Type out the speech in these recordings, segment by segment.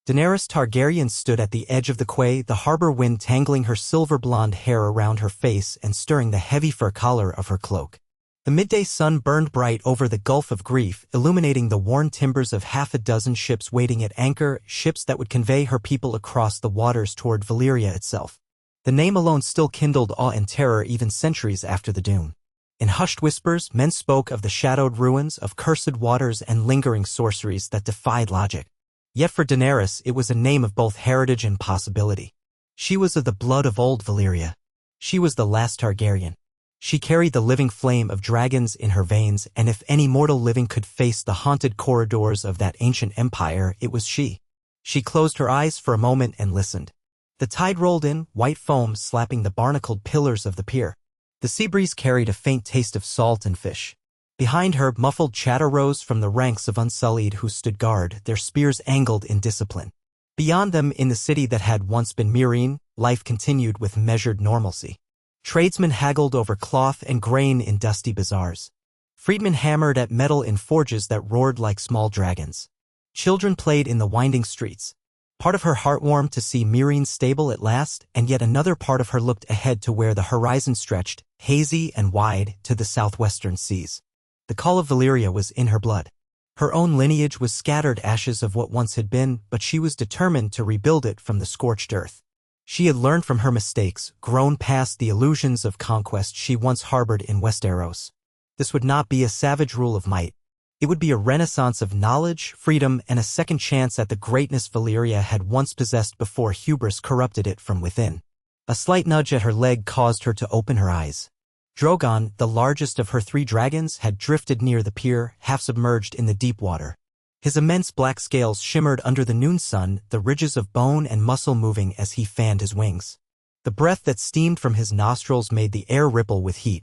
Daenerys Targaryen stood at the edge of the quay, the harbor wind tangling her silver-blonde hair around her face and stirring the heavy fur collar of her cloak. The midday sun burned bright over the Gulf of Grief, illuminating the worn timbers of half a dozen ships waiting at anchor, ships that would convey her people across the waters toward Valyria itself. The name alone still kindled awe and terror even centuries after the doom. In hushed whispers, men spoke of the shadowed ruins, of cursed waters and lingering sorceries that defied logic. Yet for Daenerys, it was a name of both heritage and possibility. She was of the blood of old Valyria. She was the last Targaryen. She carried the living flame of dragons in her veins, and if any mortal living could face the haunted corridors of that ancient empire, it was she. She closed her eyes for a moment and listened. The tide rolled in, white foam slapping the barnacled pillars of the pier. The sea breeze carried a faint taste of salt and fish. Behind her, muffled chatter rose from the ranks of Unsullied who stood guard, their spears angled in discipline. Beyond them, in the city that had once been Meereen, life continued with measured normalcy. Tradesmen haggled over cloth and grain in dusty bazaars. Freedmen hammered at metal in forges that roared like small dragons. Children played in the winding streets. Part of her heart warmed to see Meereen stable at last, and yet another part of her looked ahead to where the horizon stretched, hazy and wide, to the southwestern seas. The call of Valyria was in her blood. Her own lineage was scattered ashes of what once had been, but she was determined to rebuild it from the scorched earth. She had learned from her mistakes, grown past the illusions of conquest she once harbored in Westeros. This would not be a savage rule of might. It would be a renaissance of knowledge, freedom, and a second chance at the greatness Valyria had once possessed before hubris corrupted it from within. A slight nudge at her leg caused her to open her eyes. Drogon, the largest of her 3 dragons, had drifted near the pier, half submerged in the deep water. His immense black scales shimmered under the noon sun, the ridges of bone and muscle moving as he fanned his wings. The breath that steamed from his nostrils made the air ripple with heat.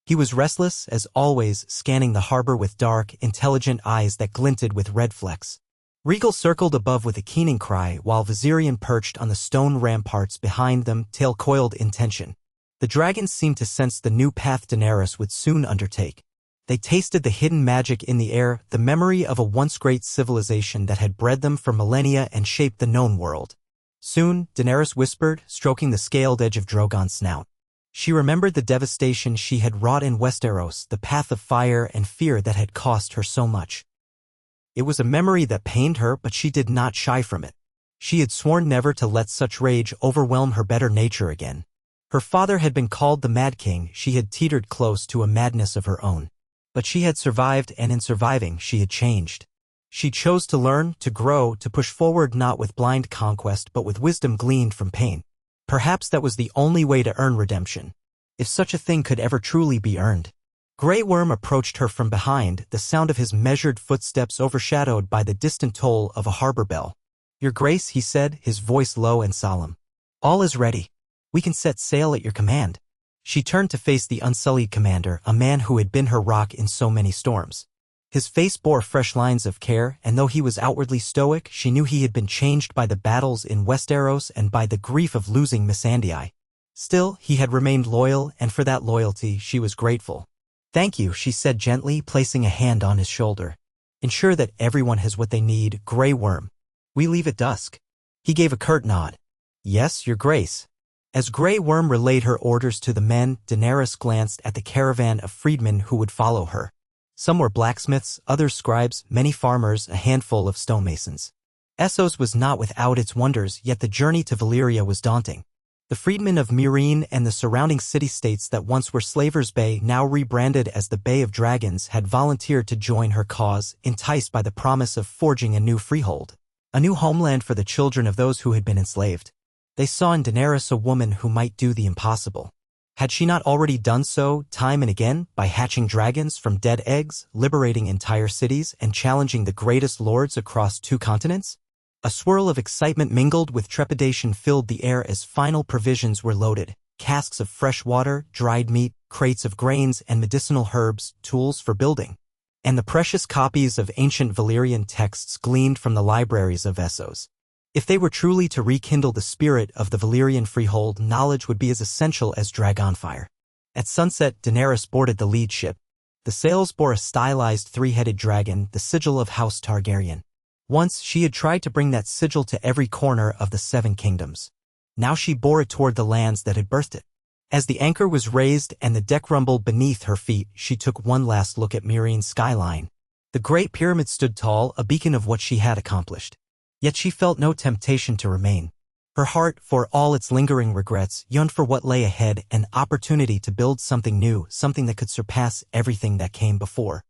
He was restless, as always, scanning the harbor with dark, intelligent eyes that glinted with red flecks. Rhaegal circled above with a keening cry, while Viserion perched on the stone ramparts behind them, tail coiled in tension. The dragons seemed to sense the new path Daenerys would soon undertake. They tasted the hidden magic in the air, the memory of a once great civilization that had bred them for millennia and shaped the known world. Soon, Daenerys whispered, stroking the scaled edge of Drogon's snout. She remembered the devastation she had wrought in Westeros, the path of fire and fear that had cost her so much. It was a memory that pained her, but she did not shy from it. She had sworn never to let such rage overwhelm her better nature again. Her father had been called the Mad King, she had teetered close to a madness of her own. But she had survived, and in surviving, she had changed. She chose to learn, to grow, to push forward not with blind conquest but with wisdom gleaned from pain. Perhaps that was the only way to earn redemption, if such a thing could ever truly be earned. Grey Worm approached her from behind, the sound of his measured footsteps overshadowed by the distant toll of a harbor bell. "Your Grace," he said, his voice low and solemn. "All is ready. We can set sail at your command." She turned to face the Unsullied commander, a man who had been her rock in so many storms. His face bore fresh lines of care, and though he was outwardly stoic, she knew he had been changed by the battles in Westeros and by the grief of losing Missandei. Still, he had remained loyal, and for that loyalty she was grateful. "Thank you," she said gently, placing a hand on his shoulder. "Ensure that everyone has what they need, Grey Worm. We leave at dusk." He gave a curt nod. "Yes, Your Grace." As Grey Worm relayed her orders to the men, Daenerys glanced at the caravan of freedmen who would follow her. Some were blacksmiths, others scribes, many farmers, a handful of stonemasons. Essos was not without its wonders, yet the journey to Valyria was daunting. The freedmen of Meereen and the surrounding city-states that once were Slavers' Bay, now rebranded as the Bay of Dragons, had volunteered to join her cause, enticed by the promise of forging a new freehold, a new homeland for the children of those who had been enslaved. They saw in Daenerys a woman who might do the impossible. Had she not already done so, time and again, by hatching dragons from dead eggs, liberating entire cities, and challenging the greatest lords across 2 continents? A swirl of excitement mingled with trepidation filled the air as final provisions were loaded. Casks of fresh water, dried meat, crates of grains and medicinal herbs, tools for building. And the precious copies of ancient Valyrian texts gleaned from the libraries of Essos. If they were truly to rekindle the spirit of the Valyrian freehold, knowledge would be as essential as dragonfire. At sunset, Daenerys boarded the lead ship. The sails bore a stylized 3-headed dragon, the sigil of House Targaryen. Once she had tried to bring that sigil to every corner of the 7 kingdoms. Now she bore it toward the lands that had birthed it. As the anchor was raised and the deck rumbled beneath her feet, she took one last look at Mirian's skyline. The Great Pyramid stood tall, a beacon of what she had accomplished. Yet she felt no temptation to remain. Her heart, for all its lingering regrets, yearned for what lay ahead, an opportunity to build something new, something that could surpass everything that came before.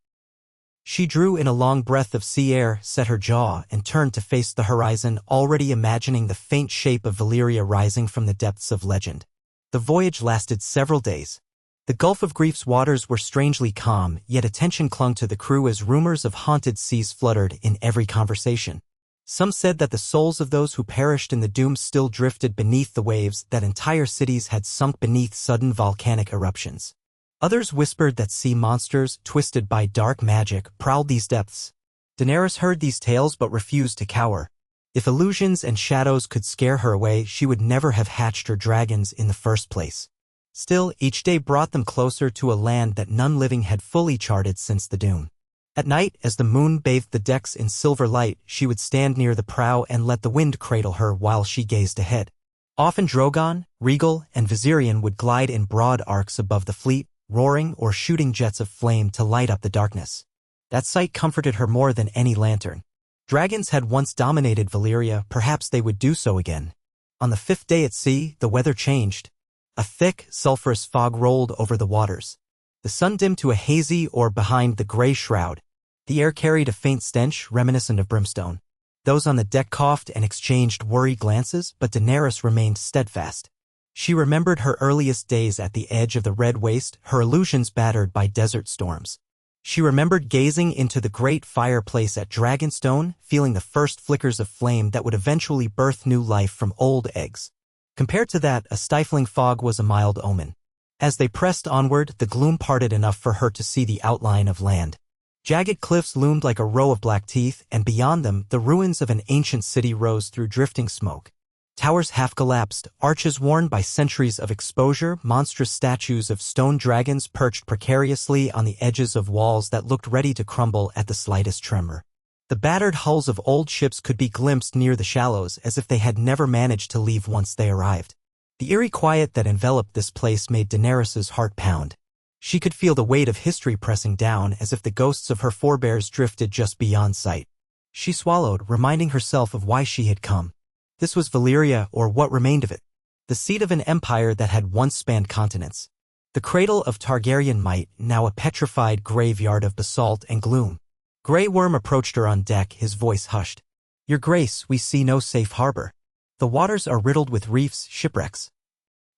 She drew in a long breath of sea air, set her jaw, and turned to face the horizon, already imagining the faint shape of Valyria rising from the depths of legend. The voyage lasted several days. The Gulf of Grief's waters were strangely calm, yet attention clung to the crew as rumors of haunted seas fluttered in every conversation. Some said that the souls of those who perished in the Doom still drifted beneath the waves, that entire cities had sunk beneath sudden volcanic eruptions. Others whispered that sea monsters, twisted by dark magic, prowled these depths. Daenerys heard these tales but refused to cower. If illusions and shadows could scare her away, she would never have hatched her dragons in the first place. Still, each day brought them closer to a land that none living had fully charted since the Doom. At night, as the moon bathed the decks in silver light, she would stand near the prow and let the wind cradle her while she gazed ahead. Often Drogon, Regal, and Valyrian would glide in broad arcs above the fleet, roaring or shooting jets of flame to light up the darkness. That sight comforted her more than any lantern. Dragons had once dominated Valyria, perhaps they would do so again. On the 5th day at sea, the weather changed. A thick, sulphurous fog rolled over the waters. The sun dimmed to a hazy or behind the gray shroud. The air carried a faint stench reminiscent of brimstone. Those on the deck coughed and exchanged worried glances, but Daenerys remained steadfast. She remembered her earliest days at the edge of the Red Waste, her illusions battered by desert storms. She remembered gazing into the great fireplace at Dragonstone, feeling the first flickers of flame that would eventually birth new life from old eggs. Compared to that, a stifling fog was a mild omen. As they pressed onward, the gloom parted enough for her to see the outline of land. Jagged cliffs loomed like a row of black teeth, and beyond them, the ruins of an ancient city rose through drifting smoke. Towers half-collapsed, arches worn by centuries of exposure, monstrous statues of stone dragons perched precariously on the edges of walls that looked ready to crumble at the slightest tremor. The battered hulls of old ships could be glimpsed near the shallows as if they had never managed to leave once they arrived. The eerie quiet that enveloped this place made Daenerys' heart pound. She could feel the weight of history pressing down as if the ghosts of her forebears drifted just beyond sight. She swallowed, reminding herself of why she had come. This was Valyria, or what remained of it. The seat of an empire that had once spanned continents. The cradle of Targaryen might, now a petrified graveyard of basalt and gloom. Grey Worm approached her on deck, his voice hushed. "Your Grace, we see no safe harbor. The waters are riddled with reefs, shipwrecks.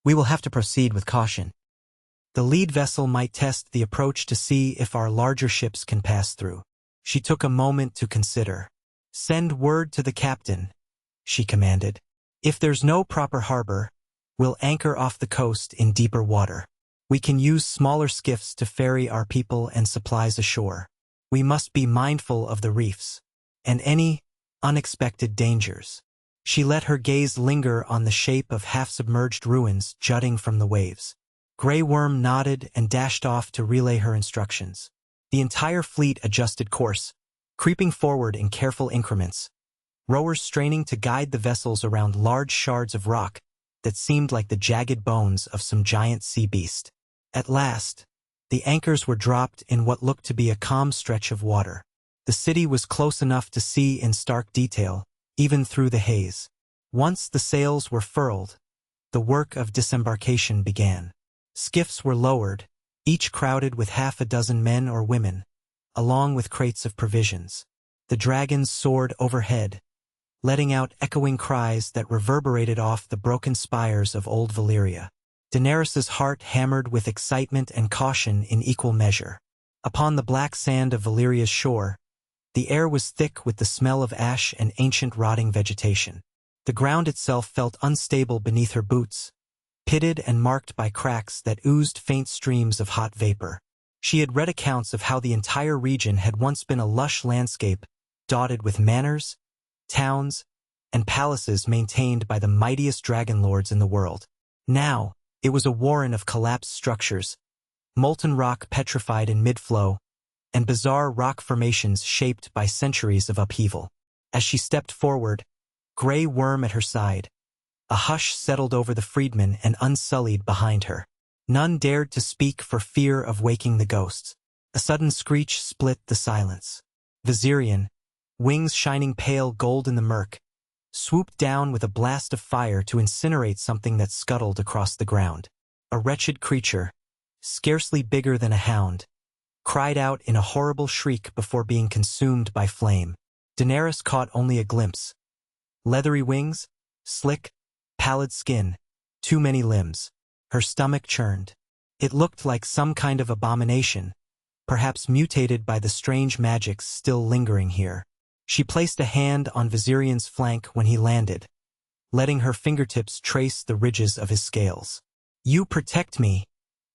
We will have to proceed with caution. The lead vessel might test the approach to see if our larger ships can pass through." She took a moment to consider. "Send word to the captain," she commanded. "If there's no proper harbor, we'll anchor off the coast in deeper water. We can use smaller skiffs to ferry our people and supplies ashore. We must be mindful of the reefs and any unexpected dangers." She let her gaze linger on the shape of half-submerged ruins jutting from the waves. Grey Worm nodded and dashed off to relay her instructions. The entire fleet adjusted course, creeping forward in careful increments. Rowers straining to guide the vessels around large shards of rock that seemed like the jagged bones of some giant sea beast. At last, the anchors were dropped in what looked to be a calm stretch of water. The city was close enough to see in stark detail, even through the haze. Once the sails were furled, the work of disembarkation began. Skiffs were lowered, each crowded with half a dozen men or women, along with crates of provisions. The dragons soared overhead, letting out echoing cries that reverberated off the broken spires of old Valyria. Daenerys' heart hammered with excitement and caution in equal measure. Upon the black sand of Valyria's shore, the air was thick with the smell of ash and ancient rotting vegetation. The ground itself felt unstable beneath her boots, pitted and marked by cracks that oozed faint streams of hot vapor. She had read accounts of how the entire region had once been a lush landscape, dotted with manors, towns, and palaces maintained by the mightiest dragon lords in the world. Now, it was a warren of collapsed structures, molten rock petrified in mid-flow, and bizarre rock formations shaped by centuries of upheaval. As she stepped forward, Grey Worm at her side, a hush settled over the freedmen and Unsullied behind her. None dared to speak for fear of waking the ghosts. A sudden screech split the silence. Valyrian, wings shining pale gold in the murk, swooped down with a blast of fire to incinerate something that scuttled across the ground. A wretched creature, scarcely bigger than a hound, cried out in a horrible shriek before being consumed by flame. Daenerys caught only a glimpse. Leathery wings, slick, pallid skin, too many limbs. Her stomach churned. It looked like some kind of abomination, perhaps mutated by the strange magics still lingering here. She placed a hand on Valyrian's flank when he landed, letting her fingertips trace the ridges of his scales. "You protect me,"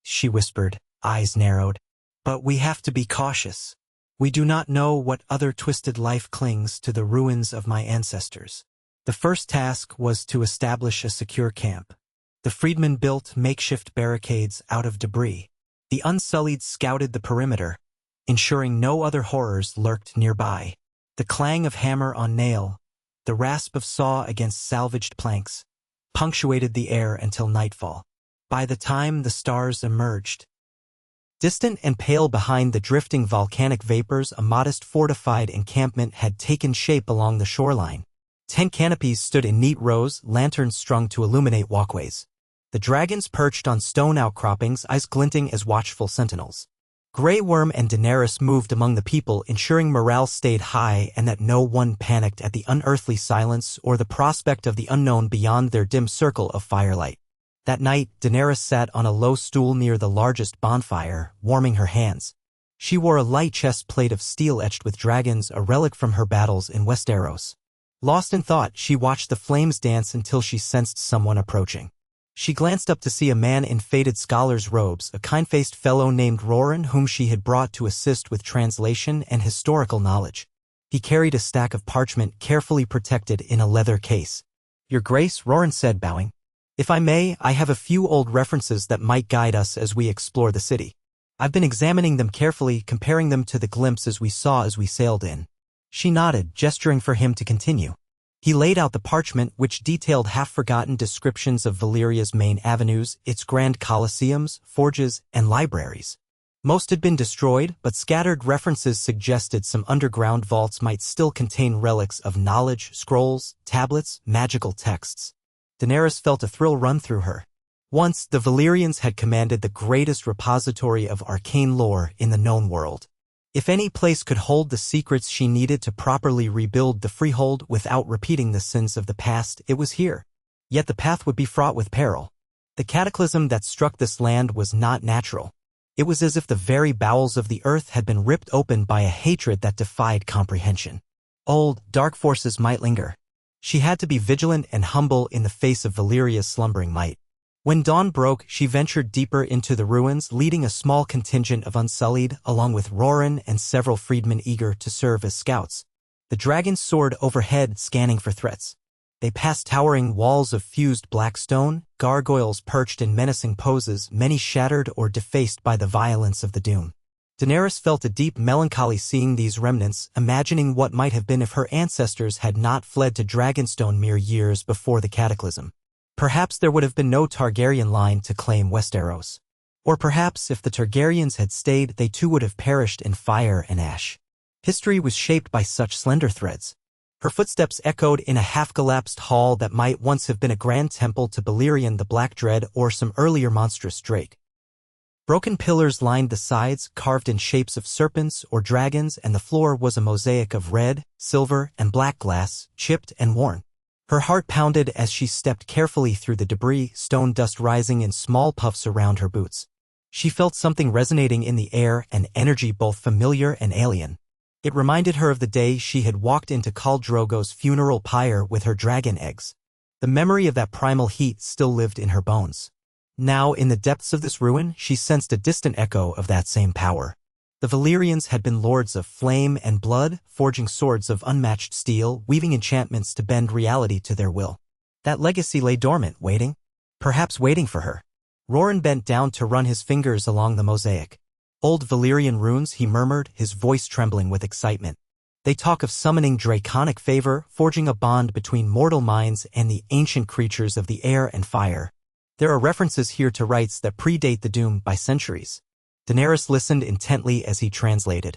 she whispered, eyes narrowed. "But we have to be cautious. We do not know what other twisted life clings to the ruins of my ancestors." The first task was to establish a secure camp. The freedmen built makeshift barricades out of debris. The Unsullied scouted the perimeter, ensuring no other horrors lurked nearby. The clang of hammer on nail, the rasp of saw against salvaged planks, punctuated the air until nightfall. By the time the stars emerged, distant and pale behind the drifting volcanic vapors, a modest fortified encampment had taken shape along the shoreline. Tent canopies stood in neat rows, lanterns strung to illuminate walkways. The dragons perched on stone outcroppings, eyes glinting as watchful sentinels. Grey Worm and Daenerys moved among the people, ensuring morale stayed high and that no one panicked at the unearthly silence or the prospect of the unknown beyond their dim circle of firelight. That night, Daenerys sat on a low stool near the largest bonfire, warming her hands. She wore a light chest plate of steel etched with dragons, a relic from her battles in Westeros. Lost in thought, she watched the flames dance until she sensed someone approaching. She glanced up to see a man in faded scholar's robes, a kind-faced fellow named Roran, whom she had brought to assist with translation and historical knowledge. He carried a stack of parchment carefully protected in a leather case. "Your Grace," Roran said, bowing. "If I may, I have a few old references that might guide us as we explore the city. I've been examining them carefully, comparing them to the glimpses we saw as we sailed in." She nodded, gesturing for him to continue. He laid out the parchment, which detailed half-forgotten descriptions of Valyria's main avenues, its grand colosseums, forges, and libraries. Most had been destroyed, but scattered references suggested some underground vaults might still contain relics of knowledge, scrolls, tablets, magical texts. Daenerys felt a thrill run through her. Once, the Valyrians had commanded the greatest repository of arcane lore in the known world. If any place could hold the secrets she needed to properly rebuild the Freehold without repeating the sins of the past, it was here. Yet the path would be fraught with peril. The cataclysm that struck this land was not natural. It was as if the very bowels of the earth had been ripped open by a hatred that defied comprehension. Old, dark forces might linger. She had to be vigilant and humble in the face of Valyria's slumbering might. When dawn broke, she ventured deeper into the ruins, leading a small contingent of Unsullied, along with Roran and several freedmen eager to serve as scouts. The dragons soared overhead, scanning for threats. They passed towering walls of fused black stone, gargoyles perched in menacing poses, many shattered or defaced by the violence of the doom. Daenerys felt a deep melancholy seeing these remnants, imagining what might have been if her ancestors had not fled to Dragonstone mere years before the cataclysm. Perhaps there would have been no Targaryen line to claim Westeros. Or perhaps if the Targaryens had stayed, they too would have perished in fire and ash. History was shaped by such slender threads. Her footsteps echoed in a half-collapsed hall that might once have been a grand temple to Valyrian the Black Dread or some earlier monstrous drake. Broken pillars lined the sides, carved in shapes of serpents or dragons, and the floor was a mosaic of red, silver, and black glass, chipped and worn. Her heart pounded as she stepped carefully through the debris, stone dust rising in small puffs around her boots. She felt something resonating in the air, an energy both familiar and alien. It reminded her of the day she had walked into Khal Drogo's funeral pyre with her dragon eggs. The memory of that primal heat still lived in her bones. Now, in the depths of this ruin, she sensed a distant echo of that same power. The Valyrians had been lords of flame and blood, forging swords of unmatched steel, weaving enchantments to bend reality to their will. That legacy lay dormant, waiting. Perhaps waiting for her. Roran bent down to run his fingers along the mosaic. "Old Valyrian runes," he murmured, his voice trembling with excitement. They talk of summoning draconic favor, forging a bond between mortal minds and the ancient creatures of the air and fire. There are references here to rites that predate the Doom by centuries. Daenerys listened intently as he translated.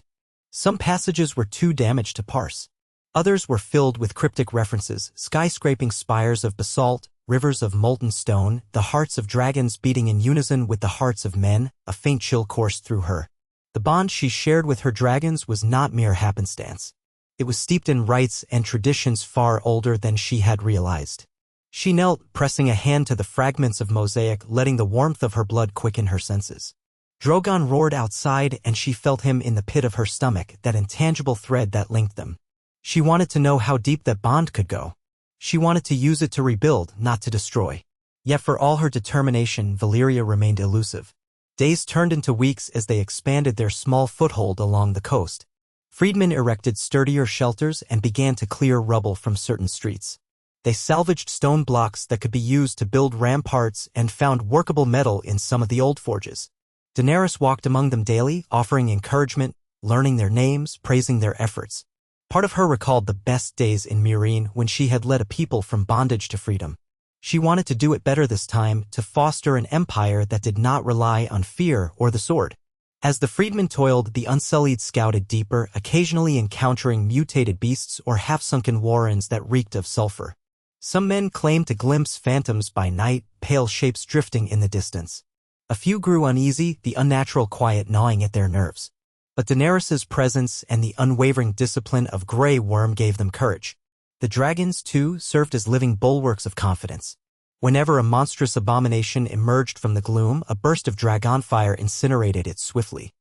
Some passages were too damaged to parse. Others were filled with cryptic references, skyscraping spires of basalt, rivers of molten stone, the hearts of dragons beating in unison with the hearts of men. A faint chill coursed through her. The bond she shared with her dragons was not mere happenstance. It was steeped in rites and traditions far older than she had realized. She knelt, pressing a hand to the fragments of mosaic, letting the warmth of her blood quicken her senses. Drogon roared outside, and she felt him in the pit of her stomach, that intangible thread that linked them. She wanted to know how deep that bond could go. She wanted to use it to rebuild, not to destroy. Yet for all her determination, Valyria remained elusive. Days turned into weeks as they expanded their small foothold along the coast. Freedmen erected sturdier shelters and began to clear rubble from certain streets. They salvaged stone blocks that could be used to build ramparts and found workable metal in some of the old forges. Daenerys walked among them daily, offering encouragement, learning their names, praising their efforts. Part of her recalled the best days in Meereen when she had led a people from bondage to freedom. She wanted to do it better this time, to foster an empire that did not rely on fear or the sword. As the freedmen toiled, the Unsullied scouted deeper, occasionally encountering mutated beasts or half-sunken warrens that reeked of sulfur. Some men claimed to glimpse phantoms by night, pale shapes drifting in the distance. A few grew uneasy, the unnatural quiet gnawing at their nerves. But Daenerys's presence and the unwavering discipline of Grey Worm gave them courage. The dragons, too, served as living bulwarks of confidence. Whenever a monstrous abomination emerged from the gloom, a burst of dragonfire incinerated it swiftly.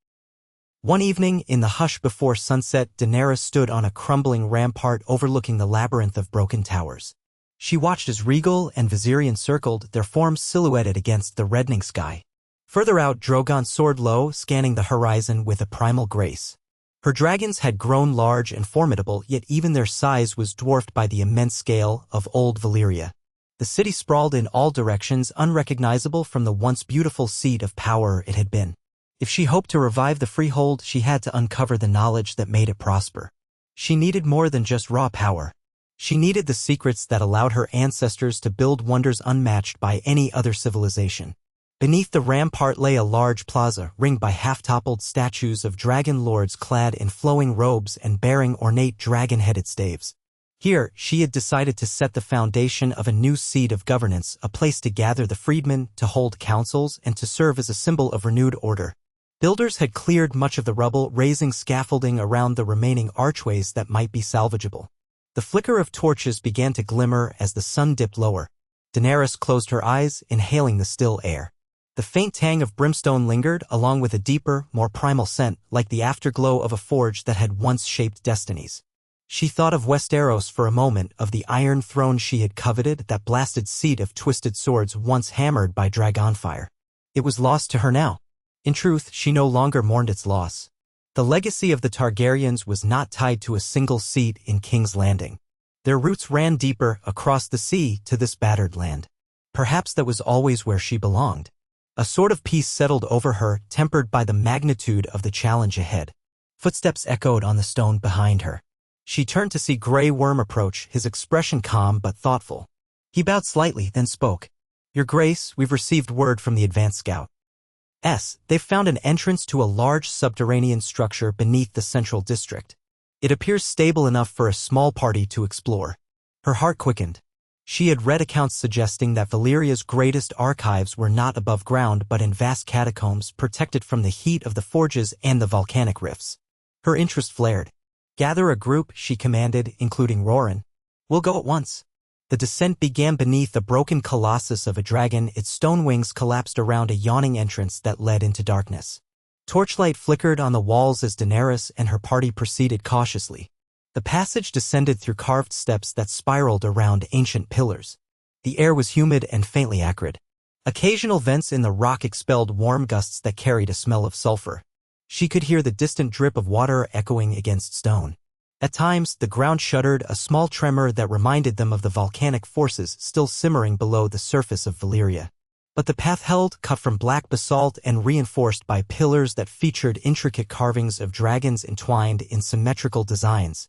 One evening, in the hush before sunset, Daenerys stood on a crumbling rampart overlooking the labyrinth of broken towers. She watched as Regal and Valyrian circled, their forms silhouetted against the reddening sky. Further out, Drogon soared low, scanning the horizon with a primal grace. Her dragons had grown large and formidable, yet even their size was dwarfed by the immense scale of old Valyria. The city sprawled in all directions, unrecognizable from the once beautiful seat of power it had been. If she hoped to revive the Freehold, she had to uncover the knowledge that made it prosper. She needed more than just raw power. She needed the secrets that allowed her ancestors to build wonders unmatched by any other civilization. Beneath the rampart lay a large plaza, ringed by half-toppled statues of dragon lords clad in flowing robes and bearing ornate dragon-headed staves. Here, she had decided to set the foundation of a new seat of governance, a place to gather the freedmen, to hold councils, and to serve as a symbol of renewed order. Builders had cleared much of the rubble, raising scaffolding around the remaining archways that might be salvageable. The flicker of torches began to glimmer as the sun dipped lower. Daenerys closed her eyes, inhaling the still air. The faint tang of brimstone lingered, along with a deeper, more primal scent, like the afterglow of a forge that had once shaped destinies. She thought of Westeros for a moment, of the iron throne she had coveted, that blasted seat of twisted swords once hammered by dragonfire. It was lost to her now. In truth, she no longer mourned its loss. The legacy of the Targaryens was not tied to a single seat in King's Landing. Their roots ran deeper, across the sea, to this battered land. Perhaps that was always where she belonged. A sort of peace settled over her, tempered by the magnitude of the challenge ahead. Footsteps echoed on the stone behind her. She turned to see Grey Worm approach, his expression calm but thoughtful. He bowed slightly, then spoke. "Your Grace, we've received word from the advance scout. They've found an entrance to a large subterranean structure beneath the central district. It appears stable enough for a small party to explore." Her heart quickened. She had read accounts suggesting that Valyria's greatest archives were not above ground but in vast catacombs protected from the heat of the forges and the volcanic rifts. Her interest flared. "Gather a group," she commanded, including Roran. "We'll go at once." The descent began beneath a broken colossus of a dragon, its stone wings collapsed around a yawning entrance that led into darkness. Torchlight flickered on the walls as Daenerys and her party proceeded cautiously. The passage descended through carved steps that spiraled around ancient pillars. The air was humid and faintly acrid. Occasional vents in the rock expelled warm gusts that carried a smell of sulfur. She could hear the distant drip of water echoing against stone. At times, the ground shuddered, a small tremor that reminded them of the volcanic forces still simmering below the surface of Valyria. But the path held, cut from black basalt and reinforced by pillars that featured intricate carvings of dragons entwined in symmetrical designs.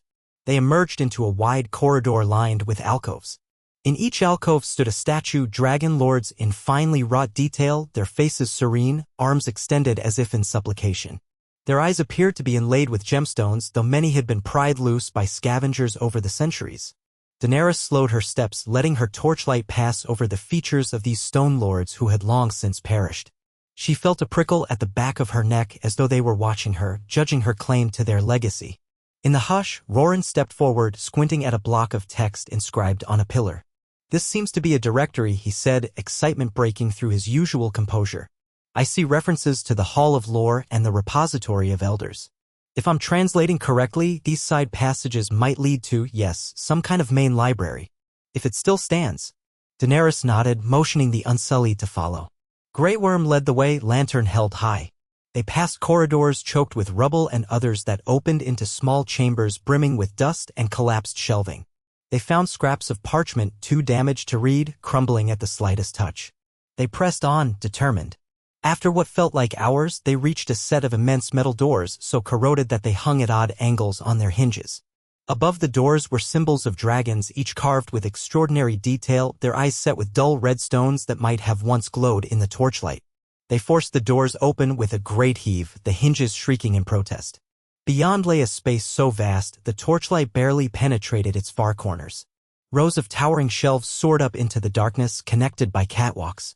They emerged into a wide corridor lined with alcoves. In each alcove stood a statue, dragon lords in finely wrought detail, their faces serene, arms extended as if in supplication. Their eyes appeared to be inlaid with gemstones, though many had been pried loose by scavengers over the centuries. Daenerys slowed her steps, letting her torchlight pass over the features of these stone lords who had long since perished. She felt a prickle at the back of her neck as though they were watching her, judging her claim to their legacy. In the hush, Roran stepped forward, squinting at a block of text inscribed on a pillar. "This seems to be a directory," he said, excitement breaking through his usual composure. "I see references to the Hall of Lore and the Repository of Elders. If I'm translating correctly, these side passages might lead to, yes, some kind of main library. If it still stands." Daenerys nodded, motioning the Unsullied to follow. Grey Worm led the way, lantern held high. They passed corridors choked with rubble and others that opened into small chambers brimming with dust and collapsed shelving. They found scraps of parchment too damaged to read, crumbling at the slightest touch. They pressed on, determined. After what felt like hours, they reached a set of immense metal doors so corroded that they hung at odd angles on their hinges. Above the doors were symbols of dragons, each carved with extraordinary detail, their eyes set with dull red stones that might have once glowed in the torchlight. They forced the doors open with a great heave, the hinges shrieking in protest. Beyond lay a space so vast, the torchlight barely penetrated its far corners. Rows of towering shelves soared up into the darkness, connected by catwalks.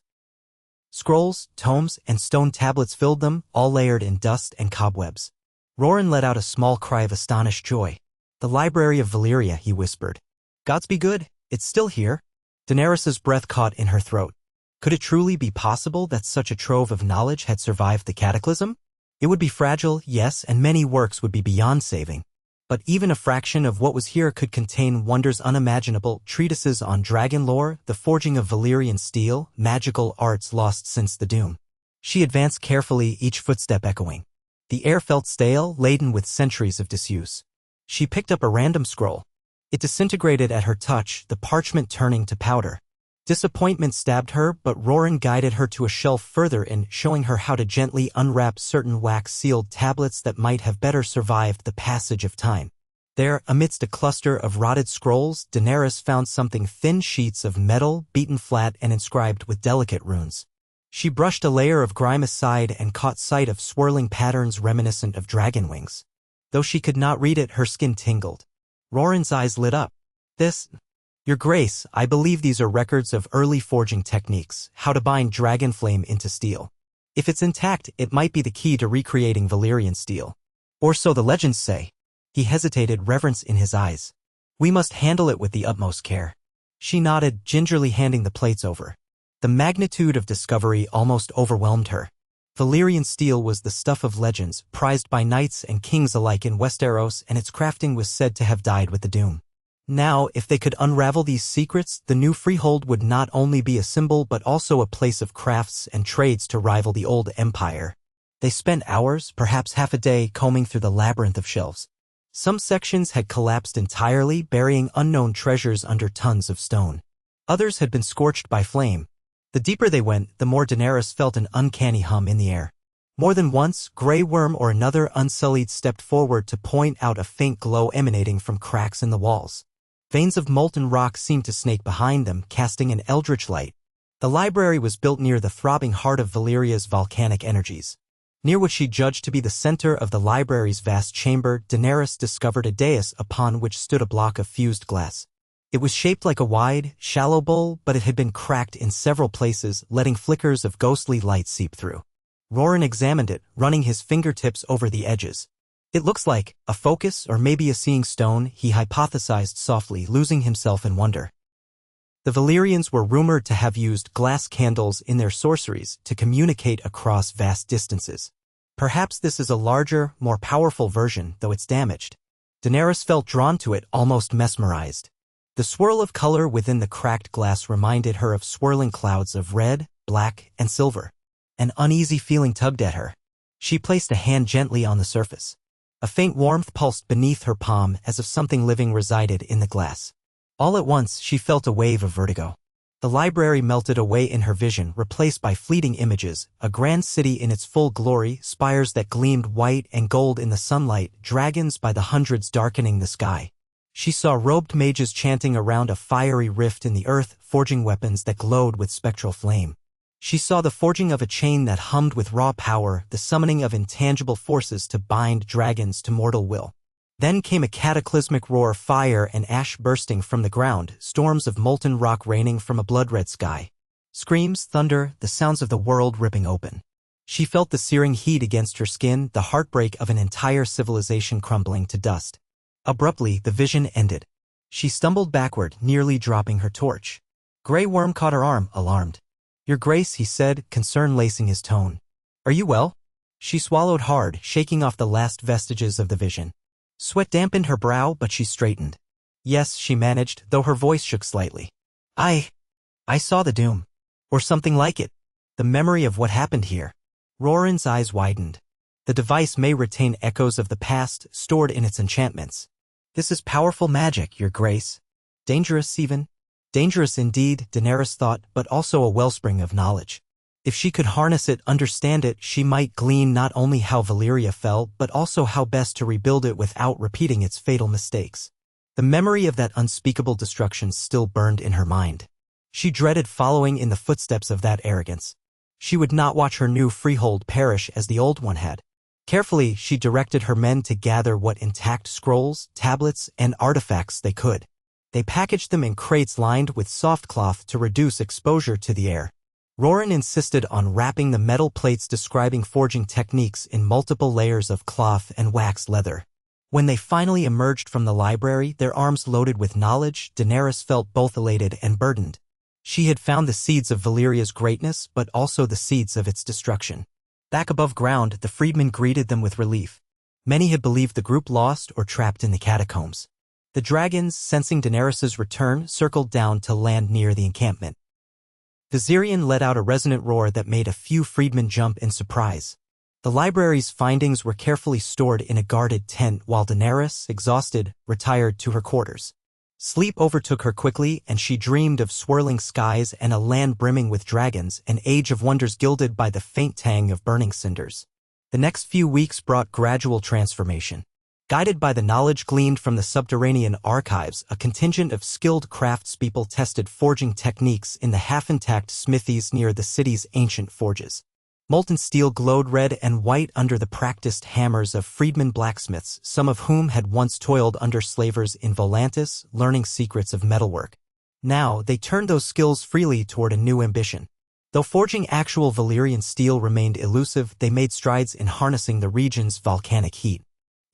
Scrolls, tomes, and stone tablets filled them, all layered in dust and cobwebs. Roran let out a small cry of astonished joy. "The Library of Valyria," he whispered. "Gods be good, it's still here." Daenerys's breath caught in her throat. Could it truly be possible that such a trove of knowledge had survived the cataclysm? It would be fragile, yes, and many works would be beyond saving. But even a fraction of what was here could contain wonders unimaginable, treatises on dragon lore, the forging of Valyrian steel, magical arts lost since the Doom. She advanced carefully, each footstep echoing. The air felt stale, laden with centuries of disuse. She picked up a random scroll. It disintegrated at her touch, the parchment turning to powder. Disappointment stabbed her, but Roran guided her to a shelf further in, showing her how to gently unwrap certain wax-sealed tablets that might have better survived the passage of time. There, amidst a cluster of rotted scrolls, Daenerys found something thin sheets of metal, beaten flat and inscribed with delicate runes. She brushed a layer of grime aside and caught sight of swirling patterns reminiscent of dragon wings. Though she could not read it, her skin tingled. Roran's eyes lit up. Your Grace, I believe these are records of early forging techniques, how to bind dragon flame into steel. If it's intact, it might be the key to recreating Valyrian steel. Or so the legends say." He hesitated, reverence in his eyes. "We must handle it with the utmost care." She nodded, gingerly handing the plates over. The magnitude of discovery almost overwhelmed her. Valyrian steel was the stuff of legends, prized by knights and kings alike in Westeros, and its crafting was said to have died with the Doom. Now, if they could unravel these secrets, the new Freehold would not only be a symbol but also a place of crafts and trades to rival the old empire. They spent hours, perhaps half a day, combing through the labyrinth of shelves. Some sections had collapsed entirely, burying unknown treasures under tons of stone. Others had been scorched by flame. The deeper they went, the more Daenerys felt an uncanny hum in the air. More than once, Grey Worm or another Unsullied stepped forward to point out a faint glow emanating from cracks in the walls. Veins of molten rock seemed to snake behind them, casting an eldritch light. The library was built near the throbbing heart of Valyria's volcanic energies. Near what she judged to be the center of the library's vast chamber, Daenerys discovered a dais upon which stood a block of fused glass. It was shaped like a wide, shallow bowl, but it had been cracked in several places, letting flickers of ghostly light seep through. Roran examined it, running his fingertips over the edges. "It looks like a focus or maybe a seeing stone," he hypothesized softly, losing himself in wonder. The Valyrians were rumored to have used glass candles in their sorceries to communicate across vast distances. Perhaps this is a larger, more powerful version, though it's damaged. Daenerys felt drawn to it, almost mesmerized. The swirl of color within the cracked glass reminded her of swirling clouds of red, black, and silver. An uneasy feeling tugged at her. She placed a hand gently on the surface. A faint warmth pulsed beneath her palm as if something living resided in the glass. All at once, she felt a wave of vertigo. The library melted away in her vision, replaced by fleeting images, a grand city in its full glory, spires that gleamed white and gold in the sunlight, dragons by the hundreds darkening the sky. She saw robed mages chanting around a fiery rift in the earth, forging weapons that glowed with spectral flame. She saw the forging of a chain that hummed with raw power, the summoning of intangible forces to bind dragons to mortal will. Then came a cataclysmic roar, fire and ash bursting from the ground, storms of molten rock raining from a blood-red sky. Screams, thunder, the sounds of the world ripping open. She felt the searing heat against her skin, the heartbreak of an entire civilization crumbling to dust. Abruptly, the vision ended. She stumbled backward, nearly dropping her torch. Grey Worm caught her arm, alarmed. "Your Grace," he said, concern lacing his tone. "Are you well?" She swallowed hard, shaking off the last vestiges of the vision. Sweat dampened her brow, but she straightened. "Yes," she managed, though her voice shook slightly. I saw the doom. Or something like it. The memory of what happened here." Roran's eyes widened. "The device may retain echoes of the past, stored in its enchantments. This is powerful magic, Your Grace. Dangerous even?" Dangerous indeed, Daenerys thought, but also a wellspring of knowledge. If she could harness it, understand it, she might glean not only how Valyria fell, but also how best to rebuild it without repeating its fatal mistakes. The memory of that unspeakable destruction still burned in her mind. She dreaded following in the footsteps of that arrogance. She would not watch her new freehold perish as the old one had. Carefully, she directed her men to gather what intact scrolls, tablets, and artifacts they could. They packaged them in crates lined with soft cloth to reduce exposure to the air. Roran insisted on wrapping the metal plates describing forging techniques in multiple layers of cloth and waxed leather. When they finally emerged from the library, their arms loaded with knowledge, Daenerys felt both elated and burdened. She had found the seeds of Valyria's greatness, but also the seeds of its destruction. Back above ground, the freedmen greeted them with relief. Many had believed the group lost or trapped in the catacombs. The dragons, sensing Daenerys' return, circled down to land near the encampment. Viserion let out a resonant roar that made a few freedmen jump in surprise. The library's findings were carefully stored in a guarded tent while Daenerys, exhausted, retired to her quarters. Sleep overtook her quickly, and she dreamed of swirling skies and a land brimming with dragons, an age of wonders gilded by the faint tang of burning cinders. The next few weeks brought gradual transformation. Guided by the knowledge gleaned from the subterranean archives, a contingent of skilled craftspeople tested forging techniques in the half-intact smithies near the city's ancient forges. Molten steel glowed red and white under the practiced hammers of freedmen blacksmiths, some of whom had once toiled under slavers in Volantis, learning secrets of metalwork. Now, they turned those skills freely toward a new ambition. Though forging actual Valyrian steel remained elusive, they made strides in harnessing the region's volcanic heat.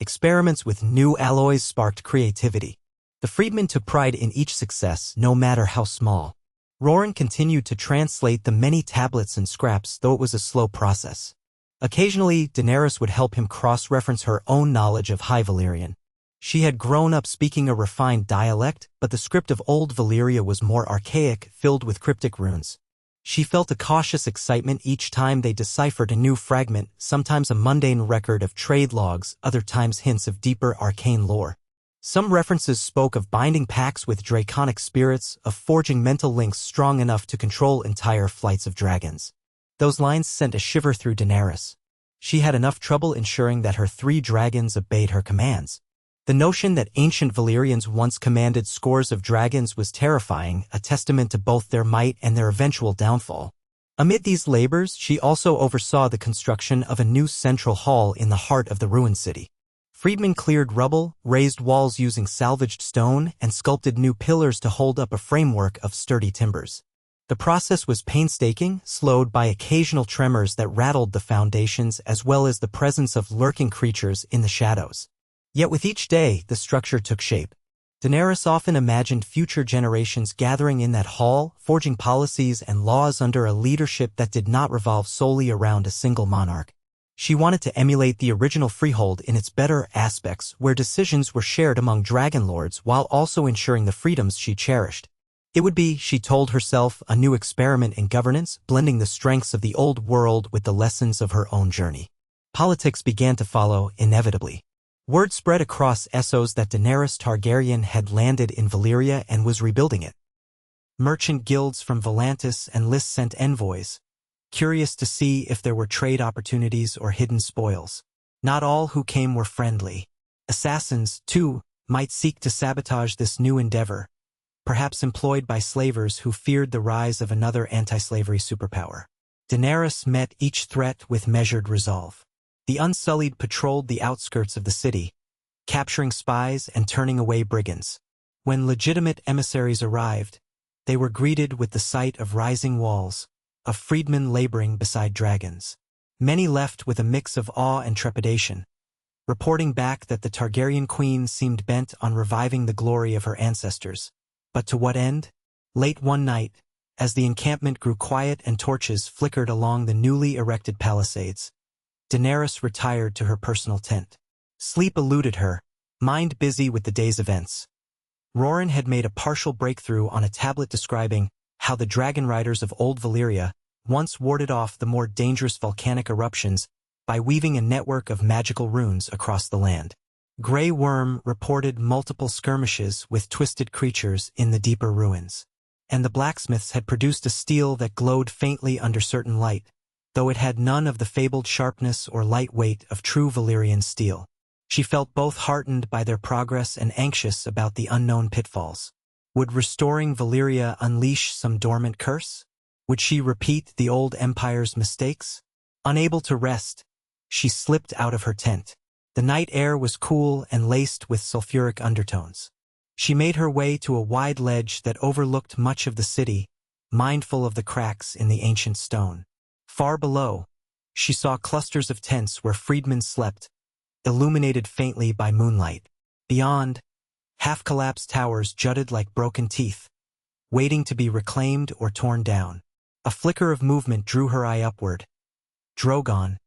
Experiments with new alloys sparked creativity. The freedmen took pride in each success, no matter how small. Roran continued to translate the many tablets and scraps, though it was a slow process. Occasionally, Daenerys would help him cross-reference her own knowledge of High Valyrian. She had grown up speaking a refined dialect, but the script of Old Valyria was more archaic, filled with cryptic runes. She felt a cautious excitement each time they deciphered a new fragment, sometimes a mundane record of trade logs, other times hints of deeper arcane lore. Some references spoke of binding pacts with draconic spirits, of forging mental links strong enough to control entire flights of dragons. Those lines sent a shiver through Daenerys. She had enough trouble ensuring that her 3 dragons obeyed her commands. The notion that ancient Valyrians once commanded scores of dragons was terrifying, a testament to both their might and their eventual downfall. Amid these labors, she also oversaw the construction of a new central hall in the heart of the ruined city. Freedmen cleared rubble, raised walls using salvaged stone, and sculpted new pillars to hold up a framework of sturdy timbers. The process was painstaking, slowed by occasional tremors that rattled the foundations as well as the presence of lurking creatures in the shadows. Yet with each day, the structure took shape. Daenerys often imagined future generations gathering in that hall, forging policies and laws under a leadership that did not revolve solely around a single monarch. She wanted to emulate the original Freehold in its better aspects, where decisions were shared among dragon lords while also ensuring the freedoms she cherished. It would be, she told herself, a new experiment in governance, blending the strengths of the old world with the lessons of her own journey. Politics began to follow, inevitably. Word spread across Essos that Daenerys Targaryen had landed in Valyria and was rebuilding it. Merchant guilds from Volantis and Lys sent envoys, curious to see if there were trade opportunities or hidden spoils. Not all who came were friendly. Assassins, too, might seek to sabotage this new endeavor, perhaps employed by slavers who feared the rise of another anti-slavery superpower. Daenerys met each threat with measured resolve. The Unsullied patrolled the outskirts of the city, capturing spies and turning away brigands. When legitimate emissaries arrived, they were greeted with the sight of rising walls, of freedmen laboring beside dragons. Many left with a mix of awe and trepidation, reporting back that the Targaryen queen seemed bent on reviving the glory of her ancestors. But to what end? Late one night, as the encampment grew quiet and torches flickered along the newly erected palisades, Daenerys retired to her personal tent. Sleep eluded her, mind busy with the day's events. Roran had made a partial breakthrough on a tablet describing how the dragon riders of old Valyria once warded off the more dangerous volcanic eruptions by weaving a network of magical runes across the land. Grey Worm reported multiple skirmishes with twisted creatures in the deeper ruins, and the blacksmiths had produced a steel that glowed faintly under certain light, though it had none of the fabled sharpness or light weight of true Valyrian steel. She felt both heartened by their progress and anxious about the unknown pitfalls. Would restoring Valyria unleash some dormant curse? Would she repeat the old empire's mistakes? Unable to rest, she slipped out of her tent. The night air was cool and laced with sulfuric undertones. She made her way to a wide ledge that overlooked much of the city, mindful of the cracks in the ancient stone. Far below, she saw clusters of tents where freedmen slept, illuminated faintly by moonlight. Beyond, half-collapsed towers jutted like broken teeth, waiting to be reclaimed or torn down. A flicker of movement drew her eye upward. Drogon,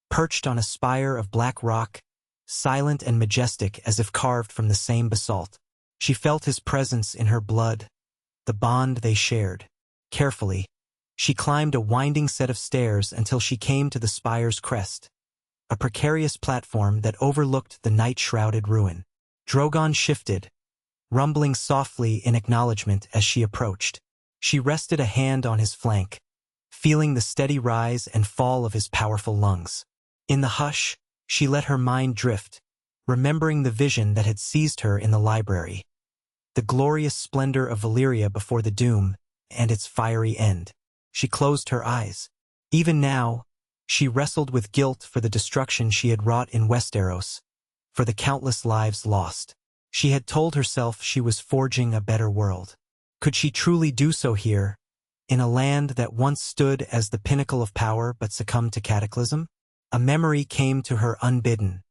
perched on a spire of black rock, silent and majestic as if carved from the same basalt. She felt his presence in her blood, the bond they shared. Carefully, she climbed a winding set of stairs until she came to the spire's crest, a precarious platform that overlooked the night-shrouded ruin. Drogon shifted, rumbling softly in acknowledgement as she approached. She rested a hand on his flank, feeling the steady rise and fall of his powerful lungs. In the hush, she let her mind drift, remembering the vision that had seized her in the library. The glorious splendor of Valyria before the doom and its fiery end. She closed her eyes. Even now, she wrestled with guilt for the destruction she had wrought in Westeros, for the countless lives lost. She had told herself she was forging a better world. Could she truly do so here, in a land that once stood as the pinnacle of power but succumbed to cataclysm? A memory came to her unbidden.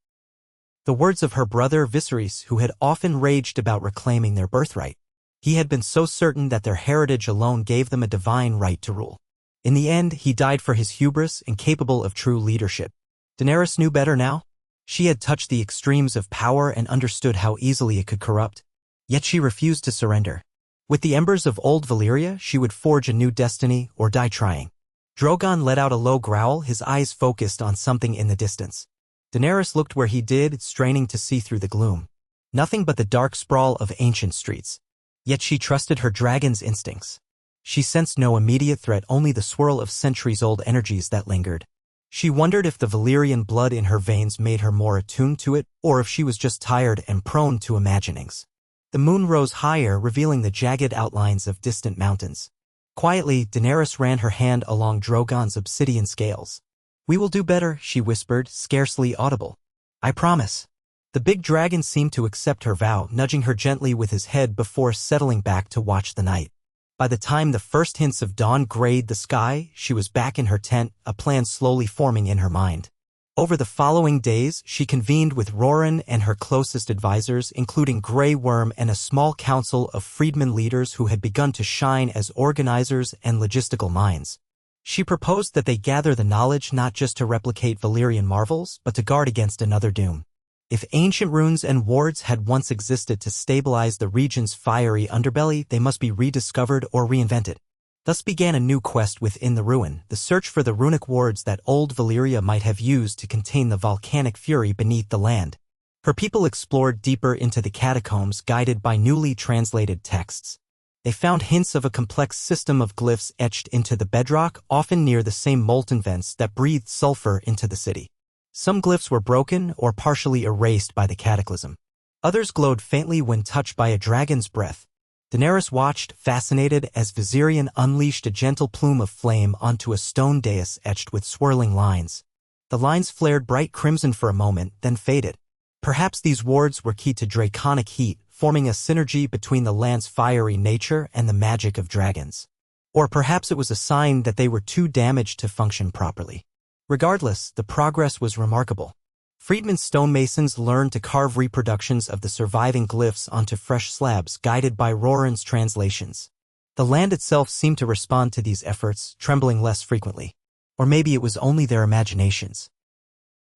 The words of her brother Viserys, who had often raged about reclaiming their birthright. He had been so certain that their heritage alone gave them a divine right to rule. In the end, he died for his hubris, incapable of true leadership. Daenerys knew better now. She had touched the extremes of power and understood how easily it could corrupt. Yet she refused to surrender. With the embers of old Valyria, she would forge a new destiny or die trying. Drogon let out a low growl, his eyes focused on something in the distance. Daenerys looked where he did, straining to see through the gloom. Nothing but the dark sprawl of ancient streets. Yet she trusted her dragon's instincts. She sensed no immediate threat, only the swirl of centuries-old energies that lingered. She wondered if the Valyrian blood in her veins made her more attuned to it, or if she was just tired and prone to imaginings. The moon rose higher, revealing the jagged outlines of distant mountains. Quietly, Daenerys ran her hand along Drogon's obsidian scales. "We will do better," she whispered, scarcely audible. "I promise." The big dragon seemed to accept her vow, nudging her gently with his head before settling back to watch the night. By the time the first hints of dawn grayed the sky, she was back in her tent, a plan slowly forming in her mind. Over the following days, she convened with Roran and her closest advisors, including Grey Worm and a small council of freedmen leaders who had begun to shine as organizers and logistical minds. She proposed that they gather the knowledge not just to replicate Valyrian marvels, but to guard against another doom. If ancient runes and wards had once existed to stabilize the region's fiery underbelly, they must be rediscovered or reinvented. Thus began a new quest within the ruin, the search for the runic wards that old Valyria might have used to contain the volcanic fury beneath the land. Her people explored deeper into the catacombs, guided by newly translated texts. They found hints of a complex system of glyphs etched into the bedrock, often near the same molten vents that breathed sulfur into the city. Some glyphs were broken or partially erased by the cataclysm. Others glowed faintly when touched by a dragon's breath. Daenerys watched, fascinated, as Valyrian unleashed a gentle plume of flame onto a stone dais etched with swirling lines. The lines flared bright crimson for a moment, then faded. Perhaps these wards were key to draconic heat, forming a synergy between the land's fiery nature and the magic of dragons. Or perhaps it was a sign that they were too damaged to function properly. Regardless, the progress was remarkable. Freedman stonemasons learned to carve reproductions of the surviving glyphs onto fresh slabs guided by Roran's translations. The land itself seemed to respond to these efforts, trembling less frequently. Or maybe it was only their imaginations.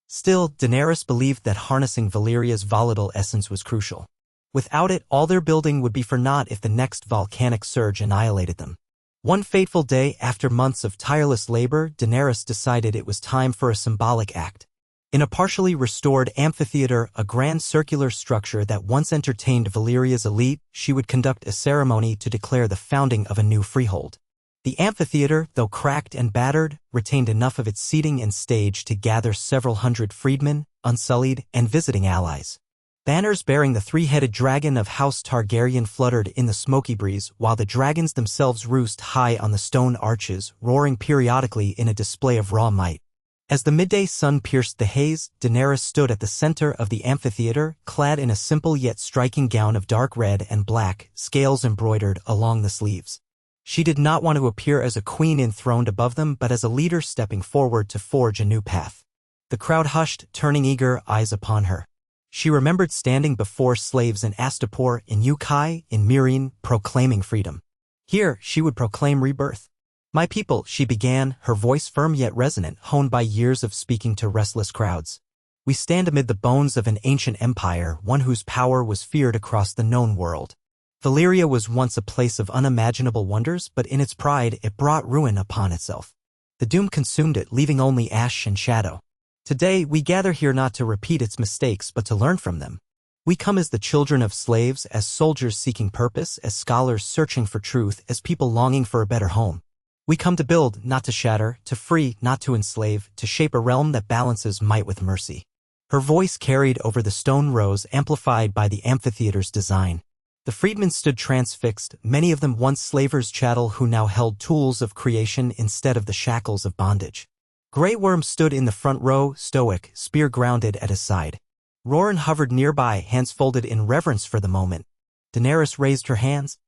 Still, Daenerys believed that harnessing Valyria's volatile essence was crucial. Without it, all their building would be for naught if the next volcanic surge annihilated them. One fateful day, after months of tireless labor, Daenerys decided it was time for a symbolic act. In a partially restored amphitheater, a grand circular structure that once entertained Valyria's elite, she would conduct a ceremony to declare the founding of a new freehold. The amphitheater, though cracked and battered, retained enough of its seating and stage to gather several hundred freedmen, unsullied, and visiting allies. Banners bearing the three-headed dragon of House Targaryen fluttered in the smoky breeze, while the dragons themselves roost high on the stone arches, roaring periodically in a display of raw might. As the midday sun pierced the haze, Daenerys stood at the center of the amphitheater, clad in a simple yet striking gown of dark red and black, scales embroidered along the sleeves. She did not want to appear as a queen enthroned above them, but as a leader stepping forward to forge a new path. The crowd hushed, turning eager eyes upon her. She remembered standing before slaves in Astapor, in Ukai, in Meereen, proclaiming freedom. Here, she would proclaim rebirth. "My people," she began, her voice firm yet resonant, honed by years of speaking to restless crowds. "We stand amid the bones of an ancient empire, one whose power was feared across the known world. Valyria was once a place of unimaginable wonders, but in its pride, it brought ruin upon itself. The doom consumed it, leaving only ash and shadow. Today, we gather here not to repeat its mistakes, but to learn from them. We come as the children of slaves, as soldiers seeking purpose, as scholars searching for truth, as people longing for a better home. We come to build, not to shatter, to free, not to enslave, to shape a realm that balances might with mercy." Her voice carried over the stone rows, amplified by the amphitheater's design. The freedmen stood transfixed, many of them once slavers' chattel who now held tools of creation instead of the shackles of bondage. Grey Worm stood in the front row, stoic, spear grounded at his side. Roran hovered nearby, hands folded in reverence for the moment. Daenerys raised her hands,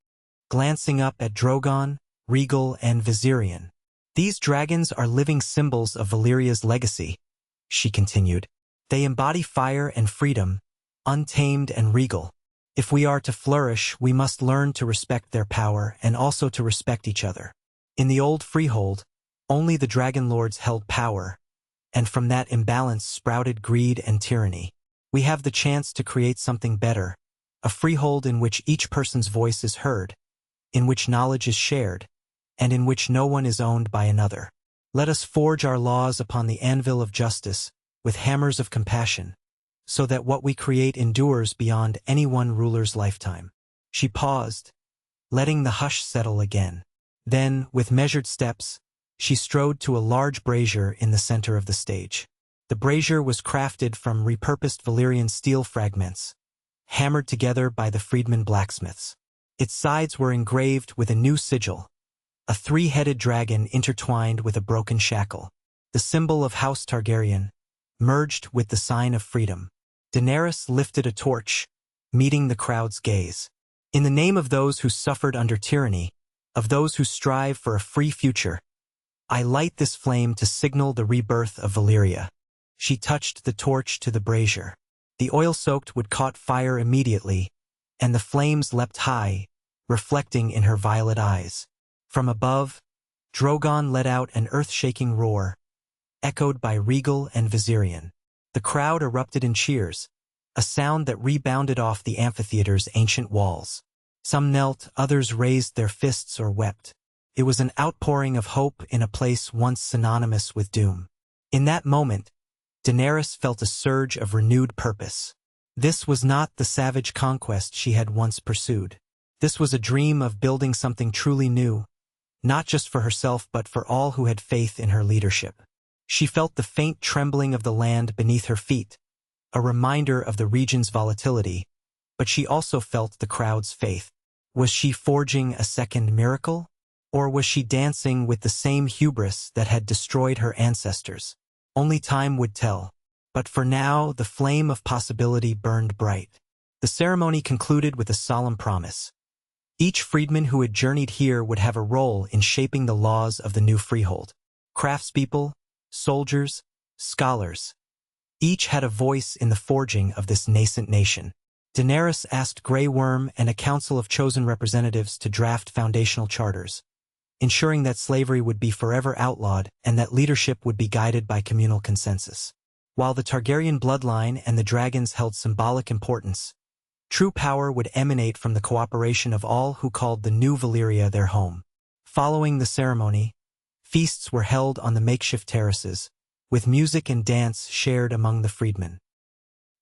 glancing up at Drogon, Regal, and Valyrian. "These dragons are living symbols of Valyria's legacy," she continued. "They embody fire and freedom, untamed and regal. If we are to flourish, we must learn to respect their power and also to respect each other. In the old Freehold, only the Dragon Lords held power, and from that imbalance sprouted greed and tyranny. We have the chance to create something better, a freehold in which each person's voice is heard, in which knowledge is shared, and in which no one is owned by another. Let us forge our laws upon the anvil of justice, with hammers of compassion, so that what we create endures beyond any one ruler's lifetime." She paused, letting the hush settle again. Then, with measured steps, she strode to a large brazier in the center of the stage. The brazier was crafted from repurposed Valyrian steel fragments, hammered together by the freedmen blacksmiths. Its sides were engraved with a new sigil, a three-headed dragon intertwined with a broken shackle, the symbol of House Targaryen, merged with the sign of freedom. Daenerys lifted a torch, meeting the crowd's gaze. "In the name of those who suffered under tyranny, of those who strive for a free future, I light this flame to signal the rebirth of Valyria." She touched the torch to the brazier. The oil-soaked wood caught fire immediately, and the flames leapt high, reflecting in her violet eyes. From above, Drogon let out an earth-shaking roar, echoed by Regal and Valyrian. The crowd erupted in cheers, a sound that rebounded off the amphitheater's ancient walls. Some knelt, others raised their fists or wept. It was an outpouring of hope in a place once synonymous with doom. In that moment, Daenerys felt a surge of renewed purpose. This was not the savage conquest she had once pursued. This was a dream of building something truly new, not just for herself but for all who had faith in her leadership. She felt the faint trembling of the land beneath her feet, a reminder of the region's volatility, but she also felt the crowd's faith. Was she forging a second miracle? Or was she dancing with the same hubris that had destroyed her ancestors? Only time would tell. But for now, the flame of possibility burned bright. The ceremony concluded with a solemn promise. Each freedman who had journeyed here would have a role in shaping the laws of the new freehold. Craftspeople, soldiers, scholars. Each had a voice in the forging of this nascent nation. Daenerys asked Grey Worm and a council of chosen representatives to draft foundational charters, ensuring that slavery would be forever outlawed and that leadership would be guided by communal consensus. While the Targaryen bloodline and the dragons held symbolic importance, true power would emanate from the cooperation of all who called the new Valyria their home. Following the ceremony, feasts were held on the makeshift terraces, with music and dance shared among the freedmen.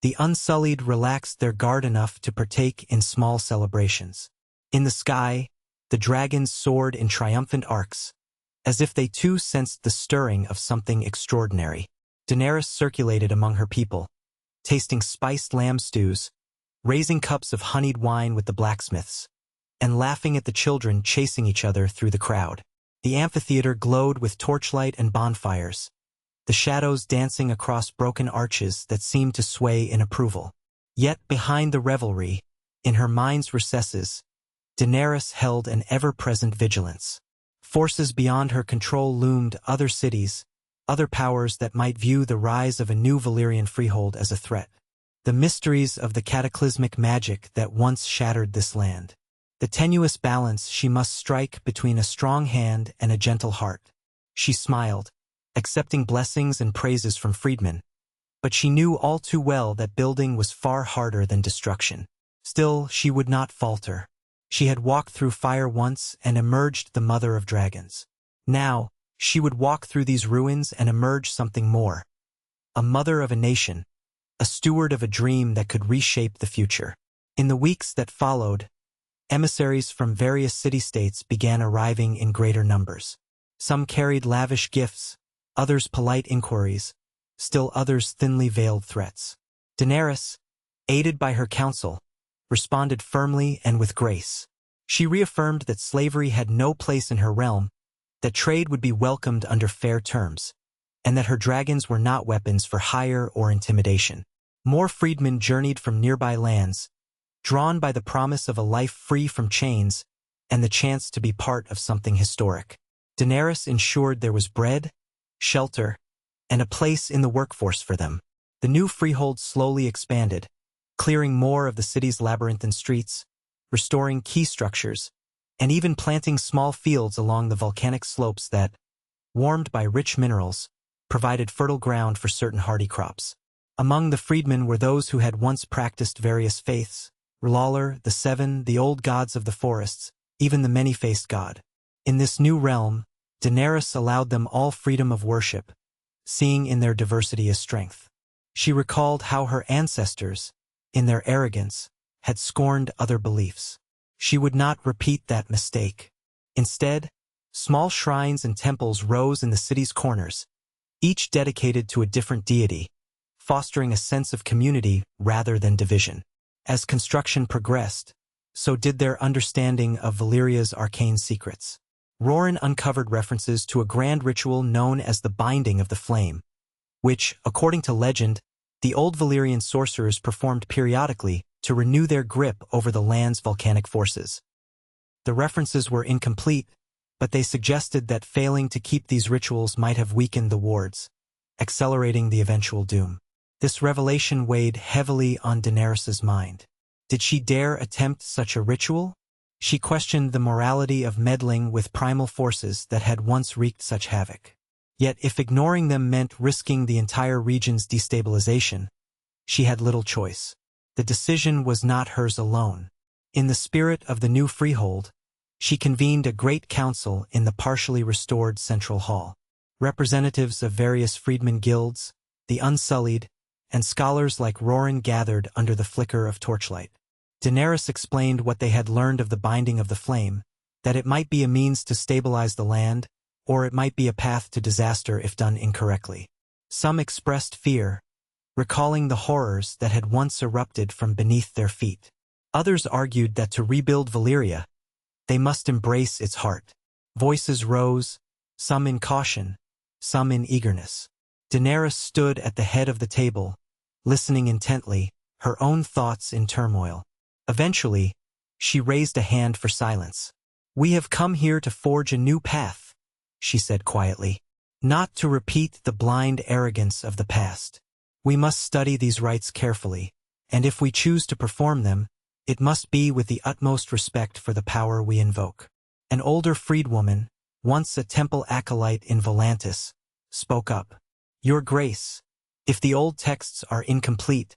The Unsullied relaxed their guard enough to partake in small celebrations. In the sky, the dragons soared in triumphant arcs, as if they too sensed the stirring of something extraordinary. Daenerys circulated among her people, tasting spiced lamb stews, raising cups of honeyed wine with the blacksmiths, and laughing at the children chasing each other through the crowd. The amphitheater glowed with torchlight and bonfires, the shadows dancing across broken arches that seemed to sway in approval. Yet behind the revelry, in her mind's recesses, Daenerys held an ever-present vigilance. Forces beyond her control loomed: other cities, other powers that might view the rise of a new Valyrian freehold as a threat. The mysteries of the cataclysmic magic that once shattered this land. The tenuous balance she must strike between a strong hand and a gentle heart. She smiled, accepting blessings and praises from freedmen, but she knew all too well that building was far harder than destruction. Still, she would not falter. She had walked through fire once and emerged the mother of dragons. Now, she would walk through these ruins and emerge something more. A mother of a nation, a steward of a dream that could reshape the future. In the weeks that followed, emissaries from various city-states began arriving in greater numbers. Some carried lavish gifts, others polite inquiries, still others thinly veiled threats. Daenerys, aided by her council, responded firmly and with grace. She reaffirmed that slavery had no place in her realm, that trade would be welcomed under fair terms, and that her dragons were not weapons for hire or intimidation. More freedmen journeyed from nearby lands, drawn by the promise of a life free from chains and the chance to be part of something historic. Daenerys ensured there was bread, shelter, and a place in the workforce for them. The new freehold slowly expanded, clearing more of the city's labyrinthine streets, restoring key structures, and even planting small fields along the volcanic slopes that, warmed by rich minerals, provided fertile ground for certain hardy crops. Among the freedmen were those who had once practiced various faiths: R'hllor, the Seven, the old gods of the forests, even the many-faced god. In this new realm, Daenerys allowed them all freedom of worship, seeing in their diversity a strength. She recalled how her ancestors, in their arrogance, had scorned other beliefs. She would not repeat that mistake. Instead, small shrines and temples rose in the city's corners, each dedicated to a different deity, fostering a sense of community rather than division. As construction progressed, so did their understanding of Valyria's arcane secrets. Roran uncovered references to a grand ritual known as the Binding of the Flame, which, according to legend, the old Valyrian sorcerers performed periodically to renew their grip over the land's volcanic forces. The references were incomplete, but they suggested that failing to keep these rituals might have weakened the wards, accelerating the eventual doom. This revelation weighed heavily on Daenerys' mind. Did she dare attempt such a ritual? She questioned the morality of meddling with primal forces that had once wreaked such havoc. Yet if ignoring them meant risking the entire region's destabilization, she had little choice. The decision was not hers alone. In the spirit of the new freehold, she convened a great council in the partially restored Central Hall. Representatives of various freedmen guilds, the Unsullied, and scholars like Roran gathered under the flicker of torchlight. Daenerys explained what they had learned of the Binding of the Flame, that it might be a means to stabilize the land, or it might be a path to disaster if done incorrectly. Some expressed fear, recalling the horrors that had once erupted from beneath their feet. Others argued that to rebuild Valyria, they must embrace its heart. Voices rose, some in caution, some in eagerness. Daenerys stood at the head of the table, listening intently, her own thoughts in turmoil. Eventually, she raised a hand for silence. "We have come here to forge a new path," she said quietly. "Not to repeat the blind arrogance of the past. We must study these rites carefully, and if we choose to perform them, it must be with the utmost respect for the power we invoke." An older freedwoman, once a temple acolyte in Volantis, spoke up. "Your Grace, if the old texts are incomplete,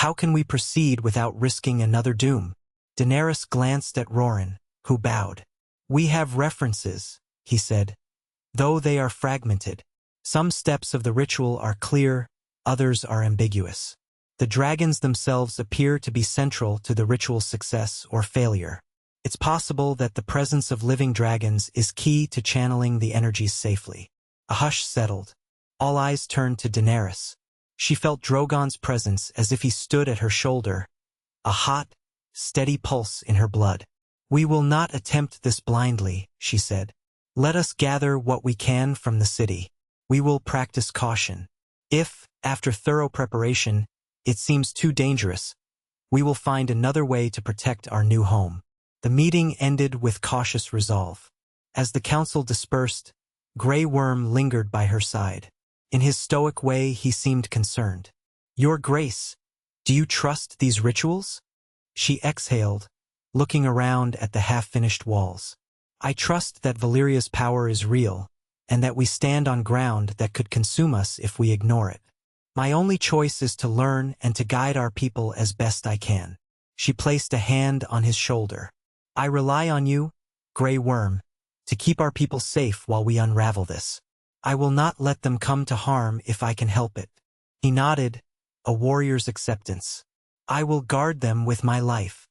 how can we proceed without risking another doom?" Daenerys glanced at Roran, who bowed. "We have references," he said, "though they are fragmented. Some steps of the ritual are clear, others are ambiguous. The dragons themselves appear to be central to the ritual's success or failure. It's possible that the presence of living dragons is key to channeling the energies safely." A hush settled. All eyes turned to Daenerys. She felt Drogon's presence as if he stood at her shoulder, a hot, steady pulse in her blood. "We will not attempt this blindly," she said. "Let us gather what we can from the city. We will practice caution. If, after thorough preparation, it seems too dangerous, we will find another way to protect our new home." The meeting ended with cautious resolve. As the council dispersed, Grey Worm lingered by her side. In his stoic way, he seemed concerned. "Your Grace, do you trust these rituals?" She exhaled, looking around at the half-finished walls. "I trust that Valyria's power is real, and that we stand on ground that could consume us if we ignore it. My only choice is to learn and to guide our people as best I can." She placed a hand on his shoulder. "I rely on you, Grey Worm, to keep our people safe while we unravel this. I will not let them come to harm if I can help it." He nodded, a warrior's acceptance. "I will guard them with my life."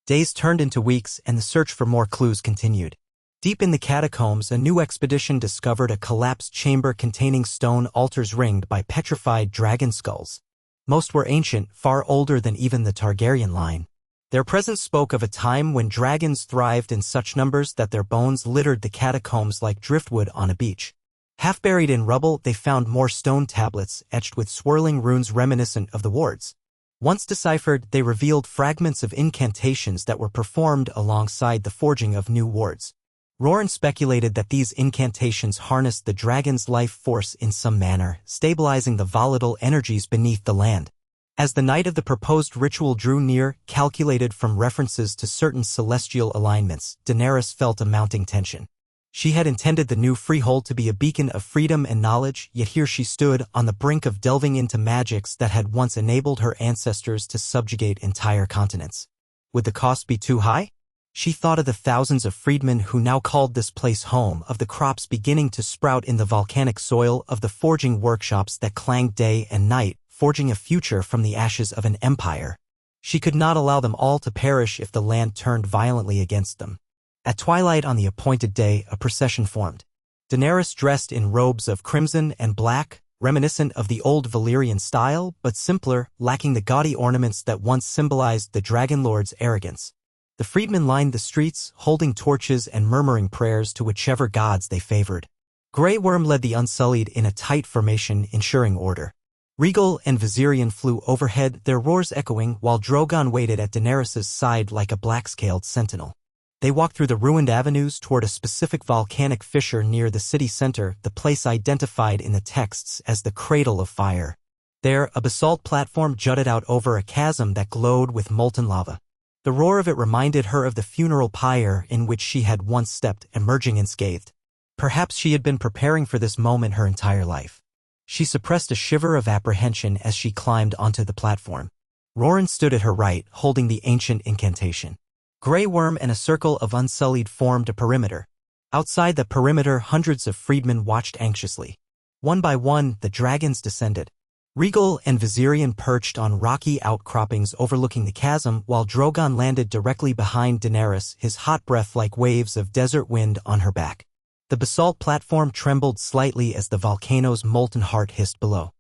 Days turned into weeks and the search for more clues continued. Deep in the catacombs, a new expedition discovered a collapsed chamber containing stone altars ringed by petrified dragon skulls. Most were ancient, far older than even the Targaryen line. Their presence spoke of a time when dragons thrived in such numbers that their bones littered the catacombs like driftwood on a beach. Half buried in rubble, they found more stone tablets etched with swirling runes reminiscent of the wards. Once deciphered, they revealed fragments of incantations that were performed alongside the forging of new wards. Roran speculated that these incantations harnessed the dragon's life force in some manner, stabilizing the volatile energies beneath the land. As the night of the proposed ritual drew near, calculated from references to certain celestial alignments, Daenerys felt a mounting tension. She had intended the new Freehold to be a beacon of freedom and knowledge, yet here she stood, on the brink of delving into magics that had once enabled her ancestors to subjugate entire continents. Would the cost be too high? She thought of the thousands of freedmen who now called this place home, of the crops beginning to sprout in the volcanic soil, of the forging workshops that clanged day and night, forging a future from the ashes of an empire. She could not allow them all to perish if the land turned violently against them. At twilight on the appointed day, a procession formed. Daenerys, dressed in robes of crimson and black, reminiscent of the old Valyrian style, but simpler, lacking the gaudy ornaments that once symbolized the Dragon Lord's arrogance. The freedmen lined the streets, holding torches and murmuring prayers to whichever gods they favored. Grey Worm led the Unsullied in a tight formation, ensuring order. Regal and Valyrian flew overhead, their roars echoing, while Drogon waited at Daenerys' side like a black-scaled sentinel. They walked through the ruined avenues toward a specific volcanic fissure near the city center, the place identified in the texts as the Cradle of Fire. There, a basalt platform jutted out over a chasm that glowed with molten lava. The roar of it reminded her of the funeral pyre in which she had once stepped, emerging unscathed. Perhaps she had been preparing for this moment her entire life. She suppressed a shiver of apprehension as she climbed onto the platform. Roran stood at her right, holding the ancient incantation. Grey Worm and a circle of Unsullied formed a perimeter. Outside the perimeter, hundreds of freedmen watched anxiously. One by one, the dragons descended. Regal and Valyrian perched on rocky outcroppings overlooking the chasm, while Drogon landed directly behind Daenerys, his hot breath like waves of desert wind on her back. The basalt platform trembled slightly as the volcano's molten heart hissed below.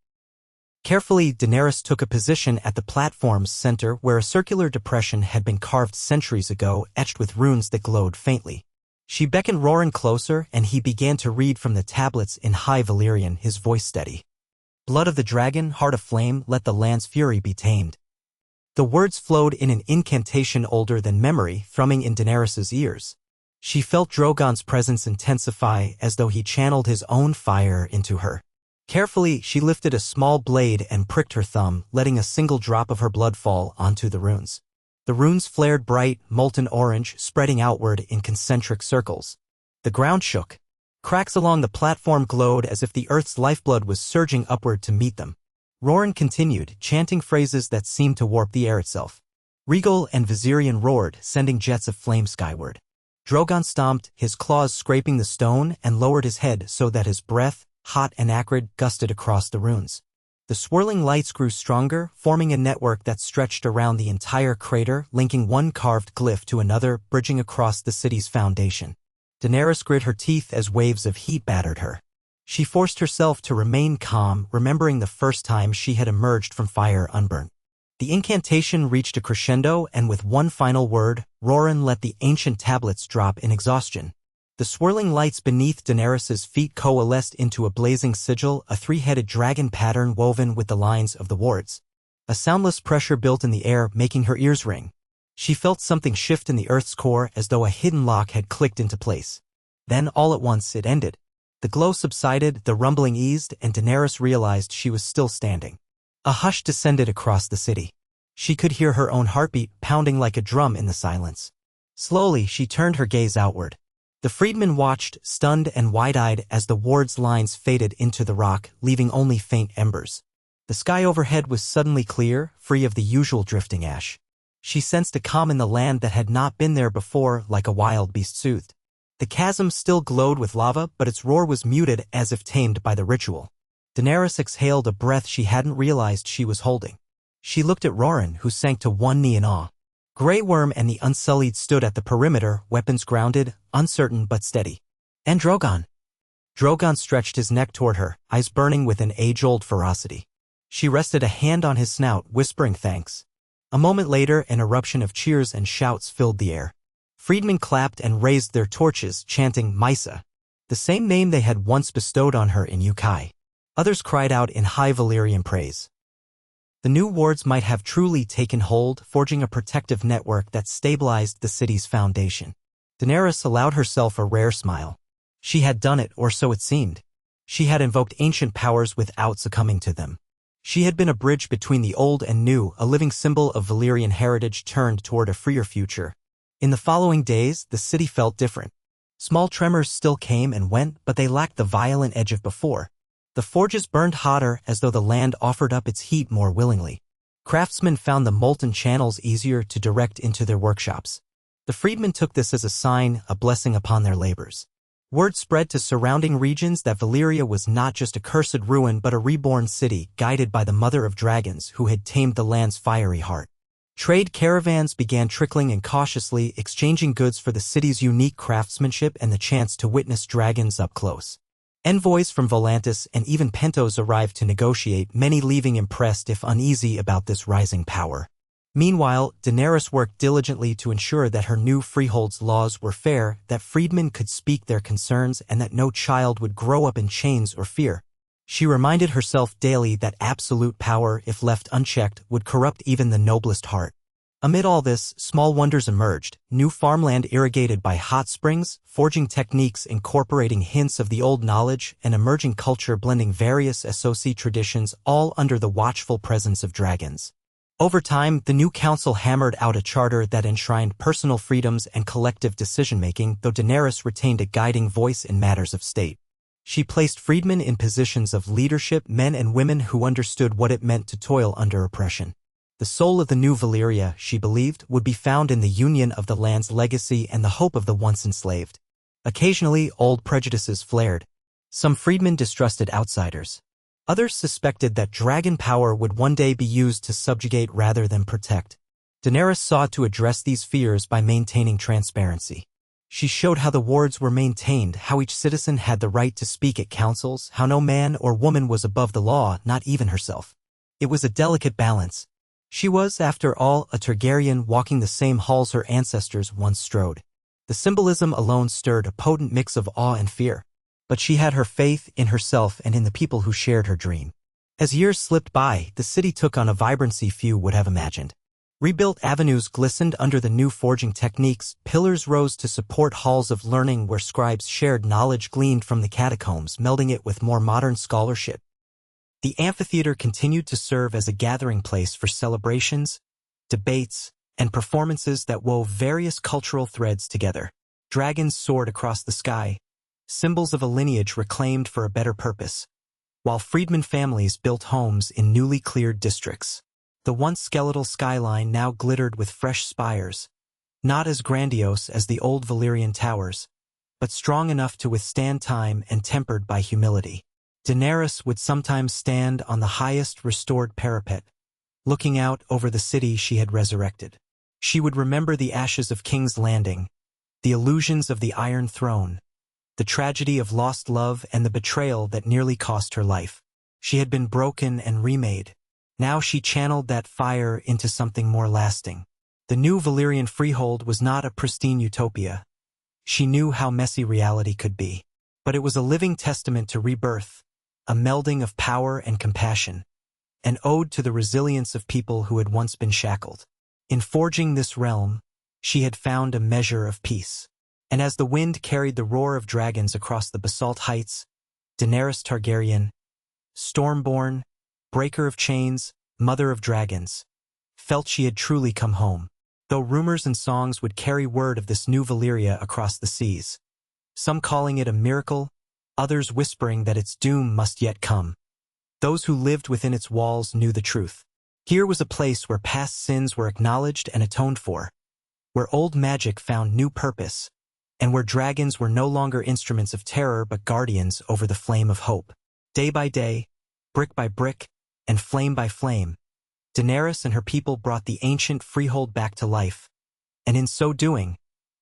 Carefully, Daenerys took a position at the platform's center where a circular depression had been carved centuries ago, etched with runes that glowed faintly. She beckoned Roran closer, and he began to read from the tablets in High Valyrian, his voice steady. "Blood of the dragon, heart of flame, let the land's fury be tamed." The words flowed in an incantation older than memory, thrumming in Daenerys's ears. She felt Drogon's presence intensify as though he channeled his own fire into her. Carefully, she lifted a small blade and pricked her thumb, letting a single drop of her blood fall onto the runes. The runes flared bright, molten orange, spreading outward in concentric circles. The ground shook. Cracks along the platform glowed as if the earth's lifeblood was surging upward to meet them. Roran continued, chanting phrases that seemed to warp the air itself. Regal and Valyrian roared, sending jets of flame skyward. Drogon stomped, his claws scraping the stone, and lowered his head so that his breath, hot and acrid, gusted across the runes. The swirling lights grew stronger, forming a network that stretched around the entire crater, linking one carved glyph to another, bridging across the city's foundation. Daenerys grit her teeth as waves of heat battered her. She forced herself to remain calm, remembering the first time she had emerged from fire unburnt. The incantation reached a crescendo, and with one final word, Roran let the ancient tablets drop in exhaustion. The swirling lights beneath Daenerys's feet coalesced into a blazing sigil, a three-headed dragon pattern woven with the lines of the wards. A soundless pressure built in the air, making her ears ring. She felt something shift in the earth's core as though a hidden lock had clicked into place. Then, all at once, it ended. The glow subsided, the rumbling eased, and Daenerys realized she was still standing. A hush descended across the city. She could hear her own heartbeat pounding like a drum in the silence. Slowly, she turned her gaze outward. The freedmen watched, stunned and wide-eyed, as the ward's lines faded into the rock, leaving only faint embers. The sky overhead was suddenly clear, free of the usual drifting ash. She sensed a calm in the land that had not been there before, like a wild beast soothed. The chasm still glowed with lava, but its roar was muted as if tamed by the ritual. Daenerys exhaled a breath she hadn't realized she was holding. She looked at Roran, who sank to one knee in awe. Grey Worm and the Unsullied stood at the perimeter, weapons grounded, uncertain but steady. And Drogon? Drogon stretched his neck toward her, eyes burning with an age-old ferocity. She rested a hand on his snout, whispering thanks. A moment later, an eruption of cheers and shouts filled the air. Freedmen clapped and raised their torches, chanting Mysa, the same name they had once bestowed on her in Ukai. Others cried out in High Valyrian praise. The new wards might have truly taken hold, forging a protective network that stabilized the city's foundation. Daenerys allowed herself a rare smile. She had done it, or so it seemed. She had invoked ancient powers without succumbing to them. She had been a bridge between the old and new, a living symbol of Valyrian heritage turned toward a freer future. In the following days, the city felt different. Small tremors still came and went, but they lacked the violent edge of before. The forges burned hotter as though the land offered up its heat more willingly. Craftsmen found the molten channels easier to direct into their workshops. The freedmen took this as a sign, a blessing upon their labors. Word spread to surrounding regions that Valyria was not just a cursed ruin but a reborn city, guided by the Mother of Dragons who had tamed the land's fiery heart. Trade caravans began trickling in cautiously, exchanging goods for the city's unique craftsmanship and the chance to witness dragons up close. Envoys from Volantis and even Pentos arrived to negotiate, many leaving impressed if uneasy about this rising power. Meanwhile, Daenerys worked diligently to ensure that her new freehold's laws were fair, that freedmen could speak their concerns, and that no child would grow up in chains or fear. She reminded herself daily that absolute power, if left unchecked, would corrupt even the noblest heart. Amid all this, small wonders emerged, new farmland irrigated by hot springs, forging techniques incorporating hints of the old knowledge, and emerging culture blending various SOC traditions, all under the watchful presence of dragons. Over time, the new council hammered out a charter that enshrined personal freedoms and collective decision-making, though Daenerys retained a guiding voice in matters of state. She placed freedmen in positions of leadership, men and women who understood what it meant to toil under oppression. The soul of the new Valyria, she believed, would be found in the union of the land's legacy and the hope of the once enslaved. Occasionally, old prejudices flared. Some freedmen distrusted outsiders. Others suspected that dragon power would one day be used to subjugate rather than protect. Daenerys sought to address these fears by maintaining transparency. She showed how the wards were maintained, how each citizen had the right to speak at councils, how no man or woman was above the law, not even herself. It was a delicate balance. She was, after all, a Targaryen walking the same halls her ancestors once strode. The symbolism alone stirred a potent mix of awe and fear. But she had her faith in herself and in the people who shared her dream. As years slipped by, the city took on a vibrancy few would have imagined. Rebuilt avenues glistened under the new forging techniques, pillars rose to support halls of learning where scribes shared knowledge gleaned from the catacombs, melding it with more modern scholarship. The amphitheater continued to serve as a gathering place for celebrations, debates, and performances that wove various cultural threads together. Dragons soared across the sky, symbols of a lineage reclaimed for a better purpose, while freedmen families built homes in newly cleared districts. The once skeletal skyline now glittered with fresh spires, not as grandiose as the old Valyrian towers, but strong enough to withstand time and tempered by humility. Daenerys would sometimes stand on the highest restored parapet, looking out over the city she had resurrected. She would remember the ashes of King's Landing, the illusions of the Iron Throne, the tragedy of lost love and the betrayal that nearly cost her life. She had been broken and remade. Now she channeled that fire into something more lasting. The new Valyrian Freehold was not a pristine utopia. She knew how messy reality could be. But it was a living testament to rebirth, a melding of power and compassion, an ode to the resilience of people who had once been shackled. In forging this realm, she had found a measure of peace. And as the wind carried the roar of dragons across the basalt heights, Daenerys Targaryen, Stormborn, Breaker of Chains, Mother of Dragons, felt she had truly come home, though rumors and songs would carry word of this new Valyria across the seas, some calling it a miracle, others whispering that its doom must yet come. Those who lived within its walls knew the truth. Here was a place where past sins were acknowledged and atoned for, where old magic found new purpose, and where dragons were no longer instruments of terror but guardians over the flame of hope. Day by day, brick by brick, and flame by flame, Daenerys and her people brought the ancient Freehold back to life, and in so doing,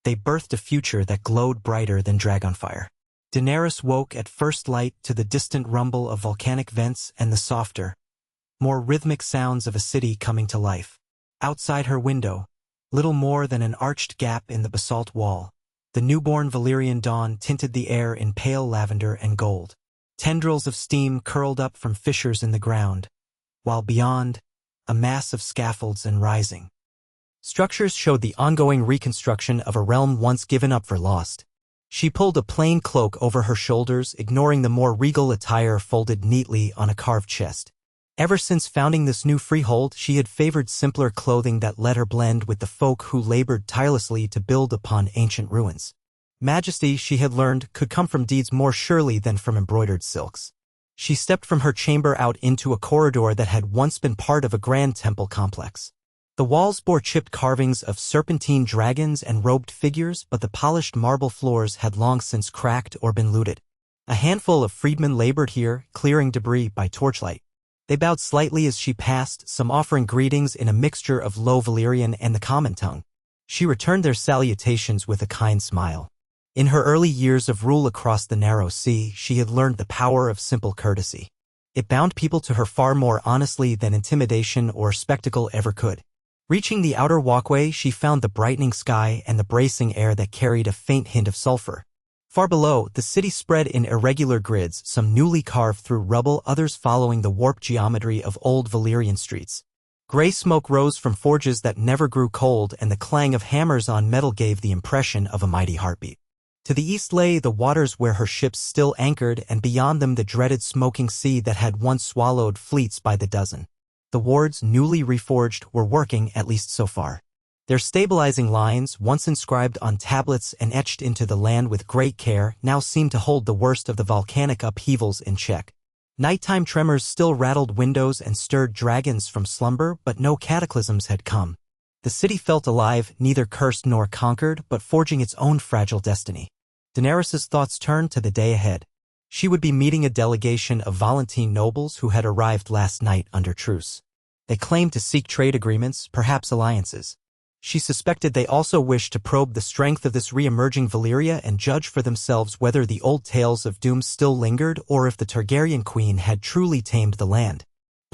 they birthed a future that glowed brighter than dragonfire. Daenerys woke at first light to the distant rumble of volcanic vents and the softer, more rhythmic sounds of a city coming to life. Outside her window, little more than an arched gap in the basalt wall, the newborn Valyrian dawn tinted the air in pale lavender and gold. Tendrils of steam curled up from fissures in the ground, while beyond, a mass of scaffolds and rising structures showed the ongoing reconstruction of a realm once given up for lost. She pulled a plain cloak over her shoulders, ignoring the more regal attire folded neatly on a carved chest. Ever since founding this new freehold, she had favored simpler clothing that let her blend with the folk who labored tirelessly to build upon ancient ruins. Majesty, she had learned, could come from deeds more surely than from embroidered silks. She stepped from her chamber out into a corridor that had once been part of a grand temple complex. The walls bore chipped carvings of serpentine dragons and robed figures, but the polished marble floors had long since cracked or been looted. A handful of freedmen labored here, clearing debris by torchlight. They bowed slightly as she passed, some offering greetings in a mixture of Low Valyrian and the common tongue. She returned their salutations with a kind smile. In her early years of rule across the narrow sea, she had learned the power of simple courtesy. It bound people to her far more honestly than intimidation or spectacle ever could. Reaching the outer walkway, she found the brightening sky and the bracing air that carried a faint hint of sulfur. Far below, the city spread in irregular grids, some newly carved through rubble, others following the warped geometry of old Valyrian streets. Gray smoke rose from forges that never grew cold, and the clang of hammers on metal gave the impression of a mighty heartbeat. To the east lay the waters where her ships still anchored, and beyond them the dreaded smoking sea that had once swallowed fleets by the dozen. The wards, newly reforged, were working, at least so far. Their stabilizing lines, once inscribed on tablets and etched into the land with great care, now seemed to hold the worst of the volcanic upheavals in check. Nighttime tremors still rattled windows and stirred dragons from slumber, but no cataclysms had come. The city felt alive, neither cursed nor conquered, but forging its own fragile destiny. Daenerys' thoughts turned to the day ahead. She would be meeting a delegation of Valyrian nobles who had arrived last night under truce. They claimed to seek trade agreements, perhaps alliances. She suspected they also wished to probe the strength of this re-emerging Valyria and judge for themselves whether the old tales of doom still lingered or if the Targaryen queen had truly tamed the land.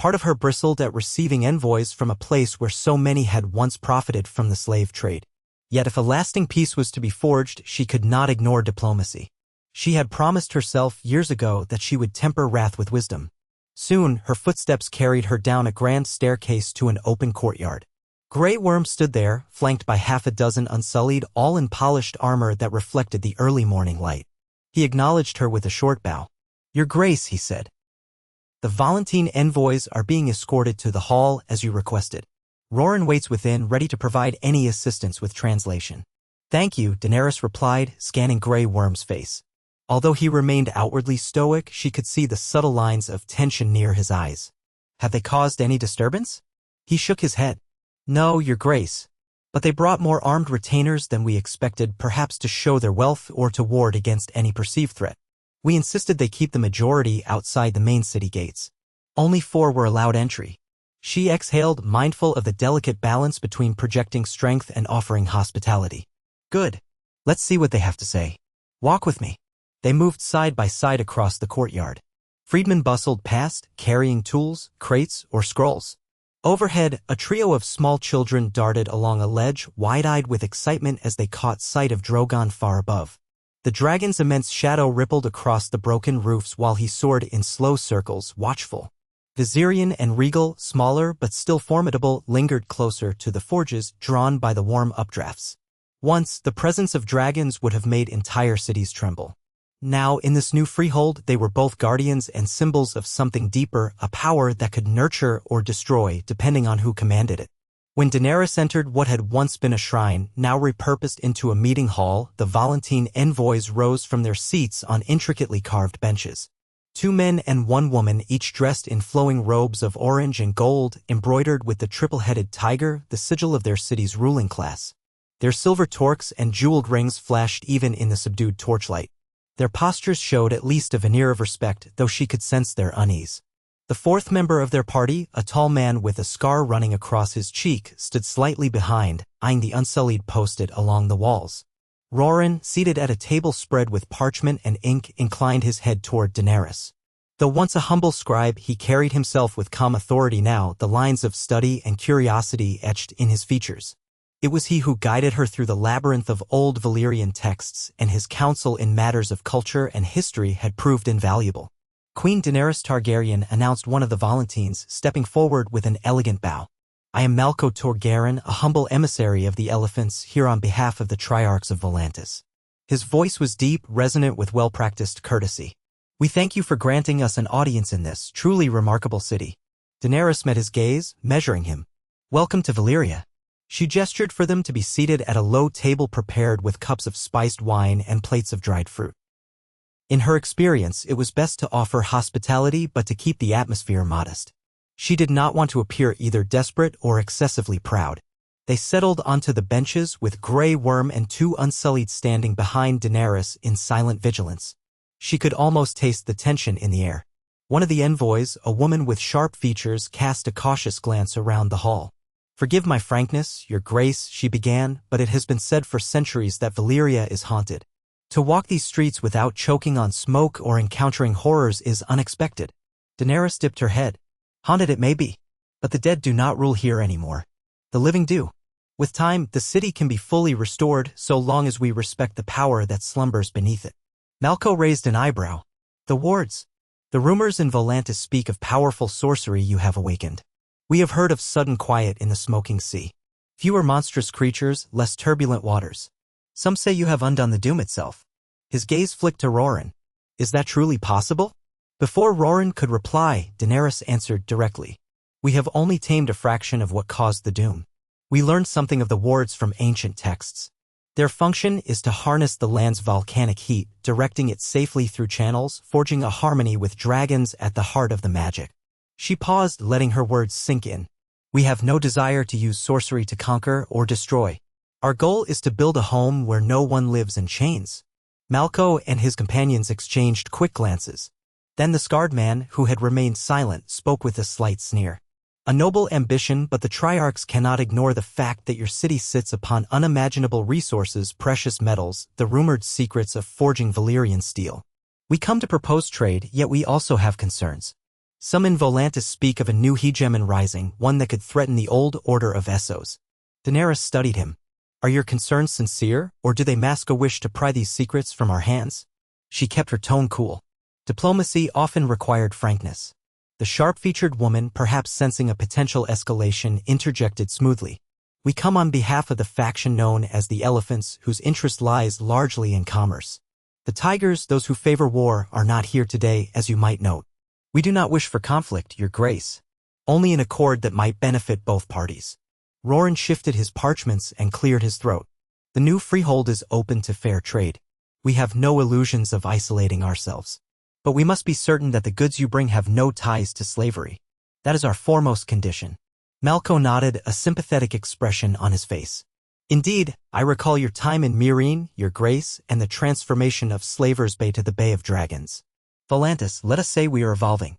Part of her bristled at receiving envoys from a place where so many had once profited from the slave trade. Yet if a lasting peace was to be forged, she could not ignore diplomacy. She had promised herself years ago that she would temper wrath with wisdom. Soon, her footsteps carried her down a grand staircase to an open courtyard. Grey Worm stood there, flanked by half a dozen unsullied, all in polished armor that reflected the early morning light. He acknowledged her with a short bow. "Your Grace," he said. "The Valyrian envoys are being escorted to the hall as you requested. Roran waits within, ready to provide any assistance with translation." "Thank you," Daenerys replied, scanning Grey Worm's face. Although he remained outwardly stoic, she could see the subtle lines of tension near his eyes. "Have they caused any disturbance?" He shook his head. "No, Your Grace. But they brought more armed retainers than we expected, perhaps to show their wealth or to ward against any perceived threat. We insisted they keep the majority outside the main city gates. Only 4 were allowed entry." She exhaled, mindful of the delicate balance between projecting strength and offering hospitality. "Good. Let's see what they have to say. Walk with me." They moved side by side across the courtyard. Freedmen bustled past, carrying tools, crates, or scrolls. Overhead, a trio of small children darted along a ledge, wide-eyed with excitement as they caught sight of Drogon far above. The dragon's immense shadow rippled across the broken roofs while he soared in slow circles, watchful. Viserion and Regal, smaller but still formidable, lingered closer to the forges, drawn by the warm updrafts. Once, the presence of dragons would have made entire cities tremble. Now, in this new freehold, they were both guardians and symbols of something deeper, a power that could nurture or destroy, depending on who commanded it. When Daenerys entered what had once been a shrine, now repurposed into a meeting hall, the Valyrian envoys rose from their seats on intricately carved benches. 2 men and 1 woman, each dressed in flowing robes of orange and gold, embroidered with the triple-headed tiger, the sigil of their city's ruling class. Their silver torques and jeweled rings flashed even in the subdued torchlight. Their postures showed at least a veneer of respect, though she could sense their unease. The 4th member of their party, a tall man with a scar running across his cheek, stood slightly behind, eyeing the unsullied posted along the walls. Roran, seated at a table spread with parchment and ink, inclined his head toward Daenerys. Though once a humble scribe, he carried himself with calm authority now, the lines of study and curiosity etched in his features. It was he who guided her through the labyrinth of old Valyrian texts, and his counsel in matters of culture and history had proved invaluable. Queen Daenerys Targaryen announced one of the Valyrians, stepping forward with an elegant bow. "I am Malco Targaryen, a humble emissary of the Elephants, here on behalf of the Triarchs of Volantis." His voice was deep, resonant with well-practiced courtesy. "We thank you for granting us an audience in this truly remarkable city." Daenerys met his gaze, measuring him. "Welcome to Valyria." She gestured for them to be seated at a low table prepared with cups of spiced wine and plates of dried fruit. In her experience, it was best to offer hospitality but to keep the atmosphere modest. She did not want to appear either desperate or excessively proud. They settled onto the benches with Grey Worm and 2 unsullied standing behind Daenerys in silent vigilance. She could almost taste the tension in the air. One of the envoys, a woman with sharp features, cast a cautious glance around the hall. "Forgive my frankness, Your Grace," she began, "but it has been said for centuries that Valyria is haunted. To walk these streets without choking on smoke or encountering horrors is unexpected." Daenerys dipped her head. "Haunted it may be, but the dead do not rule here anymore. The living do. With time, the city can be fully restored so long as we respect the power that slumbers beneath it." Malco raised an eyebrow. "The wards. The rumors in Volantis speak of powerful sorcery you have awakened. We have heard of sudden quiet in the smoking sea. Fewer monstrous creatures, less turbulent waters. Some say you have undone the doom itself." His gaze flicked to Roran. "Is that truly possible?" Before Roran could reply, Daenerys answered directly. "We have only tamed a fraction of what caused the doom. We learned something of the wards from ancient texts. Their function is to harness the land's volcanic heat, directing it safely through channels, forging a harmony with dragons at the heart of the magic." She paused, letting her words sink in. "We have no desire to use sorcery to conquer or destroy. Our goal is to build a home where no one lives in chains." Malco and his companions exchanged quick glances. Then the scarred man, who had remained silent, spoke with a slight sneer. "A noble ambition, but the Triarchs cannot ignore the fact that your city sits upon unimaginable resources, precious metals, the rumored secrets of forging Valyrian steel. We come to propose trade, yet we also have concerns. Some in Volantis speak of a new hegemon rising, one that could threaten the old order of Essos. Daenerys studied him. Are your concerns sincere, or do they mask a wish to pry these secrets from our hands? She kept her tone cool. Diplomacy often required frankness. The sharp-featured woman, perhaps sensing a potential escalation, interjected smoothly. We come on behalf of the faction known as the Elephants, whose interest lies largely in commerce. The Tigers, those who favor war, are not here today, as you might note. We do not wish for conflict, Your Grace. Only an accord that might benefit both parties. Roran shifted his parchments and cleared his throat. The new Freehold is open to fair trade. We have no illusions of isolating ourselves. But we must be certain that the goods you bring have no ties to slavery. That is our foremost condition. Malco nodded, a sympathetic expression on his face. Indeed, I recall your time in Meereen, Your Grace, and the transformation of Slavers Bay to the Bay of Dragons. Volantis, let us say we are evolving.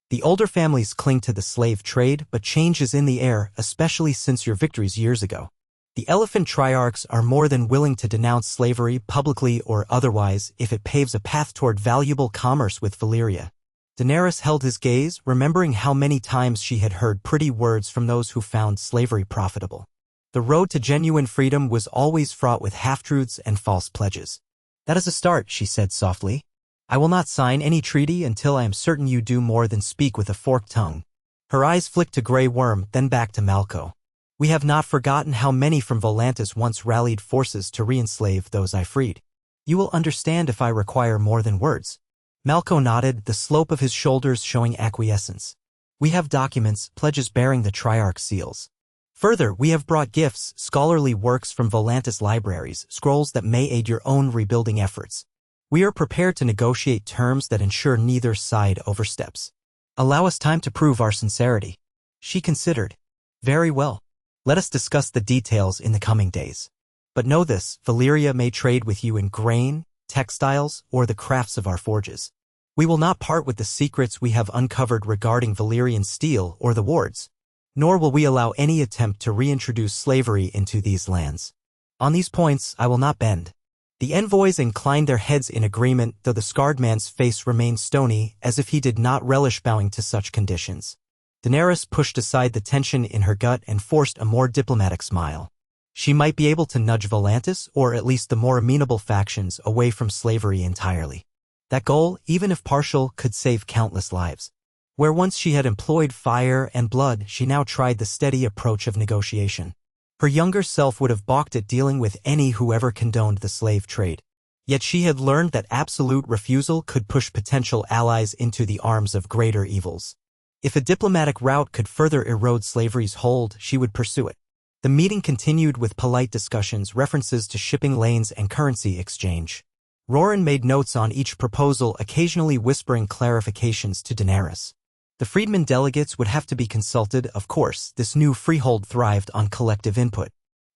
The older families cling to the slave trade, but change is in the air, especially since your victories years ago. The Elephant Triarchs are more than willing to denounce slavery publicly or otherwise if it paves a path toward valuable commerce with Valyria. Daenerys held his gaze, remembering how many times she had heard pretty words from those who found slavery profitable. The road to genuine freedom was always fraught with half-truths and false pledges. That is a start, she said softly. I will not sign any treaty until I am certain you do more than speak with a forked tongue. Her eyes flicked to Grey Worm, then back to Malco. We have not forgotten how many from Volantis once rallied forces to re-enslave those I freed. You will understand if I require more than words. Malco nodded, the slope of his shoulders showing acquiescence. We have documents, pledges bearing the Triarch seals. Further, we have brought gifts, scholarly works from Volantis libraries, scrolls that may aid your own rebuilding efforts. We are prepared to negotiate terms that ensure neither side oversteps. Allow us time to prove our sincerity. She considered. Very well. Let us discuss the details in the coming days. But know this, Valyria may trade with you in grain, textiles, or the crafts of our forges. We will not part with the secrets we have uncovered regarding Valyrian steel or the wards. Nor will we allow any attempt to reintroduce slavery into these lands. On these points, I will not bend. The envoys inclined their heads in agreement, though the scarred man's face remained stony, as if he did not relish bowing to such conditions. Daenerys pushed aside the tension in her gut and forced a more diplomatic smile. She might be able to nudge Volantis, or at least the more amenable factions, away from slavery entirely. That goal, even if partial, could save countless lives. Where once she had employed fire and blood, she now tried the steady approach of negotiation. Her younger self would have balked at dealing with any who ever condoned the slave trade. Yet she had learned that absolute refusal could push potential allies into the arms of greater evils. If a diplomatic route could further erode slavery's hold, she would pursue it. The meeting continued with polite discussions, references to shipping lanes and currency exchange. Roran made notes on each proposal, occasionally whispering clarifications to Daenerys. The freedmen delegates would have to be consulted, of course. This new freehold thrived on collective input.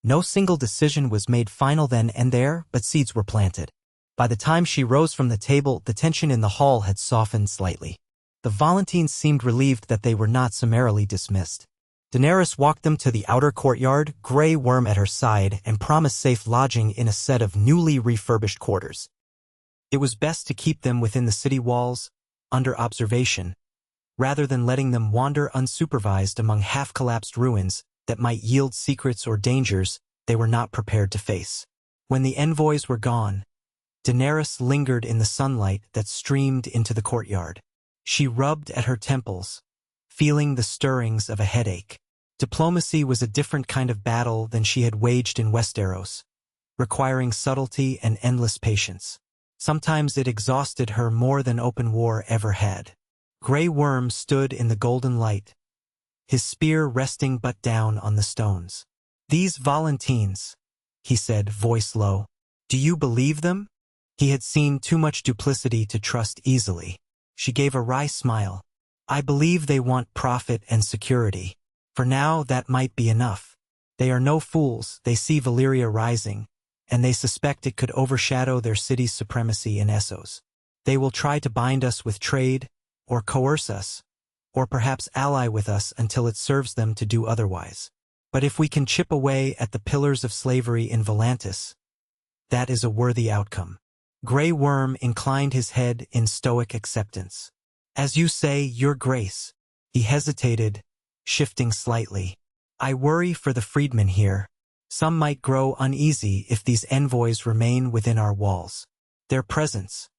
No single decision was made final then and there, but seeds were planted. By the time she rose from the table, the tension in the hall had softened slightly. The Volantines seemed relieved that they were not summarily dismissed. Daenerys walked them to the outer courtyard, Grey Worm at her side, and promised safe lodging in a set of newly refurbished quarters. It was best to keep them within the city walls, under observation, rather than letting them wander unsupervised among half-collapsed ruins that might yield secrets or dangers they were not prepared to face. When the envoys were gone, Daenerys lingered in the sunlight that streamed into the courtyard. She rubbed at her temples, feeling the stirrings of a headache. Diplomacy was a different kind of battle than she had waged in Westeros, requiring subtlety and endless patience. Sometimes it exhausted her more than open war ever had. Grey Worm stood in the golden light, his spear resting butt down on the stones. These Volantines, he said, voice low. Do you believe them? He had seen too much duplicity to trust easily. She gave a wry smile. I believe they want profit and security. For now, that might be enough. They are no fools. They see Valyria rising, and they suspect it could overshadow their city's supremacy in Essos. They will try to bind us with trade, or coerce us, or perhaps ally with us until it serves them to do otherwise. But if we can chip away at the pillars of slavery in Volantis, that is a worthy outcome. Grey Worm inclined his head in stoic acceptance. As you say, Your Grace. He hesitated, shifting slightly. I worry for the freedmen here. Some might grow uneasy if these envoys remain within our walls. Their presence.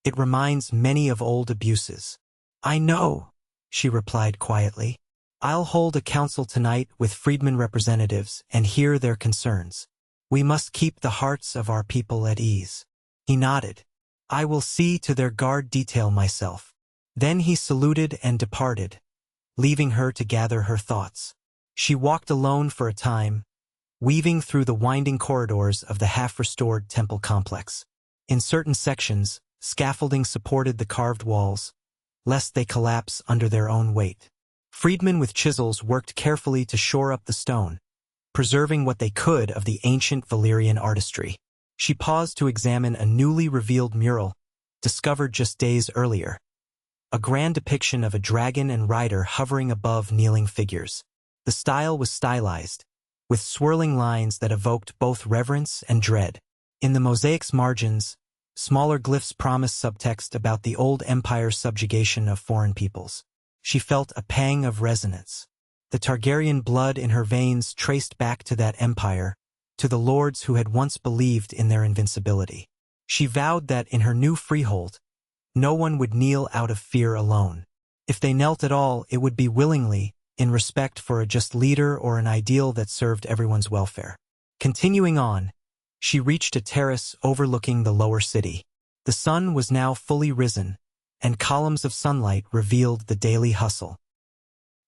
It reminds many of old abuses. I know, she replied quietly. I'll hold a council tonight with freedmen representatives and hear their concerns. We must keep the hearts of our people at ease. He nodded. I will see to their guard detail myself. Then he saluted and departed, leaving her to gather her thoughts. She walked alone for a time, weaving through the winding corridors of the half-restored temple complex. In certain sections, scaffolding supported the carved walls, lest they collapse under their own weight. Freedmen with chisels worked carefully to shore up the stone, preserving what they could of the ancient Valyrian artistry. She paused to examine a newly revealed mural, discovered just days earlier. A grand depiction of a dragon and rider hovering above kneeling figures. The style was stylized, with swirling lines that evoked both reverence and dread. In the mosaic's margins, smaller glyphs promised subtext about the old empire's subjugation of foreign peoples. She felt a pang of resonance. The Targaryen blood in her veins traced back to that empire, to the lords who had once believed in their invincibility. She vowed that in her new freehold, no one would kneel out of fear alone. If they knelt at all, it would be willingly, in respect for a just leader or an ideal that served everyone's welfare. Continuing on, she reached a terrace overlooking the lower city. The sun was now fully risen, and columns of sunlight revealed the daily hustle.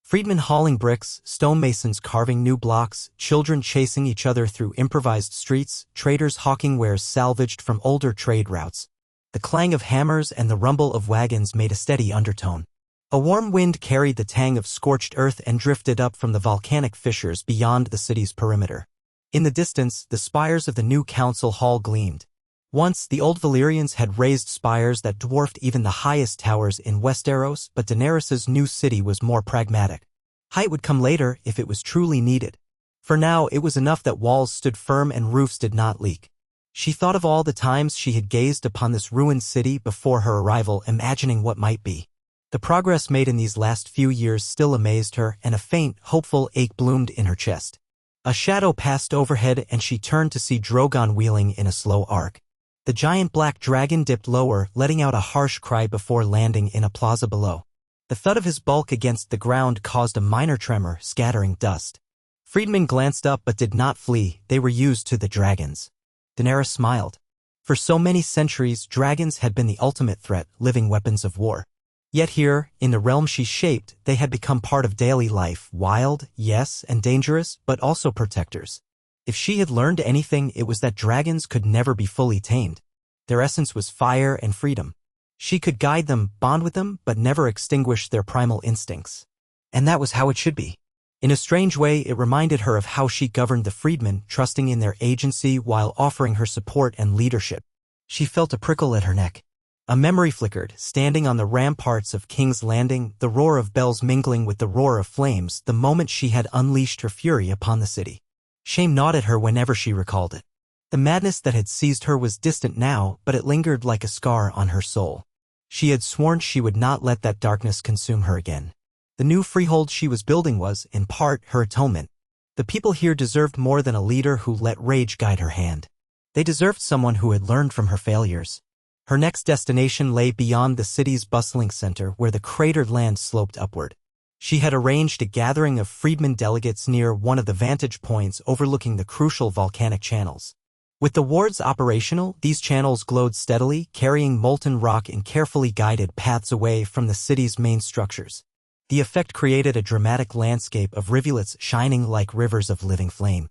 Freedmen hauling bricks, stonemasons carving new blocks, children chasing each other through improvised streets, traders hawking wares salvaged from older trade routes. The clang of hammers and the rumble of wagons made a steady undertone. A warm wind carried the tang of scorched earth and drifted up from the volcanic fissures beyond the city's perimeter. In the distance, the spires of the new council hall gleamed. Once, the old Valyrians had raised spires that dwarfed even the highest towers in Westeros, but Daenerys's new city was more pragmatic. Height would come later if it was truly needed. For now, it was enough that walls stood firm and roofs did not leak. She thought of all the times she had gazed upon this ruined city before her arrival, imagining what might be. The progress made in these last few years still amazed her, and a faint, hopeful ache bloomed in her chest. A shadow passed overhead and she turned to see Drogon wheeling in a slow arc. The giant black dragon dipped lower, letting out a harsh cry before landing in a plaza below. The thud of his bulk against the ground caused a minor tremor, scattering dust. Freedmen glanced up but did not flee, they were used to the dragons. Daenerys smiled. For so many centuries, dragons had been the ultimate threat, living weapons of war. Yet here, in the realm she shaped, they had become part of daily life, wild, yes, and dangerous, but also protectors. If she had learned anything, it was that dragons could never be fully tamed. Their essence was fire and freedom. She could guide them, bond with them, but never extinguish their primal instincts. And that was how it should be. In a strange way, it reminded her of how she governed the freedmen, trusting in their agency while offering her support and leadership. She felt a prickle at her neck. A memory flickered, standing on the ramparts of King's Landing, the roar of bells mingling with the roar of flames, the moment she had unleashed her fury upon the city. Shame gnawed at her whenever she recalled it. The madness that had seized her was distant now, but it lingered like a scar on her soul. She had sworn she would not let that darkness consume her again. The new freehold she was building was, in part, her atonement. The people here deserved more than a leader who let rage guide her hand. They deserved someone who had learned from her failures. Her next destination lay beyond the city's bustling center, where the cratered land sloped upward. She had arranged a gathering of freedmen delegates near one of the vantage points overlooking the crucial volcanic channels. With the wards operational, these channels glowed steadily, carrying molten rock in carefully guided paths away from the city's main structures. The effect created a dramatic landscape of rivulets shining like rivers of living flame.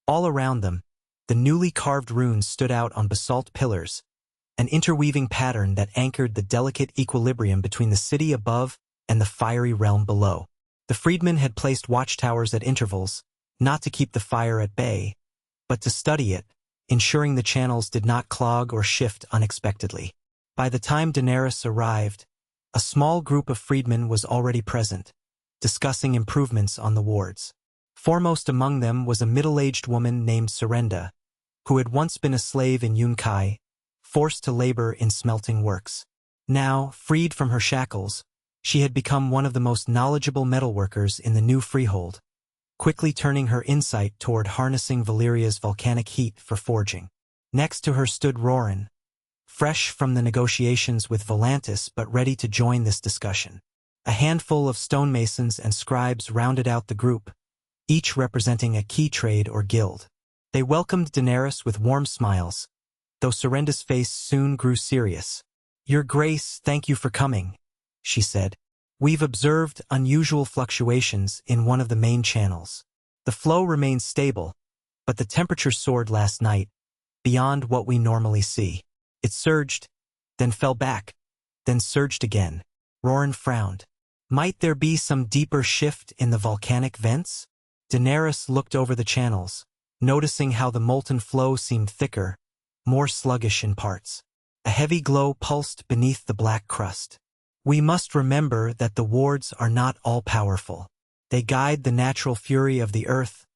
All around them, the newly carved runes stood out on basalt pillars, an interweaving pattern that anchored the delicate equilibrium between the city above and the fiery realm below. The freedmen had placed watchtowers at intervals, not to keep the fire at bay, but to study it, ensuring the channels did not clog or shift unexpectedly. By the time Daenerys arrived, a small group of freedmen was already present, discussing improvements on the wards. Foremost among them was a middle-aged woman named Serenda, who had once been a slave in Yunkai, forced to labor in smelting works. Now, freed from her shackles, she had become one of the most knowledgeable metalworkers in the new Freehold, quickly turning her insight toward harnessing Valyria's volcanic heat for forging. Next to her stood Roran, fresh from the negotiations with Volantis but ready to join this discussion. A handful of stonemasons and scribes rounded out the group, each representing a key trade or guild. They welcomed Daenerys with warm smiles, though Serenda's face soon grew serious. "Your Grace, thank you for coming," she said. "We've observed unusual fluctuations in one of the main channels. The flow remains stable, but the temperature soared last night, beyond what we normally see. It surged, then fell back, then surged again." Roran frowned. Might there be some deeper shift in the volcanic vents? Daenerys looked over the channels, noticing how the molten flow seemed thicker, more sluggish in parts. A heavy glow pulsed beneath the black crust. "We must remember that the wards are not all-powerful. They guide the natural fury of the earth,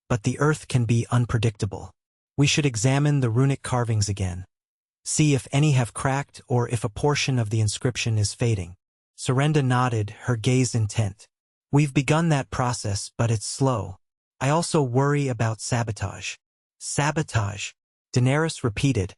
but the earth can be unpredictable. We should examine the runic carvings again. See if any have cracked or if a portion of the inscription is fading." Serenda nodded, her gaze intent. "We've begun that process, but it's slow. I also worry about sabotage." "Sabotage," Daenerys repeated,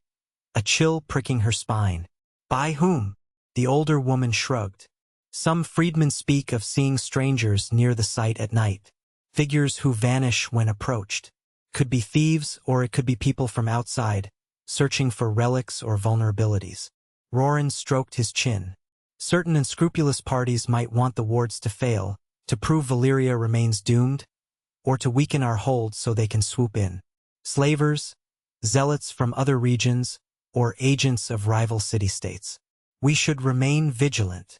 a chill pricking her spine. "By whom?" The older woman shrugged. "Some freedmen speak of seeing strangers near the site at night. Figures who vanish when approached. Could be thieves, or it could be people from outside, searching for relics or vulnerabilities." Roran stroked his chin. "Certain unscrupulous parties might want the wards to fail, to prove Valyria remains doomed, or to weaken our hold so they can swoop in. Slavers, zealots from other regions, or agents of rival city-states. We should remain vigilant."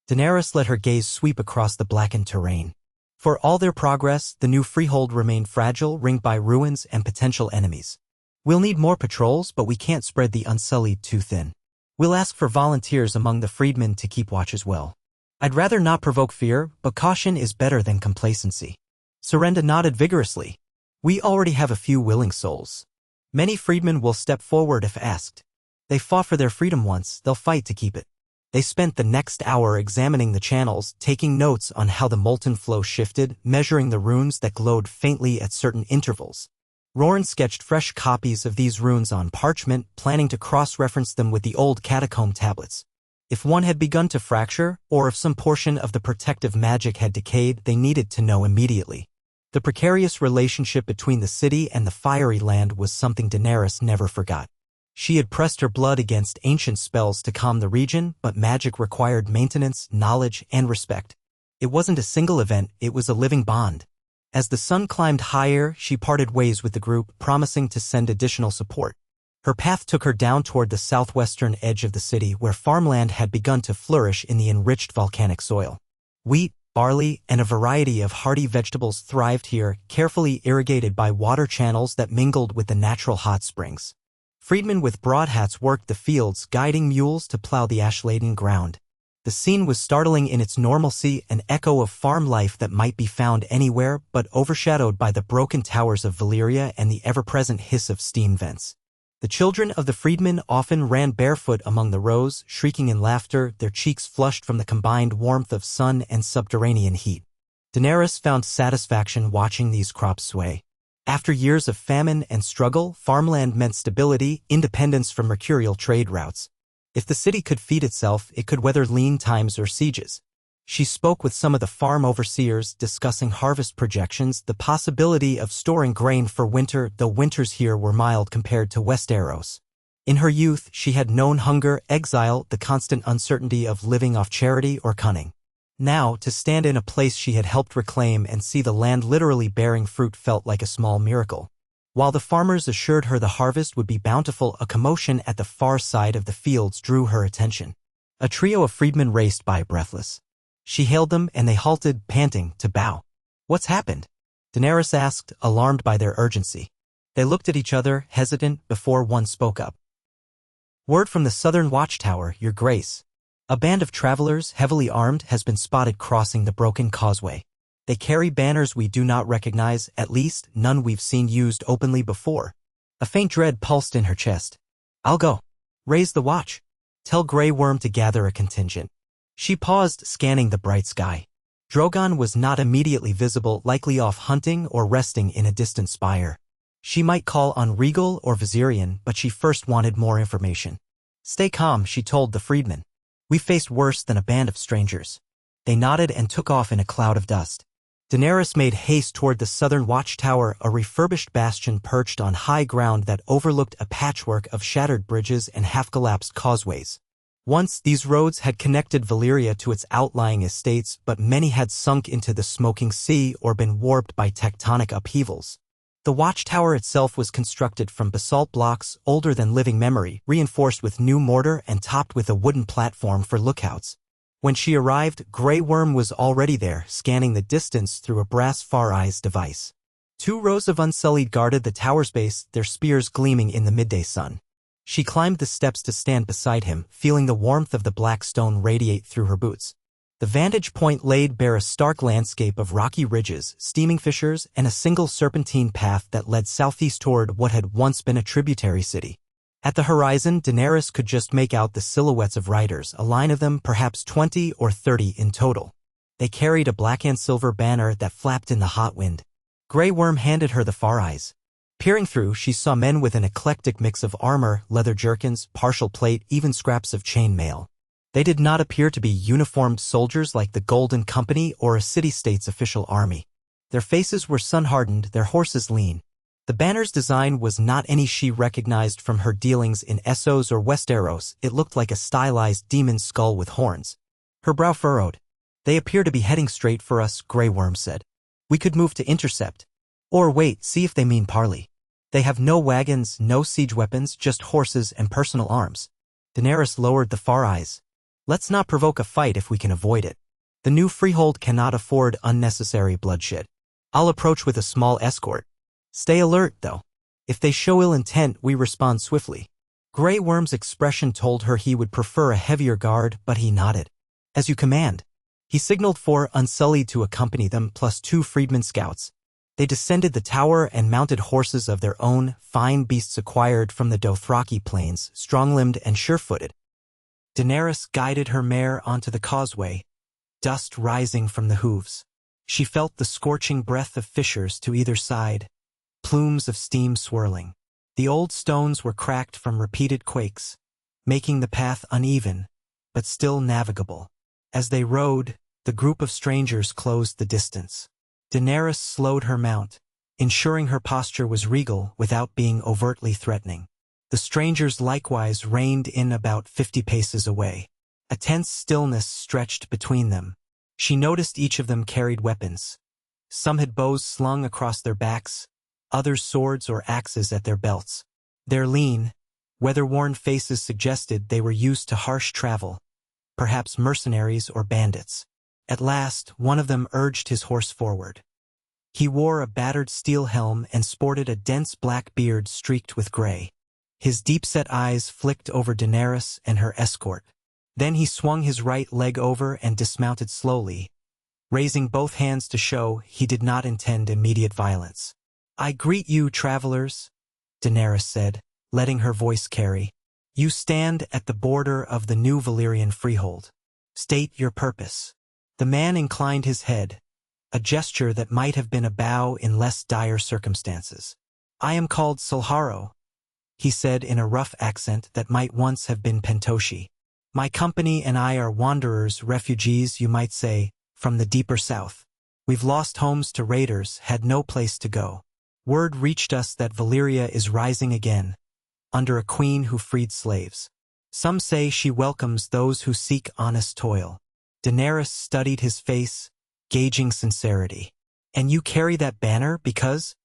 Daenerys let her gaze sweep across the blackened terrain. For all their progress, the new Freehold remained fragile, ringed by ruins and potential enemies. "We'll need more patrols, but we can't spread the Unsullied too thin. We'll ask for volunteers among the freedmen to keep watch as well. I'd rather not provoke fear, but caution is better than complacency." Serenda nodded vigorously. "We already have a few willing souls. Many freedmen will step forward if asked. They fought for their freedom once, they'll fight to keep it." They spent the next hour examining the channels, taking notes on how the molten flow shifted, measuring the runes that glowed faintly at certain intervals. Roran sketched fresh copies of these runes on parchment, planning to cross-reference them with the old catacomb tablets. If one had begun to fracture, or if some portion of the protective magic had decayed, they needed to know immediately. The precarious relationship between the city and the fiery land was something Daenerys never forgot. She had pressed her blood against ancient spells to calm the region, but magic required maintenance, knowledge, and respect. It wasn't a single event, it was a living bond. As the sun climbed higher, she parted ways with the group, promising to send additional support. Her path took her down toward the southwestern edge of the city, where farmland had begun to flourish in the enriched volcanic soil. Wheat, barley, and a variety of hardy vegetables thrived here, carefully irrigated by water channels that mingled with the natural hot springs. Freedmen with broad hats worked the fields, guiding mules to plow the ash-laden ground. The scene was startling in its normalcy, an echo of farm life that might be found anywhere, but overshadowed by the broken towers of Valyria and the ever-present hiss of steam vents. The children of the freedmen often ran barefoot among the rows, shrieking in laughter, their cheeks flushed from the combined warmth of sun and subterranean heat. Daenerys found satisfaction watching these crops sway. After years of famine and struggle, farmland meant stability, independence from mercurial trade routes. If the city could feed itself, it could weather lean times or sieges. She spoke with some of the farm overseers, discussing harvest projections, the possibility of storing grain for winter, though winters here were mild compared to Westeros. In her youth, she had known hunger, exile, the constant uncertainty of living off charity or cunning. Now, to stand in a place she had helped reclaim and see the land literally bearing fruit felt like a small miracle. While the farmers assured her the harvest would be bountiful, a commotion at the far side of the fields drew her attention. A trio of freedmen raced by, breathless. She hailed them, and they halted, panting, to bow. "What's happened?" Daenerys asked, alarmed by their urgency. They looked at each other, hesitant, before one spoke up. "Word from the southern watchtower, Your Grace. A band of travelers, heavily armed, has been spotted crossing the broken causeway. They carry banners we do not recognize, at least none we've seen used openly before." A faint dread pulsed in her chest. "I'll go. Raise the watch." Tell Grey Worm to gather a contingent. She paused, scanning the bright sky. Drogon was not immediately visible, likely off hunting or resting in a distant spire. She might call on Regal or Valyrian, but she first wanted more information. Stay calm, she told the freedman. We faced worse than a band of strangers. They nodded and took off in a cloud of dust. Daenerys made haste toward the southern watchtower, a refurbished bastion perched on high ground that overlooked a patchwork of shattered bridges and half-collapsed causeways. Once, these roads had connected Valyria to its outlying estates, but many had sunk into the smoking sea or been warped by tectonic upheavals. The watchtower itself was constructed from basalt blocks older than living memory, reinforced with new mortar and topped with a wooden platform for lookouts. When she arrived, Grey Worm was already there, scanning the distance through a brass Far Eyes device. 2 rows of Unsullied guarded the tower's base, their spears gleaming in the midday sun. She climbed the steps to stand beside him, feeling the warmth of the black stone radiate through her boots. The vantage point laid bare a stark landscape of rocky ridges, steaming fissures, and a single serpentine path that led southeast toward what had once been a tributary city. At the horizon, Daenerys could just make out the silhouettes of riders, a line of them, perhaps 20 or 30 in total. They carried a black and silver banner that flapped in the hot wind. Grey Worm handed her the Far Eyes. Peering through, she saw men with an eclectic mix of armor, leather jerkins, partial plate, even scraps of chain mail. They did not appear to be uniformed soldiers like the Golden Company or a city-state's official army. Their faces were sun-hardened, their horses lean. The banner's design was not any she recognized from her dealings in Essos or Westeros. It looked like a stylized demon's skull with horns. Her brow furrowed. They appear to be heading straight for us, Grey Worm said. We could move to intercept. Or wait, see if they mean parley. They have no wagons, no siege weapons, just horses and personal arms. Daenerys lowered the Far Eyes. Let's not provoke a fight if we can avoid it. The new Freehold cannot afford unnecessary bloodshed. I'll approach with a small escort. Stay alert, though. If they show ill intent, we respond swiftly. Grey Worm's expression told her he would prefer a heavier guard, but he nodded. As you command. He signaled 4 Unsullied to accompany them, plus 2 freedmen scouts. They descended the tower and mounted horses of their own, fine beasts acquired from the Dothraki plains, strong-limbed and sure-footed. Daenerys guided her mare onto the causeway, dust rising from the hooves. She felt the scorching breath of fissures to either side, plumes of steam swirling. The old stones were cracked from repeated quakes, making the path uneven, but still navigable. As they rode, the group of strangers closed the distance. Daenerys slowed her mount, ensuring her posture was regal without being overtly threatening. The strangers likewise reined in about 50 paces away. A tense stillness stretched between them. She noticed each of them carried weapons. Some had bows slung across their backs, others swords or axes at their belts. Their lean, weather-worn faces suggested they were used to harsh travel, perhaps mercenaries or bandits. At last, one of them urged his horse forward. He wore a battered steel helm and sported a dense black beard streaked with gray. His deep-set eyes flicked over Daenerys and her escort. Then he swung his right leg over and dismounted slowly, raising both hands to show he did not intend immediate violence. I greet you, travelers, Daenerys said, letting her voice carry. You stand at the border of the new Valyrian Freehold. State your purpose. The man inclined his head, a gesture that might have been a bow in less dire circumstances. I am called Silharo, he said in a rough accent that might once have been Pentoshi. My company and I are wanderers, refugees, you might say, from the deeper south. We've lost homes to raiders, had no place to go. Word reached us that Valyria is rising again, under a queen who freed slaves. Some say she welcomes those who seek honest toil. Daenerys studied his face, gauging sincerity. And you carry that banner because?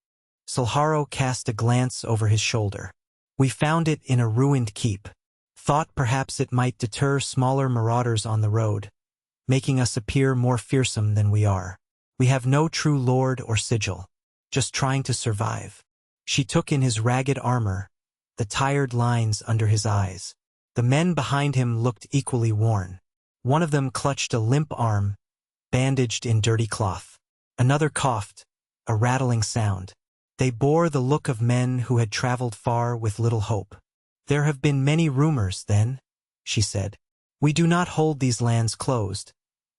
Silharo cast a glance over his shoulder. We found it in a ruined keep. Thought perhaps it might deter smaller marauders on the road, making us appear more fearsome than we are. We have no true lord or sigil, just trying to survive. She took in his ragged armor, the tired lines under his eyes. The men behind him looked equally worn. One of them clutched a limp arm, bandaged in dirty cloth. Another coughed, a rattling sound. They bore the look of men who had traveled far with little hope. There have been many rumors, then, she said. "We do not hold these lands closed,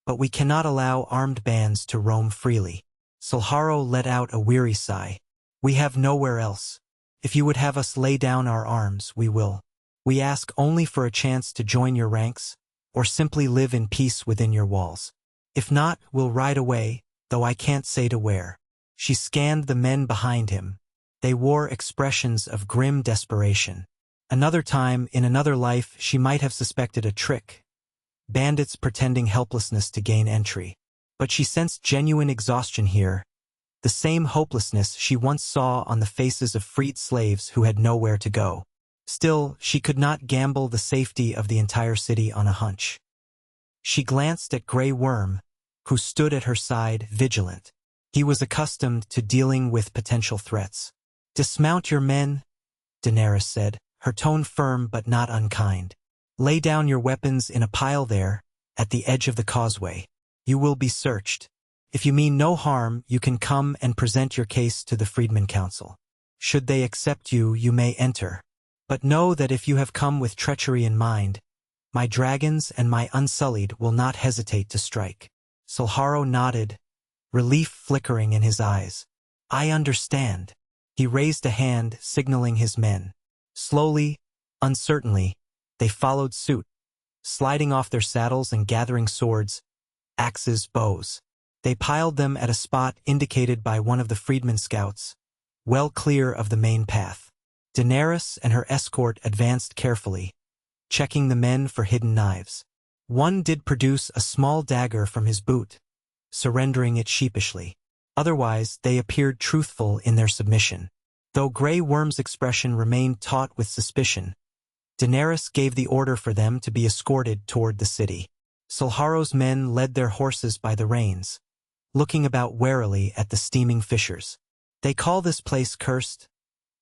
but we cannot allow armed bands to roam freely." Silharo let out a weary sigh. "We have nowhere else. If you would have us lay down our arms, we will. We ask only for a chance to join your ranks, or simply live in peace within your walls. If not, we'll ride away, though I can't say to where." She scanned the men behind him. They wore expressions of grim desperation. Another time, in another life, she might have suspected a trick. Bandits pretending helplessness to gain entry. But she sensed genuine exhaustion here, the same hopelessness she once saw on the faces of freed slaves who had nowhere to go. Still, she could not gamble the safety of the entire city on a hunch. She glanced at Grey Worm, who stood at her side, vigilant. He was accustomed to dealing with potential threats. "Dismount your men," Daenerys said, her tone firm but not unkind. "Lay down your weapons in a pile there, at the edge of the causeway. You will be searched. If you mean no harm, you can come and present your case to the Freedmen Council. Should they accept you, you may enter. But know that if you have come with treachery in mind, my dragons and my Unsullied will not hesitate to strike." Silharo nodded, relief flickering in his eyes. "I understand." He raised a hand, signaling his men. Slowly, uncertainly, they followed suit, sliding off their saddles and gathering swords, axes, bows. They piled them at a spot indicated by one of the freedmen scouts, well clear of the main path. Daenerys and her escort advanced carefully, checking the men for hidden knives. One did produce a small dagger from his boot, surrendering it sheepishly. Otherwise, they appeared truthful in their submission. Though Grey Worm's expression remained taut with suspicion, Daenerys gave the order for them to be escorted toward the city. Silharo's men led their horses by the reins, looking about warily at the steaming fissures. "They call this place cursed,"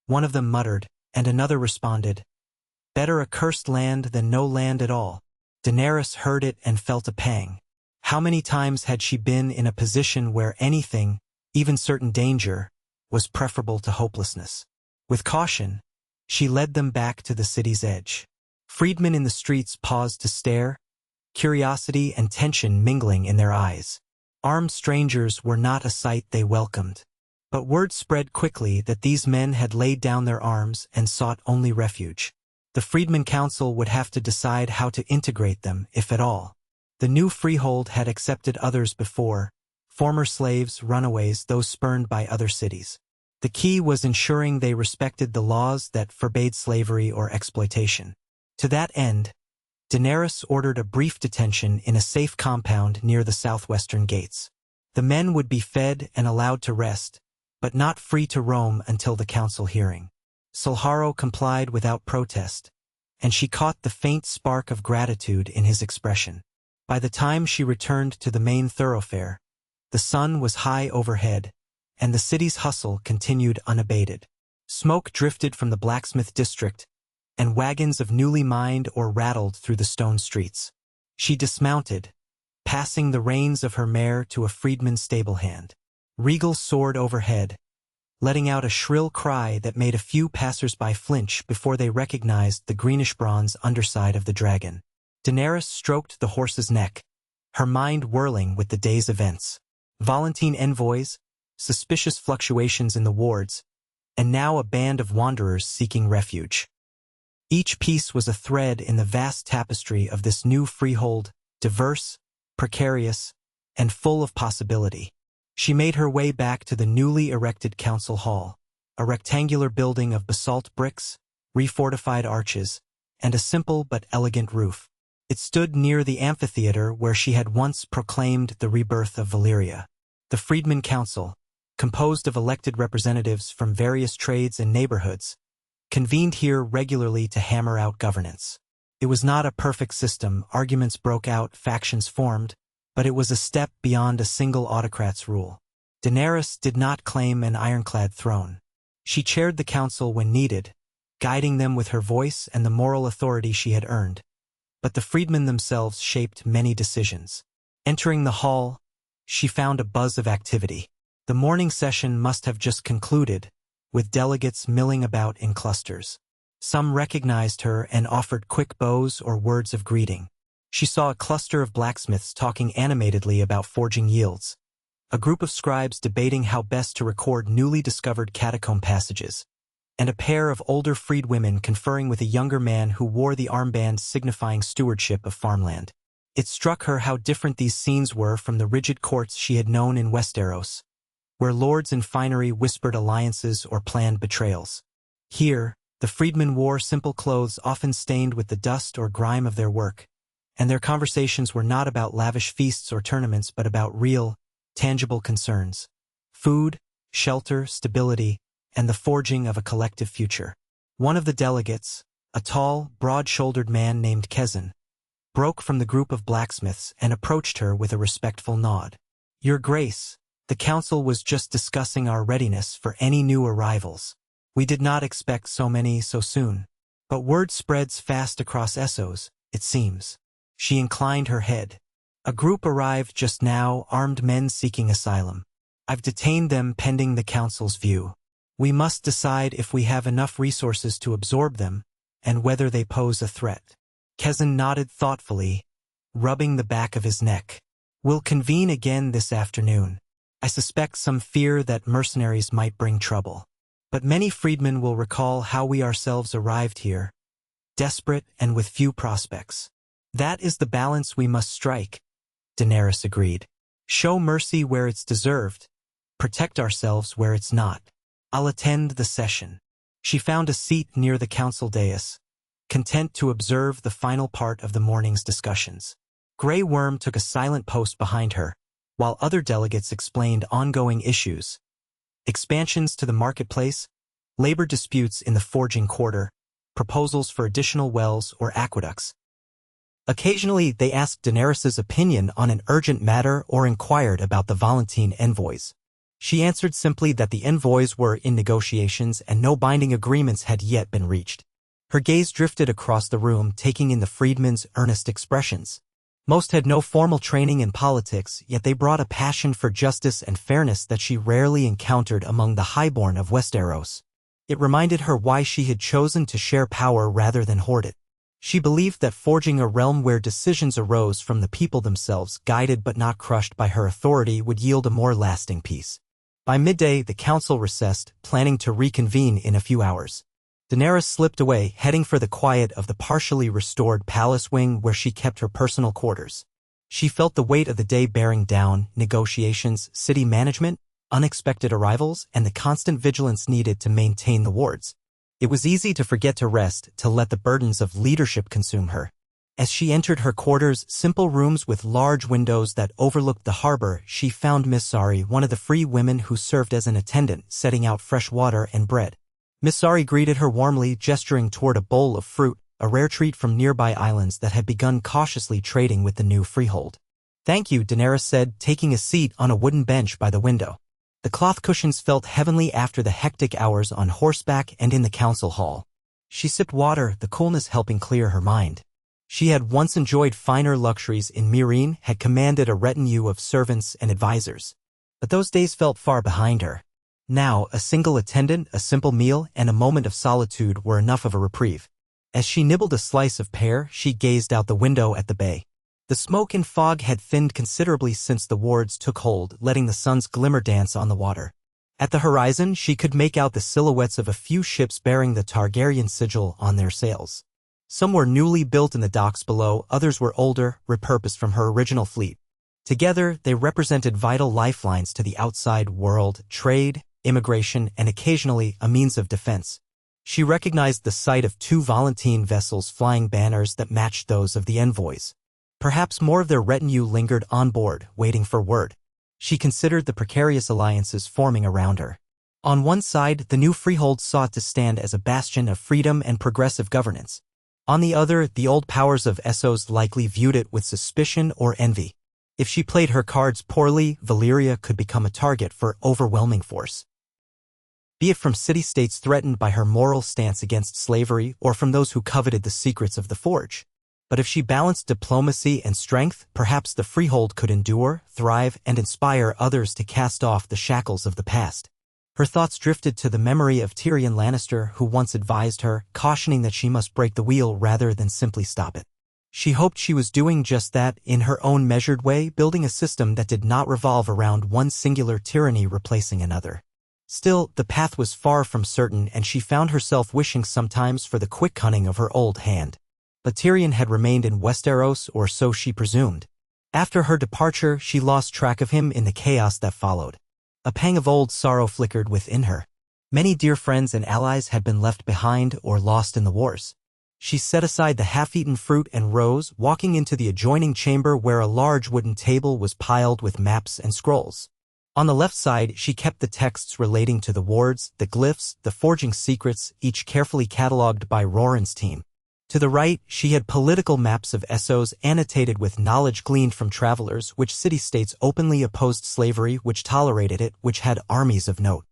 one of them muttered, and another responded, "Better a cursed land than no land at all." Daenerys heard it and felt a pang. How many times had she been in a position where anything, even certain danger, was preferable to hopelessness? With caution, she led them back to the city's edge. Freedmen in the streets paused to stare, curiosity and tension mingling in their eyes. Armed strangers were not a sight they welcomed. But word spread quickly that these men had laid down their arms and sought only refuge. The Freedmen Council would have to decide how to integrate them, if at all. The new Freehold had accepted others before, former slaves, runaways, those spurned by other cities. The key was ensuring they respected the laws that forbade slavery or exploitation. To that end, Daenerys ordered a brief detention in a safe compound near the southwestern gates. The men would be fed and allowed to rest, but not free to roam until the council hearing. Silharo complied without protest, and she caught the faint spark of gratitude in his expression. By the time she returned to the main thoroughfare, the sun was high overhead, and the city's hustle continued unabated. Smoke drifted from the blacksmith district, and wagons of newly mined or rattled through the stone streets. She dismounted, passing the reins of her mare to a freedman's stable hand. Regal soared overhead, letting out a shrill cry that made a few passers-by flinch before they recognized the greenish-bronze underside of the dragon. Daenerys stroked the horse's neck, her mind whirling with the day's events. Volantene envoys, suspicious fluctuations in the wards, and now a band of wanderers seeking refuge. Each piece was a thread in the vast tapestry of this new freehold, diverse, precarious, and full of possibility. She made her way back to the newly erected council hall, a rectangular building of basalt bricks, refortified arches, and a simple but elegant roof. It stood near the amphitheater where she had once proclaimed the rebirth of Valyria. The Freedmen Council, composed of elected representatives from various trades and neighborhoods, convened here regularly to hammer out governance. It was not a perfect system, arguments broke out, factions formed, but it was a step beyond a single autocrat's rule. Daenerys did not claim an ironclad throne. She chaired the council when needed, guiding them with her voice and the moral authority she had earned. But the freedmen themselves shaped many decisions. Entering the hall, she found a buzz of activity. The morning session must have just concluded, with delegates milling about in clusters. Some recognized her and offered quick bows or words of greeting. She saw a cluster of blacksmiths talking animatedly about forging yields, a group of scribes debating how best to record newly discovered catacomb passages, and a pair of older freedwomen conferring with a younger man who wore the armband signifying stewardship of farmland. It struck her how different these scenes were from the rigid courts she had known in Westeros, where lords in finery whispered alliances or planned betrayals. Here, the freedmen wore simple clothes often stained with the dust or grime of their work, and their conversations were not about lavish feasts or tournaments but about real, tangible concerns: food, shelter, stability, and the forging of a collective future. One of the delegates, a tall, broad-shouldered man named Kezan, broke from the group of blacksmiths and approached her with a respectful nod. "Your Grace, the council was just discussing our readiness for any new arrivals. We did not expect so many so soon. But word spreads fast across Essos, it seems." She inclined her head. "A group arrived just now, armed men seeking asylum. I've detained them pending the council's view. We must decide if we have enough resources to absorb them, and whether they pose a threat." Kezan nodded thoughtfully, rubbing the back of his neck. "We'll convene again this afternoon. I suspect some fear that mercenaries might bring trouble. But many freedmen will recall how we ourselves arrived here, desperate and with few prospects. That is the balance we must strike," Daenerys agreed. "Show mercy where it's deserved, protect ourselves where it's not. I'll attend the session." She found a seat near the council dais, content to observe the final part of the morning's discussions. Grey Worm took a silent post behind her, while other delegates explained ongoing issues: expansions to the marketplace, labor disputes in the forging quarter, proposals for additional wells or aqueducts. Occasionally, they asked Daenerys' opinion on an urgent matter or inquired about the Valyrian envoys. She answered simply that the envoys were in negotiations and no binding agreements had yet been reached. Her gaze drifted across the room, taking in the freedmen's earnest expressions. Most had no formal training in politics, yet they brought a passion for justice and fairness that she rarely encountered among the highborn of Westeros. It reminded her why she had chosen to share power rather than hoard it. She believed that forging a realm where decisions arose from the people themselves, guided but not crushed by her authority, would yield a more lasting peace. By midday, the council recessed, planning to reconvene in a few hours. Daenerys slipped away, heading for the quiet of the partially restored palace wing where she kept her personal quarters. She felt the weight of the day bearing down: negotiations, city management, unexpected arrivals, and the constant vigilance needed to maintain the wards. It was easy to forget to rest, to let the burdens of leadership consume her. As she entered her quarters, simple rooms with large windows that overlooked the harbor, she found Miss Sari, one of the free women who served as an attendant, setting out fresh water and bread. Miss Sari greeted her warmly, gesturing toward a bowl of fruit, a rare treat from nearby islands that had begun cautiously trading with the new Freehold. "Thank you," Daenerys said, taking a seat on a wooden bench by the window. The cloth cushions felt heavenly after the hectic hours on horseback and in the council hall. She sipped water, the coolness helping clear her mind. She had once enjoyed finer luxuries in Meereen, had commanded a retinue of servants and advisors. But those days felt far behind her. Now, a single attendant, a simple meal, and a moment of solitude were enough of a reprieve. As she nibbled a slice of pear, she gazed out the window at the bay. The smoke and fog had thinned considerably since the wards took hold, letting the sun's glimmer dance on the water. At the horizon, she could make out the silhouettes of a few ships bearing the Targaryen sigil on their sails. Some were newly built in the docks below, others were older, repurposed from her original fleet. Together, they represented vital lifelines to the outside world: trade, immigration, and occasionally a means of defense. She recognized the sight of 2 Valyrian vessels flying banners that matched those of the envoys. Perhaps more of their retinue lingered on board, waiting for word. She considered the precarious alliances forming around her. On one side, the new Freehold sought to stand as a bastion of freedom and progressive governance. On the other, the old powers of Essos likely viewed it with suspicion or envy. If she played her cards poorly, Valyria could become a target for overwhelming force, be it from city-states threatened by her moral stance against slavery or from those who coveted the secrets of the forge. But if she balanced diplomacy and strength, perhaps the Freehold could endure, thrive, and inspire others to cast off the shackles of the past. Her thoughts drifted to the memory of Tyrion Lannister, who once advised her, cautioning that she must break the wheel rather than simply stop it. She hoped she was doing just that, in her own measured way, building a system that did not revolve around one singular tyranny replacing another. Still, the path was far from certain, and she found herself wishing sometimes for the quick cunning of her old hand. But Tyrion had remained in Westeros, or so she presumed. After her departure, she lost track of him in the chaos that followed. A pang of old sorrow flickered within her. Many dear friends and allies had been left behind or lost in the wars. She set aside the half-eaten fruit and rose, walking into the adjoining chamber where a large wooden table was piled with maps and scrolls. On the left side, she kept the texts relating to the wards, the glyphs, the forging secrets, each carefully catalogued by Roran's team. To the right, she had political maps of Essos annotated with knowledge gleaned from travelers, which city-states openly opposed slavery, which tolerated it, which had armies of note.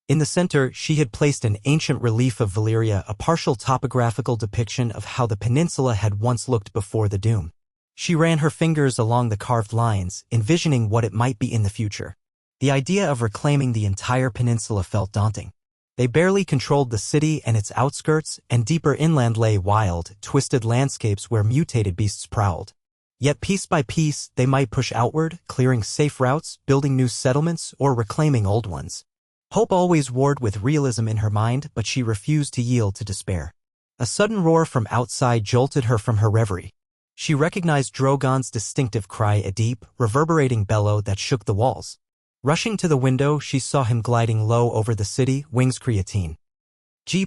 In the center, she had placed an ancient relief of Valyria, a partial topographical depiction of how the peninsula had once looked before the Doom. She ran her fingers along the carved lines, envisioning what it might be in the future. The idea of reclaiming the entire peninsula felt daunting. They barely controlled the city and its outskirts, and deeper inland lay wild, twisted landscapes where mutated beasts prowled. Yet piece by piece, they might push outward, clearing safe routes, building new settlements, or reclaiming old ones. Hope always warred with realism in her mind, but she refused to yield to despair. A sudden roar from outside jolted her from her reverie. She recognized Drogon's distinctive cry, a deep, reverberating bellow that shook the walls. Rushing to the window, she saw him gliding low over the city, wings creatine.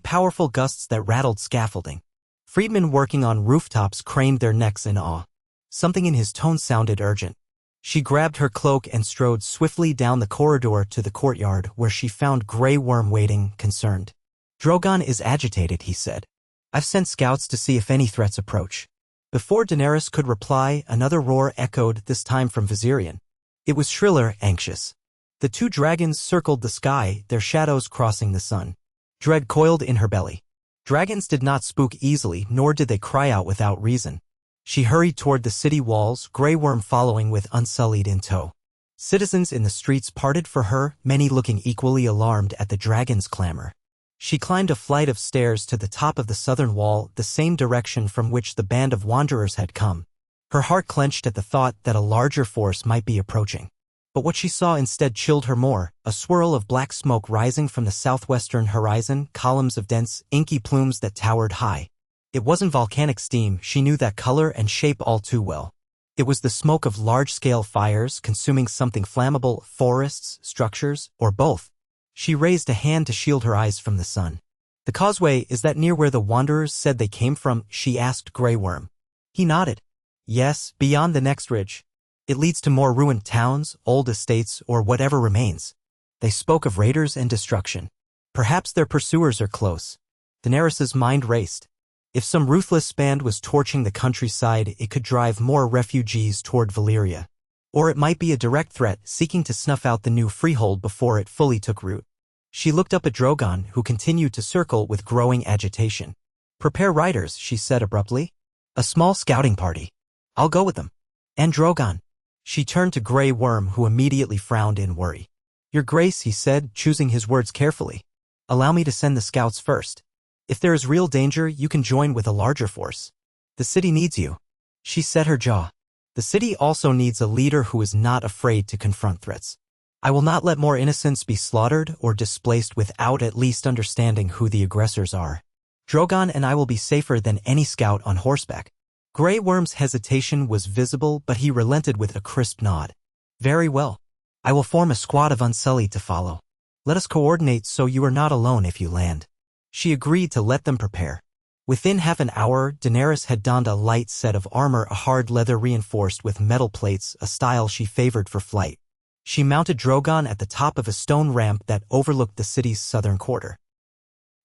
Powerful gusts that rattled scaffolding. Freedmen working on rooftops craned their necks in awe. Something in his tone sounded urgent. She grabbed her cloak and strode swiftly down the corridor to the courtyard, where she found Grey Worm waiting, concerned. "Drogon is agitated," he said. "I've sent scouts to see if any threats approach." Before Daenerys could reply, another roar echoed, this time from Valyrian. It was shriller, anxious. The two dragons circled the sky, their shadows crossing the sun. Dread coiled in her belly. Dragons did not spook easily, nor did they cry out without reason. She hurried toward the city walls, Grey Worm following with Unsullied in tow. Citizens in the streets parted for her, many looking equally alarmed at the dragon's clamor. She climbed a flight of stairs to the top of the southern wall, the same direction from which the band of wanderers had come. Her heart clenched at the thought that a larger force might be approaching. But what she saw instead chilled her more, a swirl of black smoke rising from the southwestern horizon, columns of dense, inky plumes that towered high. It wasn't volcanic steam, she knew that color and shape all too well. It was the smoke of large-scale fires consuming something flammable, forests, structures, or both. She raised a hand to shield her eyes from the sun. "The causeway, is that near where the wanderers said they came from?" she asked Grey Worm. He nodded. "Yes, beyond the next ridge. It leads to more ruined towns, old estates, or whatever remains." They spoke of raiders and destruction. Perhaps their pursuers are close. Daenerys's mind raced. If some ruthless band was torching the countryside, it could drive more refugees toward Valyria. Or it might be a direct threat, seeking to snuff out the new Freehold before it fully took root. She looked up at Drogon, who continued to circle with growing agitation. "Prepare riders," she said abruptly. "A small scouting party. I'll go with them. And Drogon." She turned to Grey Worm, who immediately frowned in worry. "Your Grace," he said, choosing his words carefully. "Allow me to send the scouts first. If there is real danger, you can join with a larger force. The city needs you." She set her jaw. "The city also needs a leader who is not afraid to confront threats. I will not let more innocents be slaughtered or displaced without at least understanding who the aggressors are. Drogon and I will be safer than any scout on horseback." Grey Worm's hesitation was visible, but he relented with a crisp nod. "Very well. I will form a squad of Unsullied to follow. Let us coordinate so you are not alone if you land." She agreed to let them prepare. Within half an hour, Daenerys had donned a light set of armor, a hard leather reinforced with metal plates, a style she favored for flight. She mounted Drogon at the top of a stone ramp that overlooked the city's southern quarter.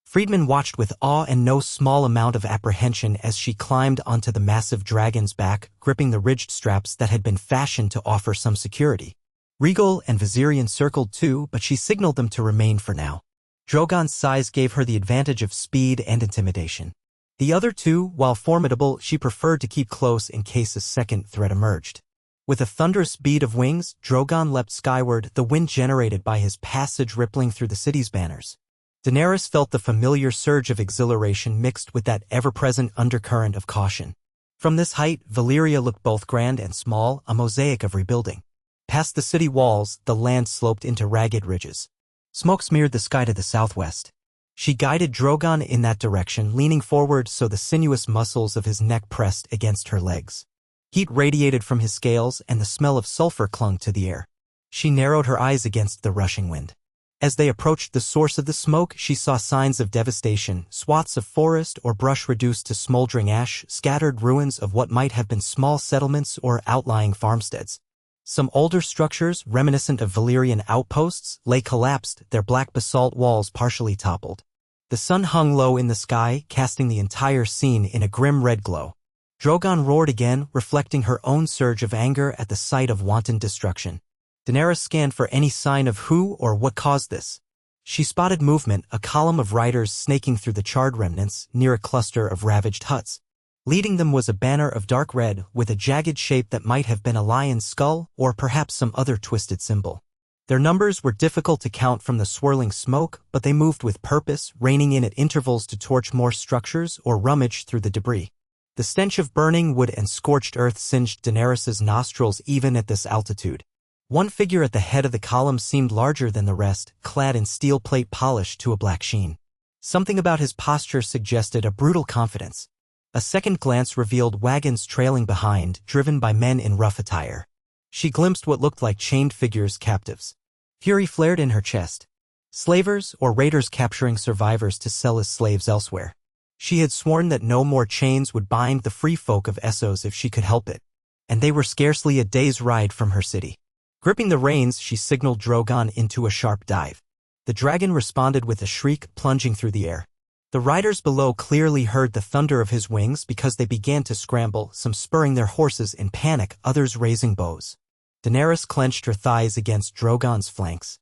Freedmen watched with awe and no small amount of apprehension as she climbed onto the massive dragon's back, gripping the ridged straps that had been fashioned to offer some security. Rhaegal and Valyrian circled too, but she signaled them to remain for now. Drogon's size gave her the advantage of speed and intimidation. The other two, while formidable, she preferred to keep close in case a second threat emerged. With a thunderous beat of wings, Drogon leapt skyward, the wind generated by his passage rippling through the city's banners. Daenerys felt the familiar surge of exhilaration mixed with that ever-present undercurrent of caution. From this height, Valyria looked both grand and small, a mosaic of rebuilding. Past the city walls, the land sloped into ragged ridges. Smoke smeared the sky to the southwest. She guided Drogon in that direction, leaning forward so the sinuous muscles of his neck pressed against her legs. Heat radiated from his scales and the smell of sulfur clung to the air. She narrowed her eyes against the rushing wind. As they approached the source of the smoke, she saw signs of devastation, swaths of forest or brush reduced to smoldering ash, scattered ruins of what might have been small settlements or outlying farmsteads. Some older structures, reminiscent of Valyrian outposts, lay collapsed, their black basalt walls partially toppled. The sun hung low in the sky, casting the entire scene in a grim red glow. Drogon roared again, reflecting her own surge of anger at the sight of wanton destruction. Daenerys scanned for any sign of who or what caused this. She spotted movement, a column of riders snaking through the charred remnants, near a cluster of ravaged huts. Leading them was a banner of dark red, with a jagged shape that might have been a lion's skull, or perhaps some other twisted symbol. Their numbers were difficult to count from the swirling smoke, but they moved with purpose, reining in at intervals to torch more structures or rummage through the debris. The stench of burning wood and scorched earth singed Daenerys' nostrils even at this altitude. One figure at the head of the column seemed larger than the rest, clad in steel plate polished to a black sheen. Something about his posture suggested a brutal confidence. A second glance revealed wagons trailing behind, driven by men in rough attire. She glimpsed what looked like chained figures, captives. Fury flared in her chest. Slavers or raiders capturing survivors to sell as slaves elsewhere. She had sworn that no more chains would bind the free folk of Essos if she could help it. And they were scarcely a day's ride from her city. Gripping the reins, she signaled Drogon into a sharp dive. The dragon responded with a shriek, plunging through the air. The riders below clearly heard the thunder of his wings because they began to scramble, some spurring their horses in panic, others raising bows. Daenerys clenched her thighs against Drogon's flanks.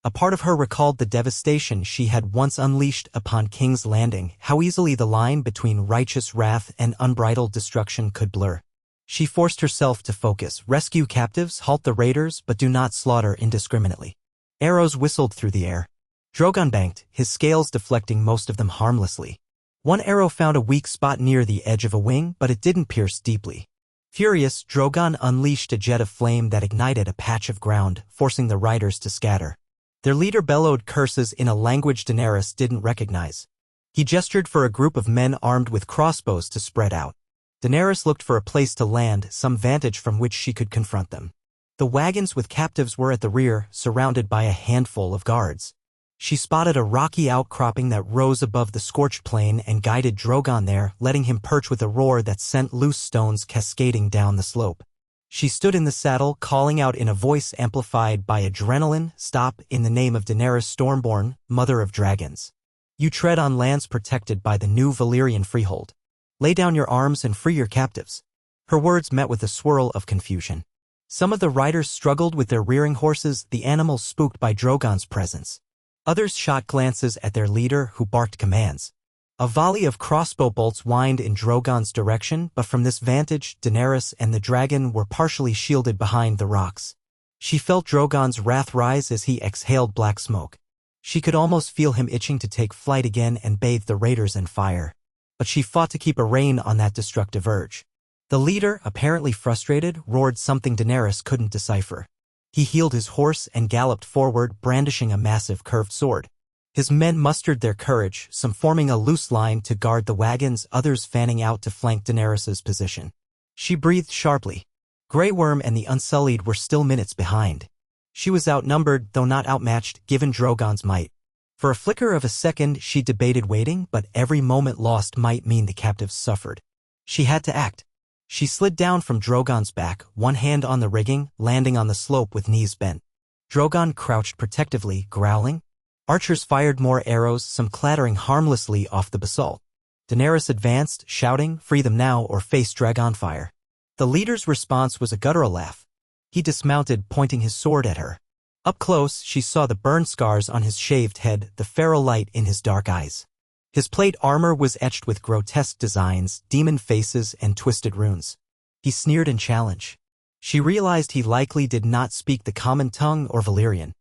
A part of her recalled the devastation she had once unleashed upon King's Landing, how easily the line between righteous wrath and unbridled destruction could blur. She forced herself to focus, rescue captives, halt the raiders, but do not slaughter indiscriminately. Arrows whistled through the air. Drogon banked, his scales deflecting most of them harmlessly. One arrow found a weak spot near the edge of a wing, but it didn't pierce deeply. Furious, Drogon unleashed a jet of flame that ignited a patch of ground, forcing the riders to scatter. Their leader bellowed curses in a language Daenerys didn't recognize. He gestured for a group of men armed with crossbows to spread out. Daenerys looked for a place to land, some vantage from which she could confront them. The wagons with captives were at the rear, surrounded by a handful of guards. She spotted a rocky outcropping that rose above the scorched plain and guided Drogon there, letting him perch with a roar that sent loose stones cascading down the slope. She stood in the saddle, calling out in a voice amplified by adrenaline, "Stop, in the name of Daenerys Stormborn, Mother of Dragons. You tread on lands protected by the new Valyrian Freehold. Lay down your arms and free your captives." Her words met with a swirl of confusion. Some of the riders struggled with their rearing horses, the animals spooked by Drogon's presence. Others shot glances at their leader, who barked commands. A volley of crossbow bolts whined in Drogon's direction, but from this vantage, Daenerys and the dragon were partially shielded behind the rocks. She felt Drogon's wrath rise as he exhaled black smoke. She could almost feel him itching to take flight again and bathe the raiders in fire. But she fought to keep a rein on that destructive urge. The leader, apparently frustrated, roared something Daenerys couldn't decipher. He heeled his horse and galloped forward, brandishing a massive curved sword. His men mustered their courage, some forming a loose line to guard the wagons, others fanning out to flank Daenerys' position. She breathed sharply. Grey Worm and the Unsullied were still minutes behind. She was outnumbered, though not outmatched, given Drogon's might. For a flicker of a second, she debated waiting, but every moment lost might mean the captives suffered. She had to act. She slid down from Drogon's back, one hand on the rigging, landing on the slope with knees bent. Drogon crouched protectively, growling. Archers fired more arrows, some clattering harmlessly off the basalt. Daenerys advanced, shouting, "Free them now or face Dragonfire." The leader's response was a guttural laugh. He dismounted, pointing his sword at her. Up close, she saw the burn scars on his shaved head, the feral light in his dark eyes. His plate armor was etched with grotesque designs, demon faces, and twisted runes. He sneered in challenge. She realized he likely did not speak the common tongue or Valyrian.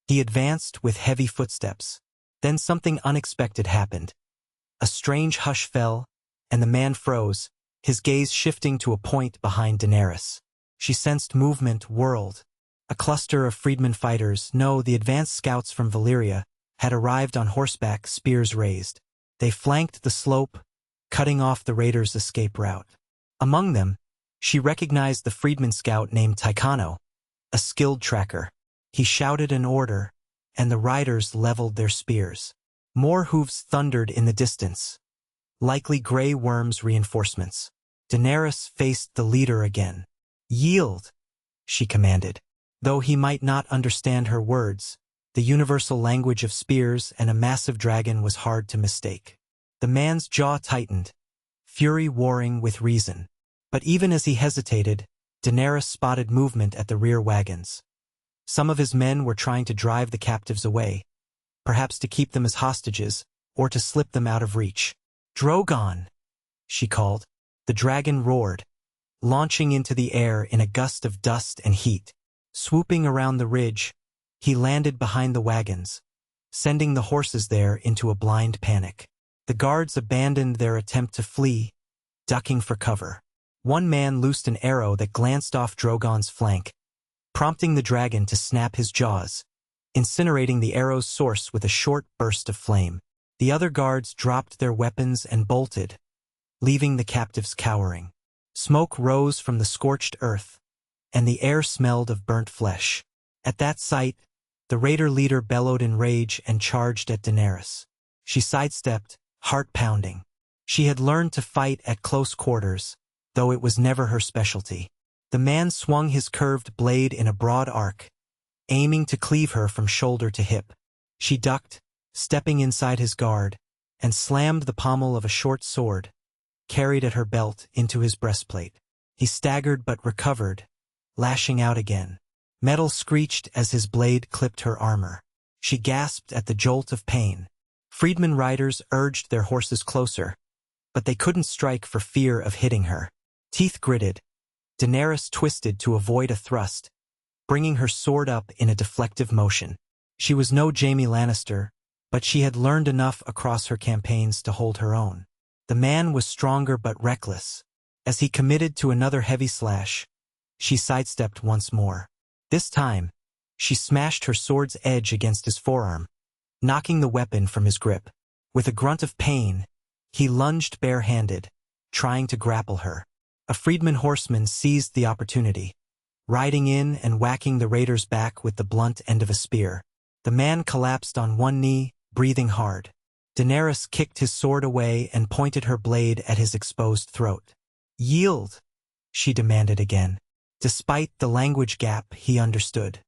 He advanced with heavy footsteps. Then something unexpected happened. A strange hush fell, and the man froze, his gaze shifting to a point behind Daenerys. She sensed movement, whirled. A cluster of freedmen fighters, no, the advanced scouts from Valyria, had arrived on horseback, spears raised. They flanked the slope, cutting off the raiders' escape route. Among them, she recognized the freedman scout named Tycano, a skilled tracker. He shouted an order, and the riders leveled their spears. More hooves thundered in the distance, likely Grey Worm's reinforcements. Daenerys faced the leader again. "Yield," she commanded. Though he might not understand her words, the universal language of spears and a massive dragon was hard to mistake. The man's jaw tightened, fury warring with reason. But even as he hesitated, Daenerys spotted movement at the rear wagons. Some of his men were trying to drive the captives away, perhaps to keep them as hostages, or to slip them out of reach. "Drogon," she called. The dragon roared, launching into the air in a gust of dust and heat. Swooping around the ridge, he landed behind the wagons, sending the horses there into a blind panic. The guards abandoned their attempt to flee, ducking for cover. One man loosed an arrow that glanced off Drogon's flank, prompting the dragon to snap his jaws, incinerating the arrow's source with a short burst of flame. The other guards dropped their weapons and bolted, leaving the captives cowering. Smoke rose from the scorched earth, and the air smelled of burnt flesh. At that sight, the raider leader bellowed in rage and charged at Daenerys. She sidestepped, heart pounding. She had learned to fight at close quarters, though it was never her specialty. The man swung his curved blade in a broad arc, aiming to cleave her from shoulder to hip. She ducked, stepping inside his guard, and slammed the pommel of a short sword, carried at her belt, into his breastplate. He staggered but recovered, lashing out again. Metal screeched as his blade clipped her armor. She gasped at the jolt of pain. Freedman riders urged their horses closer, but they couldn't strike for fear of hitting her. Teeth gritted, Daenerys twisted to avoid a thrust, bringing her sword up in a deflective motion. She was no Jaime Lannister, but she had learned enough across her campaigns to hold her own. The man was stronger but reckless. As he committed to another heavy slash, she sidestepped once more. This time, she smashed her sword's edge against his forearm, knocking the weapon from his grip. With a grunt of pain, he lunged barehanded, trying to grapple her. A freedman horseman seized the opportunity, riding in and whacking the raider's back with the blunt end of a spear. The man collapsed on one knee, breathing hard. Daenerys kicked his sword away and pointed her blade at his exposed throat. "Yield," she demanded again. Despite the language gap, he understood.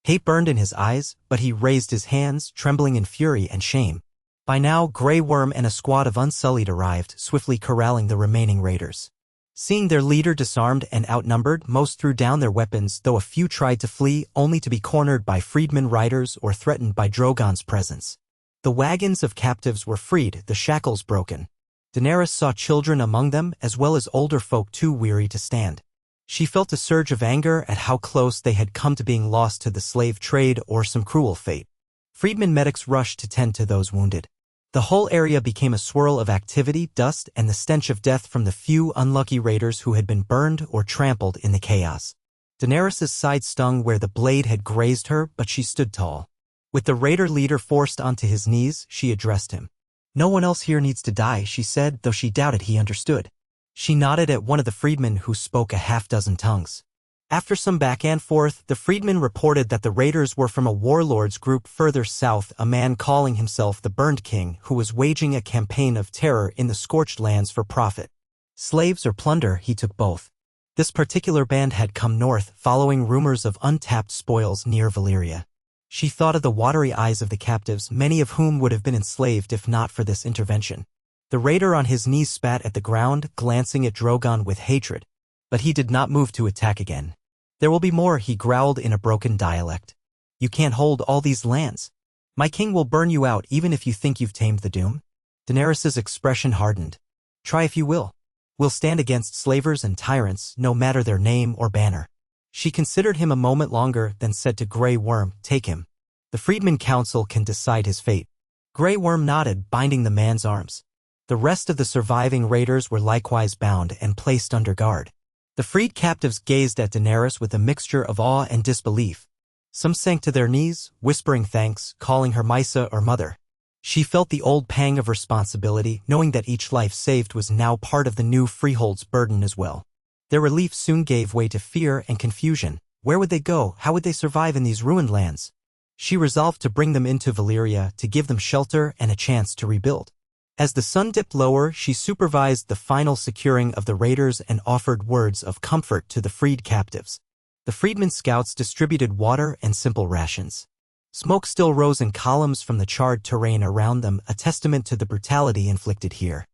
Hate burned in his eyes, but he raised his hands, trembling in fury and shame. By now, Grey Worm and a squad of Unsullied arrived, swiftly corralling the remaining raiders. Seeing their leader disarmed and outnumbered, most threw down their weapons, though a few tried to flee, only to be cornered by freedmen riders or threatened by Drogon's presence. The wagons of captives were freed, the shackles broken. Daenerys saw children among them, as well as older folk too weary to stand. She felt a surge of anger at how close they had come to being lost to the slave trade or some cruel fate. Freedmen medics rushed to tend to those wounded. The whole area became a swirl of activity, dust, and the stench of death from the few unlucky raiders who had been burned or trampled in the chaos. Daenerys' side stung where the blade had grazed her, but she stood tall. With the raider leader forced onto his knees, she addressed him. "No one else here needs to die," she said, though she doubted he understood. She nodded at one of the freedmen who spoke a half-dozen tongues. After some back and forth, the freedmen reported that the raiders were from a warlords group further south, a man calling himself the Burned King who was waging a campaign of terror in the scorched lands for profit. Slaves or plunder, he took both. This particular band had come north, following rumors of untapped spoils near Valyria. She thought of the watery eyes of the captives, many of whom would have been enslaved if not for this intervention. The raider on his knees spat at the ground, glancing at Drogon with hatred, but he did not move to attack again. "There will be more," he growled in a broken dialect. "You can't hold all these lands. My king will burn you out even if you think you've tamed the doom." Daenerys' expression hardened. "Try if you will." We'll stand against slavers and tyrants, no matter their name or banner. She considered him a moment longer, then said to Grey Worm, take him. The Freedmen Council can decide his fate. Grey Worm nodded, binding the man's arms. The rest of the surviving raiders were likewise bound and placed under guard. The freed captives gazed at Daenerys with a mixture of awe and disbelief. Some sank to their knees, whispering thanks, calling her Mysa or Mother. She felt the old pang of responsibility, knowing that each life saved was now part of the new Freehold's burden as well. Their relief soon gave way to fear and confusion. Where would they go? How would they survive in these ruined lands? She resolved to bring them into Valyria to give them shelter and a chance to rebuild. As the sun dipped lower, she supervised the final securing of the raiders and offered words of comfort to the freed captives. The freedmen scouts distributed water and simple rations. Smoke still rose in columns from the charred terrain around them, a testament to the brutality inflicted here.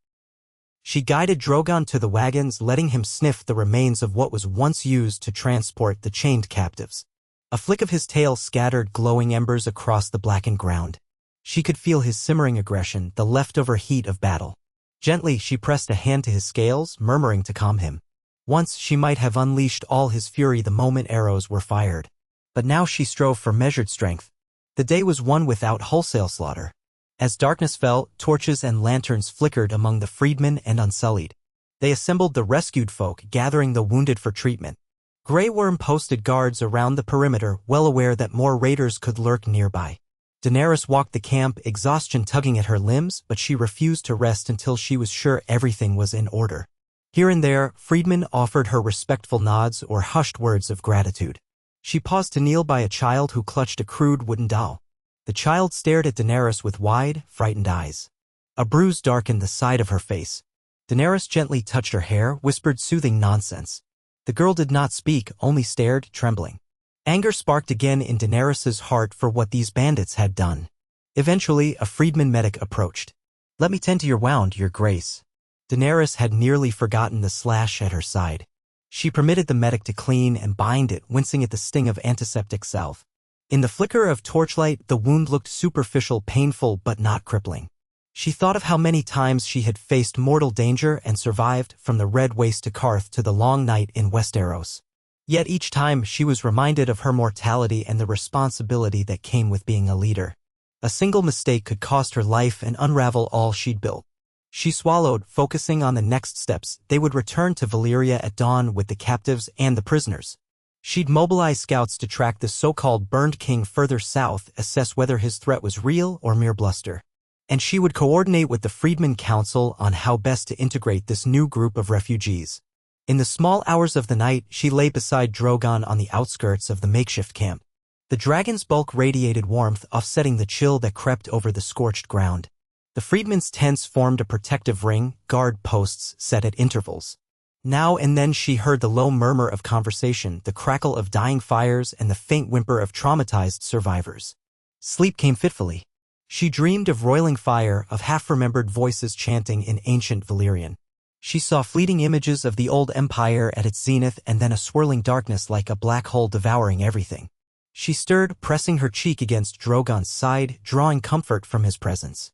She guided Drogon to the wagons, letting him sniff the remains of what was once used to transport the chained captives. A flick of his tail scattered glowing embers across the blackened ground. She could feel his simmering aggression, the leftover heat of battle. Gently, she pressed a hand to his scales, murmuring to calm him. Once she might have unleashed all his fury the moment arrows were fired. But now she strove for measured strength. The day was one without wholesale slaughter. As darkness fell, torches and lanterns flickered among the freedmen and unsullied. They assembled the rescued folk, gathering the wounded for treatment. Grey Worm posted guards around the perimeter, well aware that more raiders could lurk nearby. Daenerys walked the camp, exhaustion tugging at her limbs, but she refused to rest until she was sure everything was in order. Here and there, freedmen offered her respectful nods or hushed words of gratitude. She paused to kneel by a child who clutched a crude wooden doll. The child stared at Daenerys with wide, frightened eyes. A bruise darkened the side of her face. Daenerys gently touched her hair, whispered soothing nonsense. The girl did not speak, only stared, trembling. Anger sparked again in Daenerys's heart for what these bandits had done. Eventually, a freedman medic approached. Let me tend to your wound, your grace. Daenerys had nearly forgotten the slash at her side. She permitted the medic to clean and bind it, wincing at the sting of antiseptic salve. In the flicker of torchlight, the wound looked superficial, painful, but not crippling. She thought of how many times she had faced mortal danger and survived, from the Red Waste to Karth to the long night in Westeros. Yet each time she was reminded of her mortality and the responsibility that came with being a leader. A single mistake could cost her life and unravel all she'd built. She swallowed, focusing on the next steps. They would return to Valyria at dawn with the captives and the prisoners. She'd mobilize scouts to track the so-called Burned King further south, assess whether his threat was real or mere bluster. And she would coordinate with the Freedmen Council on how best to integrate this new group of refugees. In the small hours of the night, she lay beside Drogon on the outskirts of the makeshift camp. The dragon's bulk radiated warmth, offsetting the chill that crept over the scorched ground. The freedmen's tents formed a protective ring, guard posts set at intervals. Now and then she heard the low murmur of conversation, the crackle of dying fires, and the faint whimper of traumatized survivors. Sleep came fitfully. She dreamed of roiling fire, of half-remembered voices chanting in ancient Valyrian. She saw fleeting images of the old empire at its zenith and then a swirling darkness like a black hole devouring everything. She stirred, pressing her cheek against Drogon's side, drawing comfort from his presence.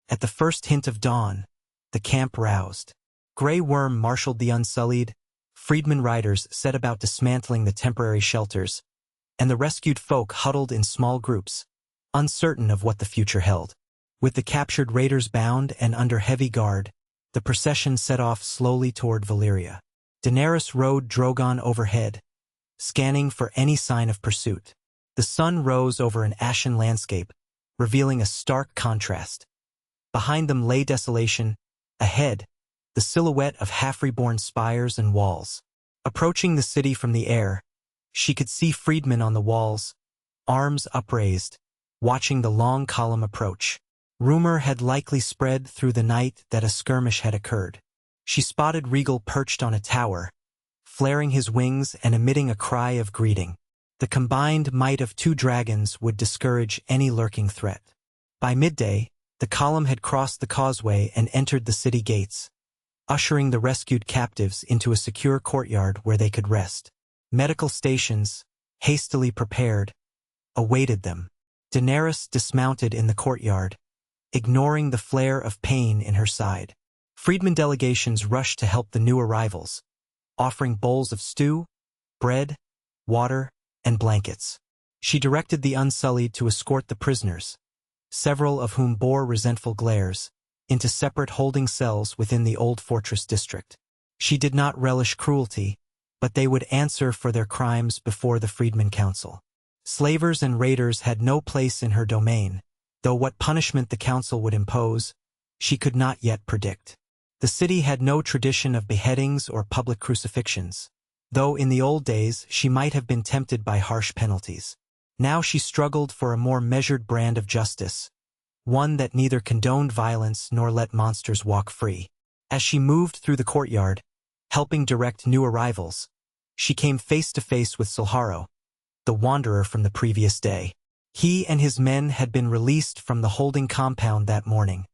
At the first hint of dawn, the camp roused. Grey Worm marshaled the unsullied, freedmen riders set about dismantling the temporary shelters, and the rescued folk huddled in small groups, uncertain of what the future held. With the captured raiders bound and under heavy guard, the procession set off slowly toward Valyria. Daenerys rode Drogon overhead, scanning for any sign of pursuit. The sun rose over an ashen landscape, revealing a stark contrast. Behind them lay desolation. Ahead, the silhouette of half-reborn spires and walls. Approaching the city from the air, she could see freedmen on the walls, arms upraised, watching the long column approach. Rumor had likely spread through the night that a skirmish had occurred. She spotted Rhaegal perched on a tower, flaring his wings and emitting a cry of greeting. The combined might of two dragons would discourage any lurking threat. By midday, the column had crossed the causeway and entered the city gates, ushering the rescued captives into a secure courtyard where they could rest. Medical stations, hastily prepared, awaited them. Daenerys dismounted in the courtyard, ignoring the flare of pain in her side. Freedmen delegations rushed to help the new arrivals, offering bowls of stew, bread, water, and blankets. She directed the Unsullied to escort the prisoners, several of whom bore resentful glares, into separate holding cells within the old fortress district. She did not relish cruelty, but they would answer for their crimes before the Freedmen Council. Slavers and raiders had no place in her domain, though what punishment the council would impose, she could not yet predict. The city had no tradition of beheadings or public crucifixions, though in the old days she might have been tempted by harsh penalties. Now she struggled for a more measured brand of justice, one that neither condoned violence nor let monsters walk free. As she moved through the courtyard, helping direct new arrivals, she came face to face with Silharo, the wanderer from the previous day. He and his men had been released from the holding compound that morning,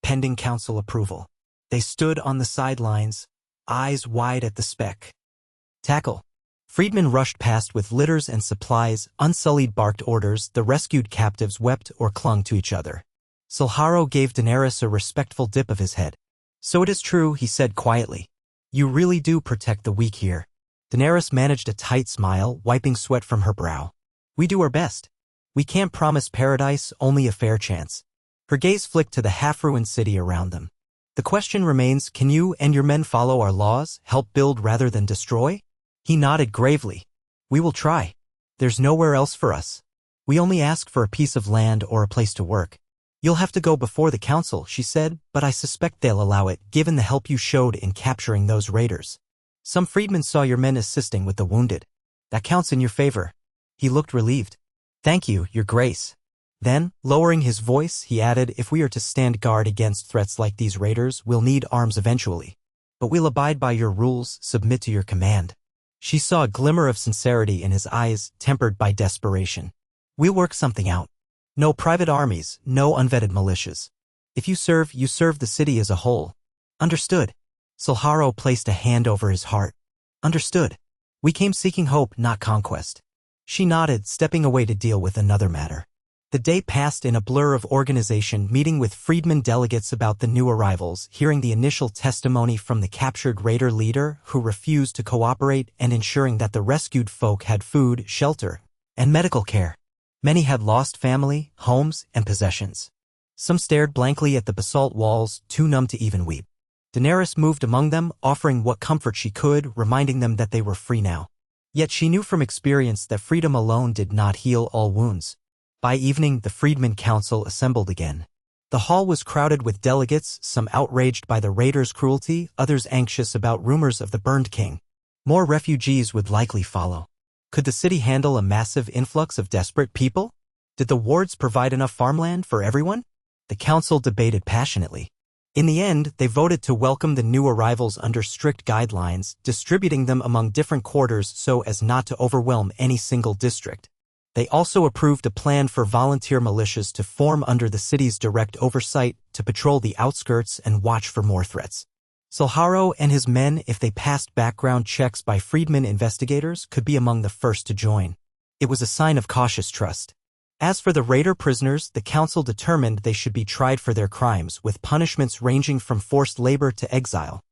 pending council approval. They stood on the sidelines, eyes wide at the spectacle. Freedmen rushed past with litters and supplies, Unsullied barked orders, the rescued captives wept or clung to each other. Silharo gave Daenerys a respectful dip of his head. "So it is true," he said quietly. "You really do protect the weak here." Daenerys managed a tight smile, wiping sweat from her brow. "We do our best. We can't promise paradise, only a fair chance." Her gaze flicked to the half-ruined city around them. "The question remains, can you and your men follow our laws, help build rather than destroy?" He nodded gravely. "We will try. There's nowhere else for us. We only ask for a piece of land or a place to work." "You'll have to go before the council," she said, "but I suspect they'll allow it, given the help you showed in capturing those raiders. Some freedmen saw your men assisting with the wounded. That counts in your favor." He looked relieved. "Thank you, Your Grace." Then, lowering his voice, he added, "If we are to stand guard against threats like these raiders, we'll need arms eventually. But we'll abide by your rules, submit to your command." She saw a glimmer of sincerity in his eyes, tempered by desperation. "We'll work something out. No private armies, no unvetted militias. If you serve the city as a whole." "Understood." Silharo placed a hand over his heart. "Understood. We came seeking hope, not conquest." She nodded, stepping away to deal with another matter. The day passed in a blur of organization, meeting with freedmen delegates about the new arrivals, hearing the initial testimony from the captured raider leader who refused to cooperate, and ensuring that the rescued folk had food, shelter, and medical care. Many had lost family, homes, and possessions. Some stared blankly at the basalt walls, too numb to even weep. Daenerys moved among them, offering what comfort she could, reminding them that they were free now. Yet she knew from experience that freedom alone did not heal all wounds. By evening, the Freedmen Council assembled again. The hall was crowded with delegates, some outraged by the raiders' cruelty, others anxious about rumors of the burned king. More refugees would likely follow. Could the city handle a massive influx of desperate people? Did the wards provide enough farmland for everyone? The council debated passionately. In the end, they voted to welcome the new arrivals under strict guidelines, distributing them among different quarters so as not to overwhelm any single district. They also approved a plan for volunteer militias to form under the city's direct oversight to patrol the outskirts and watch for more threats. Silharo and his men, if they passed background checks by freedmen investigators, could be among the first to join. It was a sign of cautious trust. As for the raider prisoners, the council determined they should be tried for their crimes, with punishments ranging from forced labor to exile.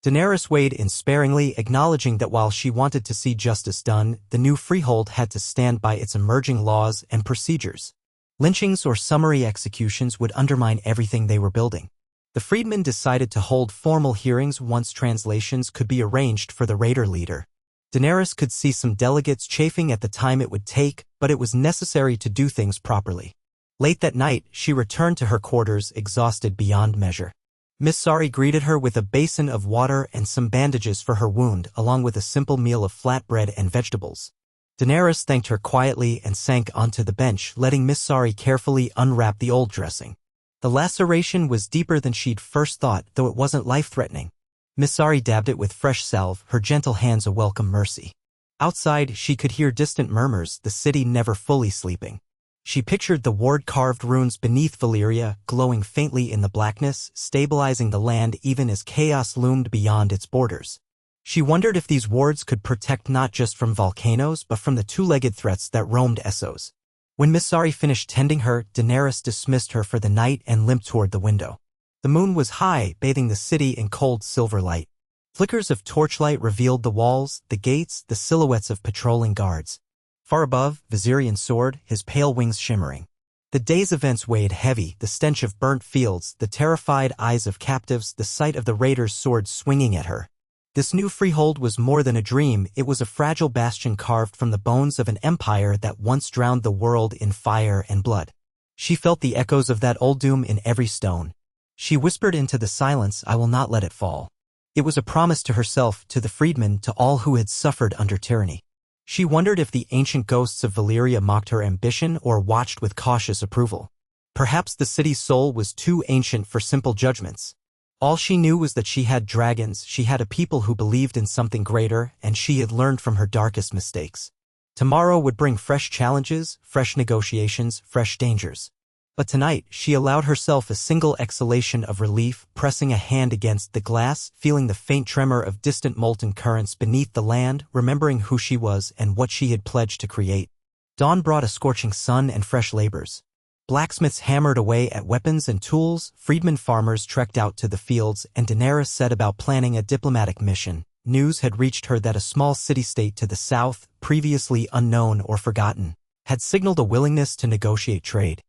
Daenerys weighed in sparingly, acknowledging that while she wanted to see justice done, the new Freehold had to stand by its emerging laws and procedures. Lynchings or summary executions would undermine everything they were building. The freedmen decided to hold formal hearings once translations could be arranged for the raider leader. Daenerys could see some delegates chafing at the time it would take, but it was necessary to do things properly. Late that night, she returned to her quarters, exhausted beyond measure. Miss Sari greeted her with a basin of water and some bandages for her wound, along with a simple meal of flatbread and vegetables. Daenerys thanked her quietly and sank onto the bench, letting Miss Sari carefully unwrap the old dressing. The laceration was deeper than she'd first thought, though it wasn't life-threatening. Miss Sari dabbed it with fresh salve, her gentle hands a welcome mercy. Outside, she could hear distant murmurs, the city never fully sleeping. She pictured the ward-carved runes beneath Valyria, glowing faintly in the blackness, stabilizing the land even as chaos loomed beyond its borders. She wondered if these wards could protect not just from volcanoes but from the two-legged threats that roamed Essos. When Miss Sari finished tending her, Daenerys dismissed her for the night and limped toward the window. The moon was high, bathing the city in cold silver light. Flickers of torchlight revealed the walls, the gates, the silhouettes of patrolling guards. Far above, Valyrian soared, his pale wings shimmering. The day's events weighed heavy, the stench of burnt fields, the terrified eyes of captives, the sight of the raiders' swords swinging at her. This new Freehold was more than a dream, it was a fragile bastion carved from the bones of an empire that once drowned the world in fire and blood. She felt the echoes of that old doom in every stone. She whispered into the silence, "I will not let it fall." It was a promise to herself, to the freedmen, to all who had suffered under tyranny. She wondered if the ancient ghosts of Valyria mocked her ambition or watched with cautious approval. Perhaps the city's soul was too ancient for simple judgments. All she knew was that she had dragons, she had a people who believed in something greater, and she had learned from her darkest mistakes. Tomorrow would bring fresh challenges, fresh negotiations, fresh dangers. But tonight, she allowed herself a single exhalation of relief, pressing a hand against the glass, feeling the faint tremor of distant molten currents beneath the land, remembering who she was and what she had pledged to create. Dawn brought a scorching sun and fresh labors. Blacksmiths hammered away at weapons and tools, freedmen farmers trekked out to the fields, and Daenerys set about planning a diplomatic mission. News had reached her that a small city-state to the south, previously unknown or forgotten, had signaled a willingness to negotiate trade.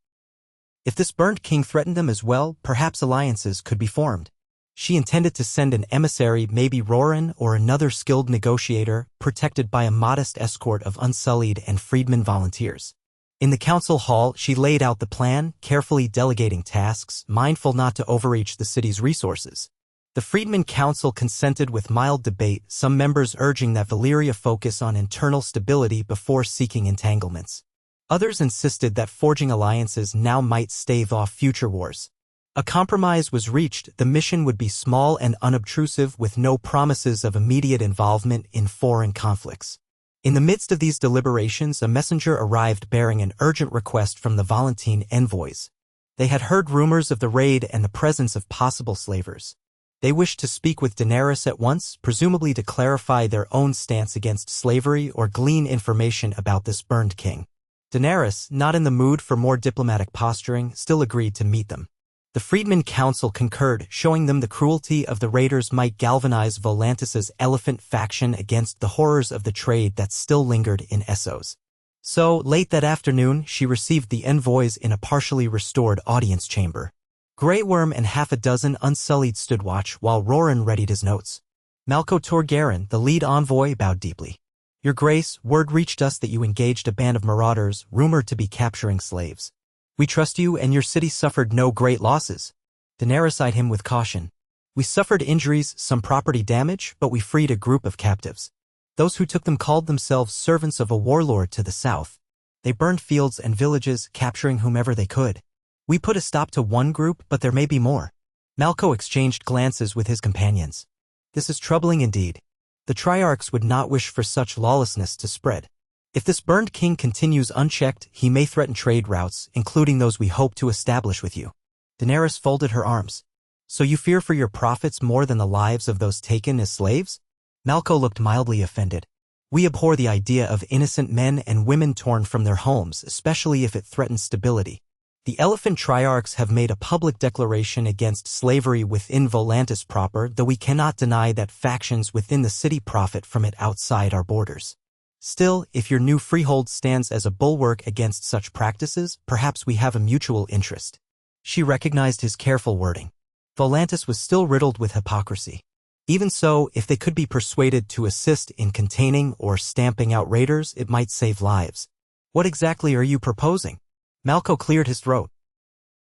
If this burnt king threatened them as well, perhaps alliances could be formed. She intended to send an emissary, maybe Roran or another skilled negotiator, protected by a modest escort of unsullied and freedmen volunteers. In the council hall, she laid out the plan, carefully delegating tasks, mindful not to overreach the city's resources. The Freedmen Council consented with mild debate, some members urging that Valyria focus on internal stability before seeking entanglements. Others insisted that forging alliances now might stave off future wars. A compromise was reached. The mission would be small and unobtrusive, with no promises of immediate involvement in foreign conflicts. In the midst of these deliberations, a messenger arrived bearing an urgent request from the Valyrian envoys. They had heard rumors of the raid and the presence of possible slavers. They wished to speak with Daenerys at once, presumably to clarify their own stance against slavery or glean information about this burned king. Daenerys, not in the mood for more diplomatic posturing, still agreed to meet them. The Freedmen Council concurred, showing them the cruelty of the raiders might galvanize Volantis's elephant faction against the horrors of the trade that still lingered in Essos. So, late that afternoon, she received the envoys in a partially restored audience chamber. Grey Worm and half a dozen unsullied stood watch while Roran readied his notes. Malco Torgarin, the lead envoy, bowed deeply. "Your Grace, word reached us that you engaged a band of marauders, rumored to be capturing slaves. We trust you, and your city suffered no great losses." Daenerys eyed him with caution. "We suffered injuries, some property damage, but we freed a group of captives. Those who took them called themselves servants of a warlord to the south. They burned fields and villages, capturing whomever they could. We put a stop to one group, but there may be more." Malco exchanged glances with his companions. "This is troubling indeed. The Triarchs would not wish for such lawlessness to spread. If this burned king continues unchecked, he may threaten trade routes, including those we hope to establish with you." Daenerys folded her arms. "So you fear for your profits more than the lives of those taken as slaves?" Malco looked mildly offended. "We abhor the idea of innocent men and women torn from their homes, especially if it threatens stability. The Elephant Triarchs have made a public declaration against slavery within Volantis proper, though we cannot deny that factions within the city profit from it outside our borders. Still, if your new freehold stands as a bulwark against such practices, perhaps we have a mutual interest." She recognized his careful wording. Volantis was still riddled with hypocrisy. Even so, if they could be persuaded to assist in containing or stamping out raiders, it might save lives. "What exactly are you proposing?" Malco cleared his throat.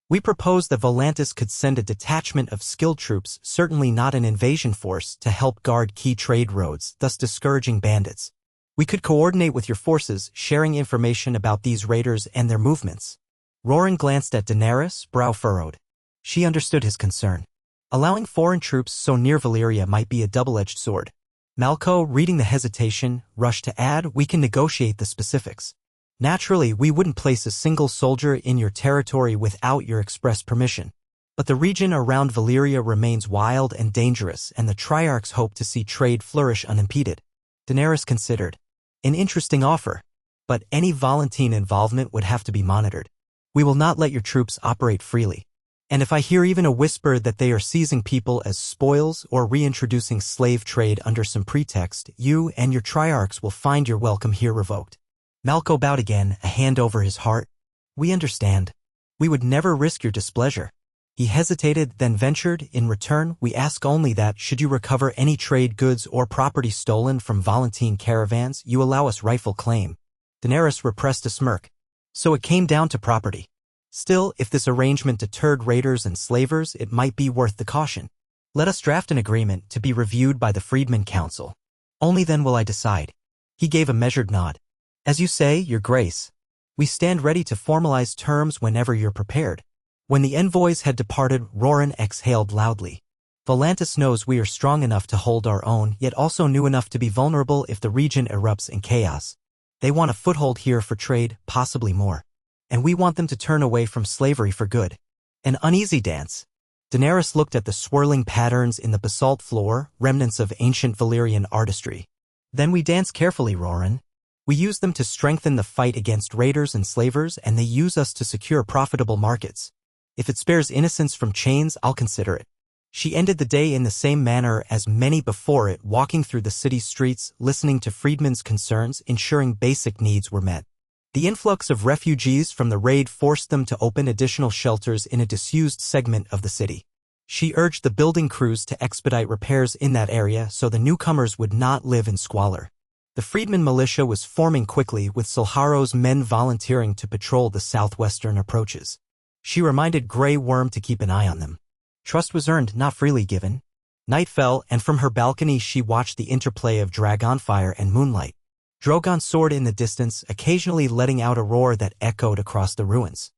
"We propose that Volantis could send a detachment of skilled troops, certainly not an invasion force, to help guard key trade roads, thus discouraging bandits. We could coordinate with your forces, sharing information about these raiders and their movements." Roran glanced at Daenerys, brow furrowed. She understood his concern. Allowing foreign troops so near Valyria might be a double-edged sword. Malco, reading the hesitation, rushed to add, "We can negotiate the specifics. Naturally, we wouldn't place a single soldier in your territory without your express permission. But the region around Valyria remains wild and dangerous, and the Triarchs hope to see trade flourish unimpeded." Daenerys considered. "An interesting offer. But any Valyrian involvement would have to be monitored. We will not let your troops operate freely." And if I hear even a whisper that they are seizing people as spoils or reintroducing slave trade under some pretext, you and your triarchs will find your welcome here revoked." Malco bowed again, a hand over his heart. "We understand. We would never risk your displeasure." He hesitated, then ventured, "In return, we ask only that, should you recover any trade goods or property stolen from Valyrian caravans, you allow us rightful claim." Daenerys repressed a smirk. "So it came down to property. Still, if this arrangement deterred raiders and slavers, it might be worth the caution. Let us draft an agreement to be reviewed by the Freedmen Council. Only then will I decide." He gave a measured nod. "As you say, Your Grace. We stand ready to formalize terms whenever you're prepared." When the envoys had departed, Roran exhaled loudly. "Volantis knows we are strong enough to hold our own, yet also new enough to be vulnerable if the region erupts in chaos. They want a foothold here for trade, possibly more. And we want them to turn away from slavery for good. An uneasy dance." Daenerys looked at the swirling patterns in the basalt floor, remnants of ancient Valyrian artistry. "Then we dance carefully, Roran. We use them to strengthen the fight against raiders and slavers, and they use us to secure profitable markets. If it spares innocence from chains, I'll consider it." She ended the day in the same manner as many before it, walking through the city streets, listening to freedmen's concerns, ensuring basic needs were met. The influx of refugees from the raid forced them to open additional shelters in a disused segment of the city. She urged the building crews to expedite repairs in that area so the newcomers would not live in squalor. The freedmen militia was forming quickly, with Silharo's men volunteering to patrol the southwestern approaches. She reminded Grey Worm to keep an eye on them. Trust was earned, not freely given. Night fell, and from her balcony she watched the interplay of dragonfire and moonlight. Drogon soared in the distance, occasionally letting out a roar that echoed across the ruins.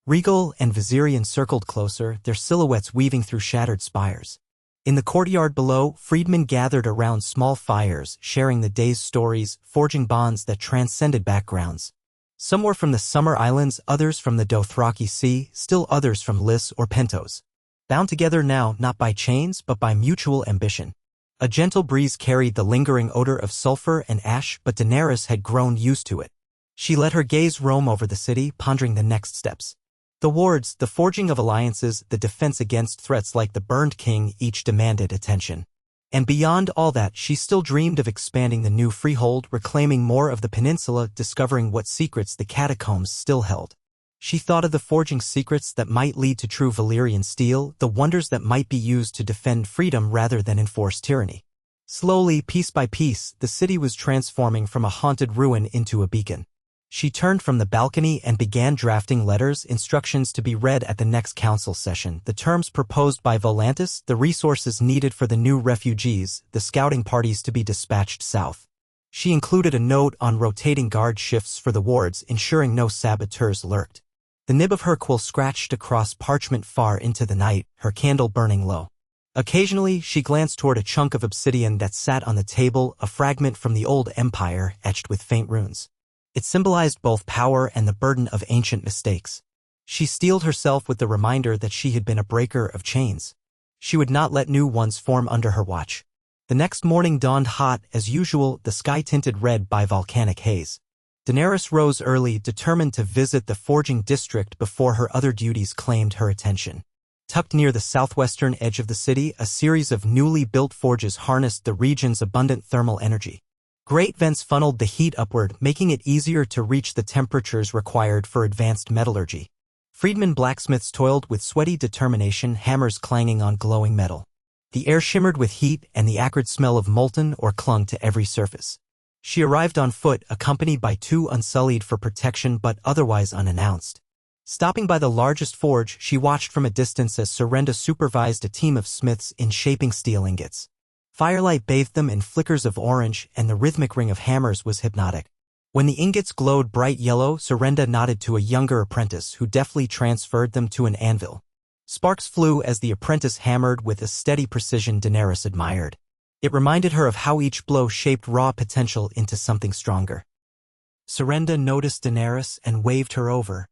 Regal and Valyrian circled closer, their silhouettes weaving through shattered spires. In the courtyard below, freedmen gathered around small fires, sharing the day's stories, forging bonds that transcended backgrounds. Some were from the Summer Islands, others from the Dothraki Sea, still others from Lys or Pentos. Bound together now, not by chains, but by mutual ambition. A gentle breeze carried the lingering odor of sulfur and ash, but Daenerys had grown used to it. She let her gaze roam over the city, pondering the next steps. The wards, the forging of alliances, the defense against threats like the Burned King, each demanded attention. And beyond all that, she still dreamed of expanding the new Freehold, reclaiming more of the peninsula, discovering what secrets the catacombs still held. She thought of the forging secrets that might lead to true Valyrian steel, the wonders that might be used to defend freedom rather than enforce tyranny. Slowly, piece by piece, the city was transforming from a haunted ruin into a beacon. She turned from the balcony and began drafting letters, instructions to be read at the next council session, the terms proposed by Volantis, the resources needed for the new refugees, the scouting parties to be dispatched south. She included a note on rotating guard shifts for the wards, ensuring no saboteurs lurked. The nib of her quill scratched across parchment far into the night, her candle burning low. Occasionally, she glanced toward a chunk of obsidian that sat on the table, a fragment from the old empire etched with faint runes. It symbolized both power and the burden of ancient mistakes. She steeled herself with the reminder that she had been a breaker of chains. She would not let new ones form under her watch. The next morning dawned hot, as usual, the sky tinted red by volcanic haze. Daenerys rose early, determined to visit the forging district before her other duties claimed her attention. Tucked near the southwestern edge of the city, a series of newly built forges harnessed the region's abundant thermal energy. Great vents funneled the heat upward, making it easier to reach the temperatures required for advanced metallurgy. Freedmen blacksmiths toiled with sweaty determination, hammers clanging on glowing metal. The air shimmered with heat, and the acrid smell of molten ore clung to every surface. She arrived on foot, accompanied by two unsullied for protection but otherwise unannounced. Stopping by the largest forge, she watched from a distance as Sorrenda supervised a team of smiths in shaping steel ingots. Firelight bathed them in flickers of orange, and the rhythmic ring of hammers was hypnotic. When the ingots glowed bright yellow, Sorrenda nodded to a younger apprentice who deftly transferred them to an anvil. Sparks flew as the apprentice hammered with a steady precision Daenerys admired. It reminded her of how each blow shaped raw potential into something stronger. Sorrenda noticed Daenerys and waved her over,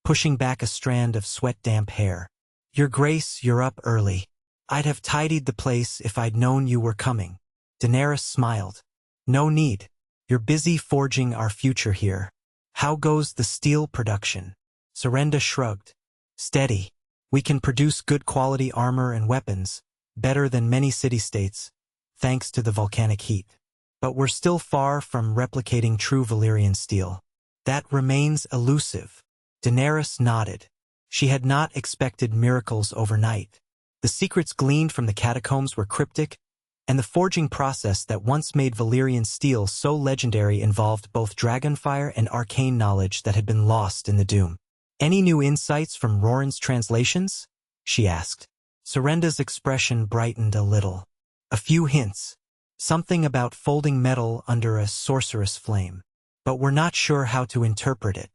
pushing back a strand of sweat-damp hair. "Your Grace, you're up early. I'd have tidied the place if I'd known you were coming." Daenerys smiled. "No need. You're busy forging our future here. How goes the steel production?" Sorrenda shrugged. "Steady. We can produce good quality armor and weapons, better than many city-states, thanks to the volcanic heat. But we're still far from replicating true Valyrian steel. That remains elusive. Daenerys nodded. She had not expected miracles overnight. The secrets gleaned from the catacombs were cryptic, and the forging process that once made Valyrian steel so legendary involved both dragonfire and arcane knowledge that had been lost in the doom. "Any new insights from Roran's translations?" she asked. Serenda's expression brightened a little. "A few hints. Something about folding metal under a sorcerous flame. But we're not sure how to interpret it.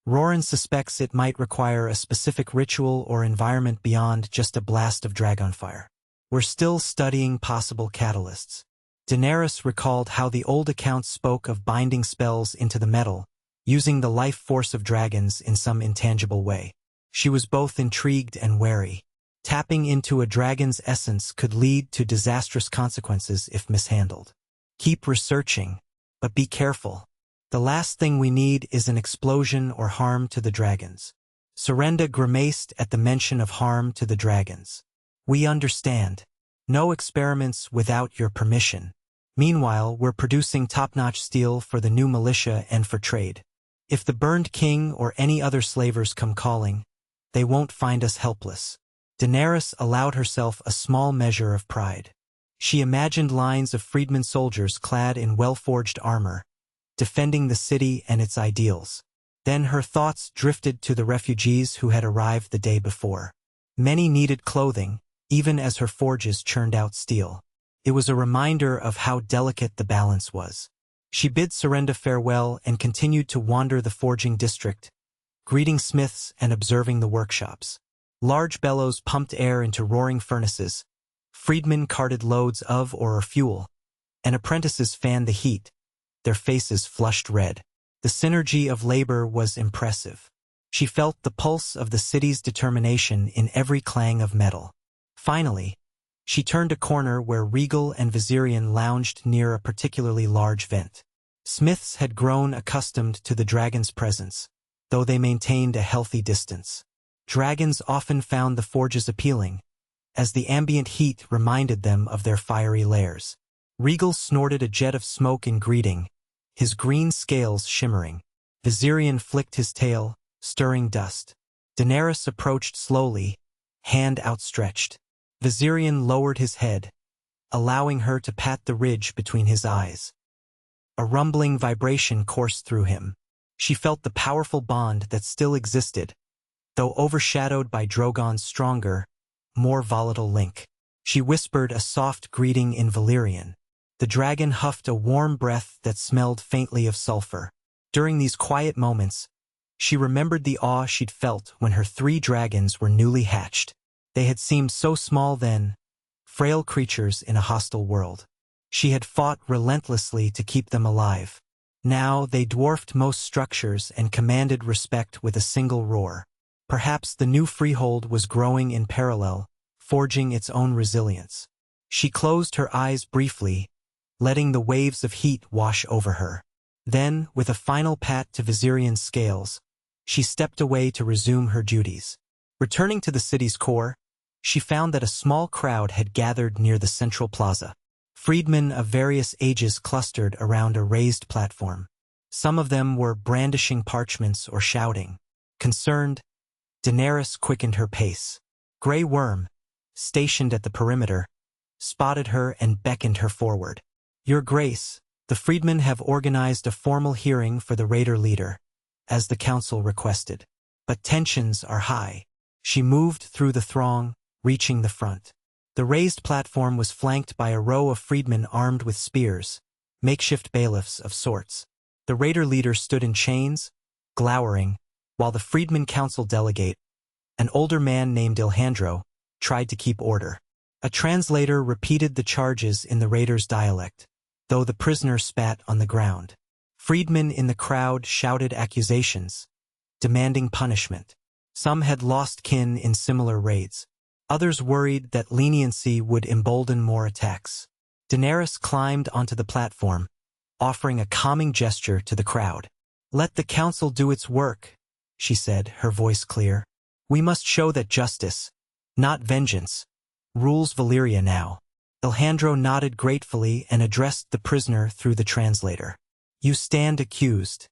Roran suspects it might require a specific ritual or environment beyond just a blast of dragonfire. We're still studying possible catalysts." Daenerys recalled how the old accounts spoke of binding spells into the metal, using the life force of dragons in some intangible way. She was both intrigued and wary. Tapping into a dragon's essence could lead to disastrous consequences if mishandled. "Keep researching, but be careful. The last thing we need is an explosion or harm to the dragons." Serenda grimaced at the mention of harm to the dragons. "We understand. No experiments without your permission. Meanwhile, we're producing top-notch steel for the new militia and for trade. If the burned king or any other slavers come calling, they won't find us helpless." Daenerys allowed herself a small measure of pride. She imagined lines of freedmen soldiers clad in well-forged armor, defending the city and its ideals. Then her thoughts drifted to the refugees who had arrived the day before. Many needed clothing, even as her forges churned out steel. It was a reminder of how delicate the balance was. She bid Serenda farewell and continued to wander the forging district, greeting smiths and observing the workshops. Large bellows pumped air into roaring furnaces, freedmen carted loads of or fuel, and apprentices fanned the heat, their faces flushed red. The synergy of labor was impressive. She felt the pulse of the city's determination in every clang of metal. Finally, she turned a corner where Regal and Valyrian lounged near a particularly large vent. Smiths had grown accustomed to the dragon's presence, though they maintained a healthy distance. Dragons often found the forges appealing, as the ambient heat reminded them of their fiery lairs. Regal snorted a jet of smoke in greeting, his green scales shimmering. Valyrian flicked his tail, stirring dust. Daenerys approached slowly, hand outstretched. Valyrian lowered his head, allowing her to pat the ridge between his eyes. A rumbling vibration coursed through him. She felt the powerful bond that still existed, though overshadowed by Drogon's stronger, more volatile link. She whispered a soft greeting in Valyrian. The dragon huffed a warm breath that smelled faintly of sulfur. During these quiet moments, she remembered the awe she'd felt when her 3 dragons were newly hatched. They had seemed so small then, frail creatures in a hostile world. She had fought relentlessly to keep them alive. Now they dwarfed most structures and commanded respect with a single roar. Perhaps the new Freehold was growing in parallel, forging its own resilience. She closed her eyes briefly, letting the waves of heat wash over her. Then, with a final pat to Valyrian's scales, she stepped away to resume her duties. Returning to the city's core, she found that a small crowd had gathered near the central plaza. Freedmen of various ages clustered around a raised platform. Some of them were brandishing parchments or shouting. Concerned, Daenerys quickened her pace. Grey Worm, stationed at the perimeter, spotted her and beckoned her forward. "Your Grace, the freedmen have organized a formal hearing for the raider leader, as the council requested. But tensions are high." She moved through the throng, reaching the front. The raised platform was flanked by a row of freedmen armed with spears, makeshift bailiffs of sorts. The raider leader stood in chains, glowering, while the freedman council delegate, an older man named Ilhandro, tried to keep order. A translator repeated the charges in the raider's dialect, though the prisoner spat on the ground. Freedmen in the crowd shouted accusations, demanding punishment. Some had lost kin in similar raids. Others worried that leniency would embolden more attacks. Daenerys climbed onto the platform, offering a calming gesture to the crowd. "Let the council do its work," she said, her voice clear. We must show that justice, not vengeance, rules Valyria now. Alejandro nodded gratefully and addressed the prisoner through the translator. You stand accused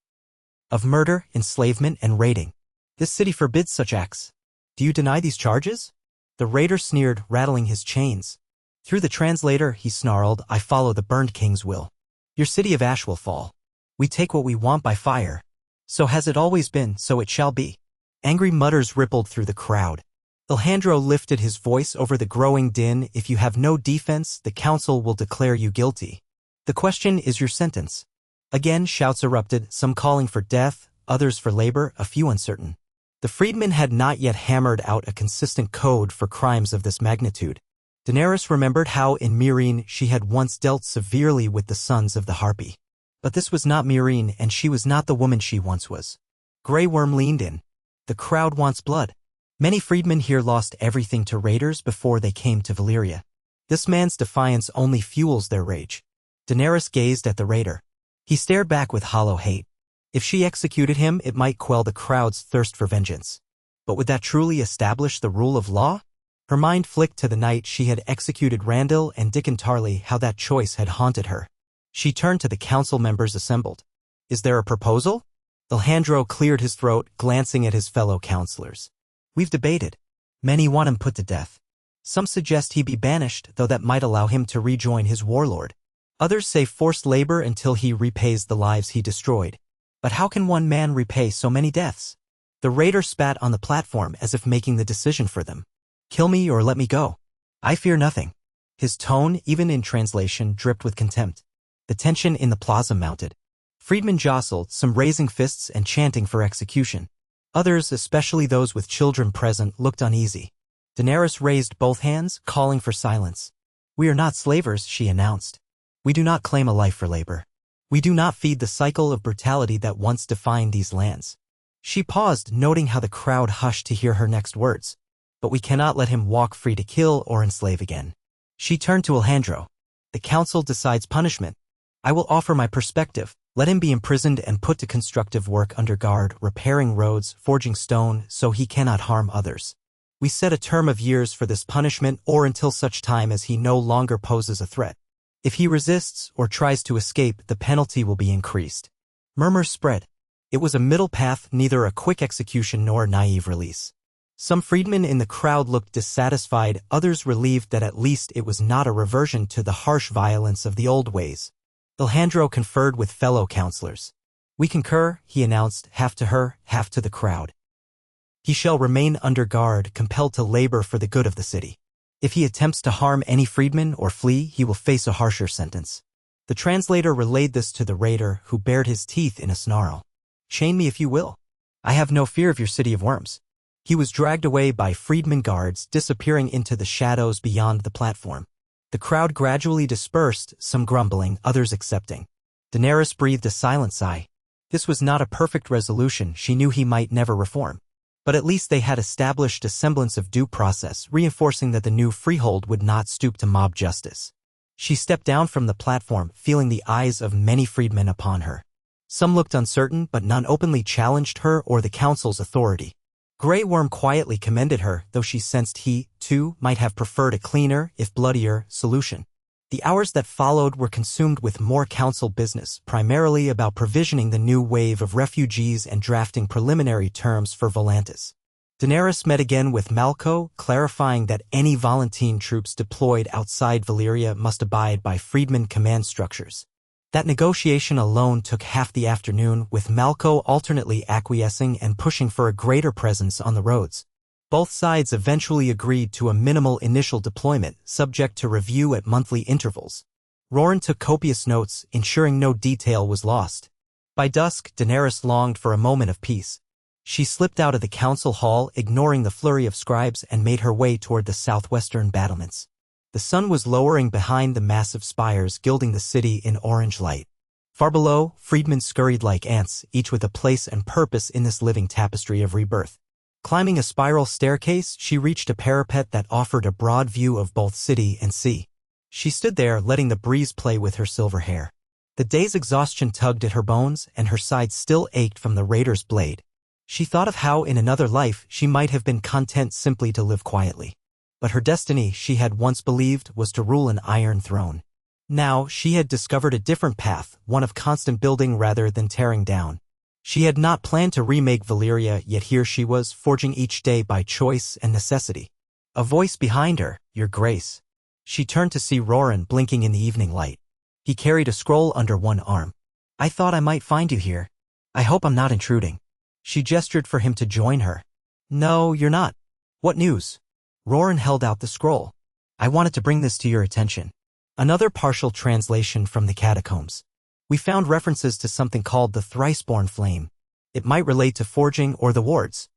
of murder, enslavement, and raiding. This city forbids such acts. Do you deny these charges? The raider sneered, rattling his chains. Through the translator, he snarled, I follow the burned king's will. Your city of ash will fall. We take what we want by fire. So has it always been, so it shall be. Angry mutters rippled through the crowd. Alejandro lifted his voice over the growing din. If you have no defense, the council will declare you guilty. The question is your sentence. Again, shouts erupted, some calling for death, others for labor, a few uncertain. The freedmen had not yet hammered out a consistent code for crimes of this magnitude. Daenerys remembered how in Meereen she had once dealt severely with the sons of the Harpy. But this was not Meereen, and she was not the woman she once was. Grey Worm leaned in. The crowd wants blood. Many freedmen here lost everything to raiders before they came to Valyria. This man's defiance only fuels their rage. Daenerys gazed at the raider. He stared back with hollow hate. If she executed him, it might quell the crowd's thirst for vengeance. But would that truly establish the rule of law? Her mind flicked to the night she had executed Randall and Dickon Tarley, how that choice had haunted her. She turned to the council members assembled. Is there a proposal? Alejandro cleared his throat, glancing at his fellow councilors. We've debated. Many want him put to death. Some suggest he be banished, though that might allow him to rejoin his warlord. Others say forced labor until he repays the lives he destroyed. But how can one man repay so many deaths? The raider spat on the platform as if making the decision for them. Kill me or let me go. I fear nothing. His tone, even in translation, dripped with contempt. The tension in the plaza mounted. Freedmen jostled, some raising fists and chanting for execution. Others, especially those with children present, looked uneasy. Daenerys raised both hands, calling for silence. We are not slavers, she announced. We do not claim a life for labor. We do not feed the cycle of brutality that once defined these lands. She paused, noting how the crowd hushed to hear her next words. But we cannot let him walk free to kill or enslave again. She turned to Alejandro. The council decides punishment. I will offer my perspective. Let him be imprisoned and put to constructive work under guard, repairing roads, forging stone, so he cannot harm others. We set a term of years for this punishment or until such time as he no longer poses a threat. If he resists or tries to escape, the penalty will be increased. Murmurs spread. It was a middle path, neither a quick execution nor a naive release. Some freedmen in the crowd looked dissatisfied, others relieved that at least it was not a reversion to the harsh violence of the old ways. Alejandro conferred with fellow councilors. We concur, he announced, half to her, half to the crowd. He shall remain under guard, compelled to labor for the good of the city. If he attempts to harm any freedman or flee, he will face a harsher sentence. The translator relayed this to the raider, who bared his teeth in a snarl. Chain me if you will. I have no fear of your city of worms. He was dragged away by freedmen guards, disappearing into the shadows beyond the platform. The crowd gradually dispersed, some grumbling, others accepting. Daenerys breathed a silent sigh. This was not a perfect resolution, she knew he might never reform. But at least they had established a semblance of due process, reinforcing that the new Freehold would not stoop to mob justice. She stepped down from the platform, feeling the eyes of many freedmen upon her. Some looked uncertain, but none openly challenged her or the council's authority. Grey Worm quietly commended her, though she sensed he, too, might have preferred a cleaner, if bloodier, solution. The hours that followed were consumed with more council business, primarily about provisioning the new wave of refugees and drafting preliminary terms for Volantis. Daenerys met again with Malco, clarifying that any Volantene troops deployed outside Valyria must abide by freedmen command structures. That negotiation alone took half the afternoon, with Malco alternately acquiescing and pushing for a greater presence on the roads. Both sides eventually agreed to a minimal initial deployment, subject to review at monthly intervals. Roran took copious notes, ensuring no detail was lost. By dusk, Daenerys longed for a moment of peace. She slipped out of the council hall, ignoring the flurry of scribes, and made her way toward the southwestern battlements. The sun was lowering behind the massive spires, gilding the city in orange light. Far below, freedmen scurried like ants, each with a place and purpose in this living tapestry of rebirth. Climbing a spiral staircase, she reached a parapet that offered a broad view of both city and sea. She stood there, letting the breeze play with her silver hair. The day's exhaustion tugged at her bones, and her side still ached from the raider's blade. She thought of how in another life she might have been content simply to live quietly. But her destiny, she had once believed, was to rule an iron throne. Now, she had discovered a different path, one of constant building rather than tearing down. She had not planned to remake Valyria, yet here she was, forging each day by choice and necessity. A voice behind her, "Your Grace." She turned to see Roran blinking in the evening light. He carried a scroll under one arm. "I thought I might find you here. I hope I'm not intruding." She gestured for him to join her. "No, you're not. What news?" Roran held out the scroll. "I wanted to bring this to your attention." Another partial translation from the catacombs. "We found references to something called the Thriceborn Flame. It might relate to forging or the wards."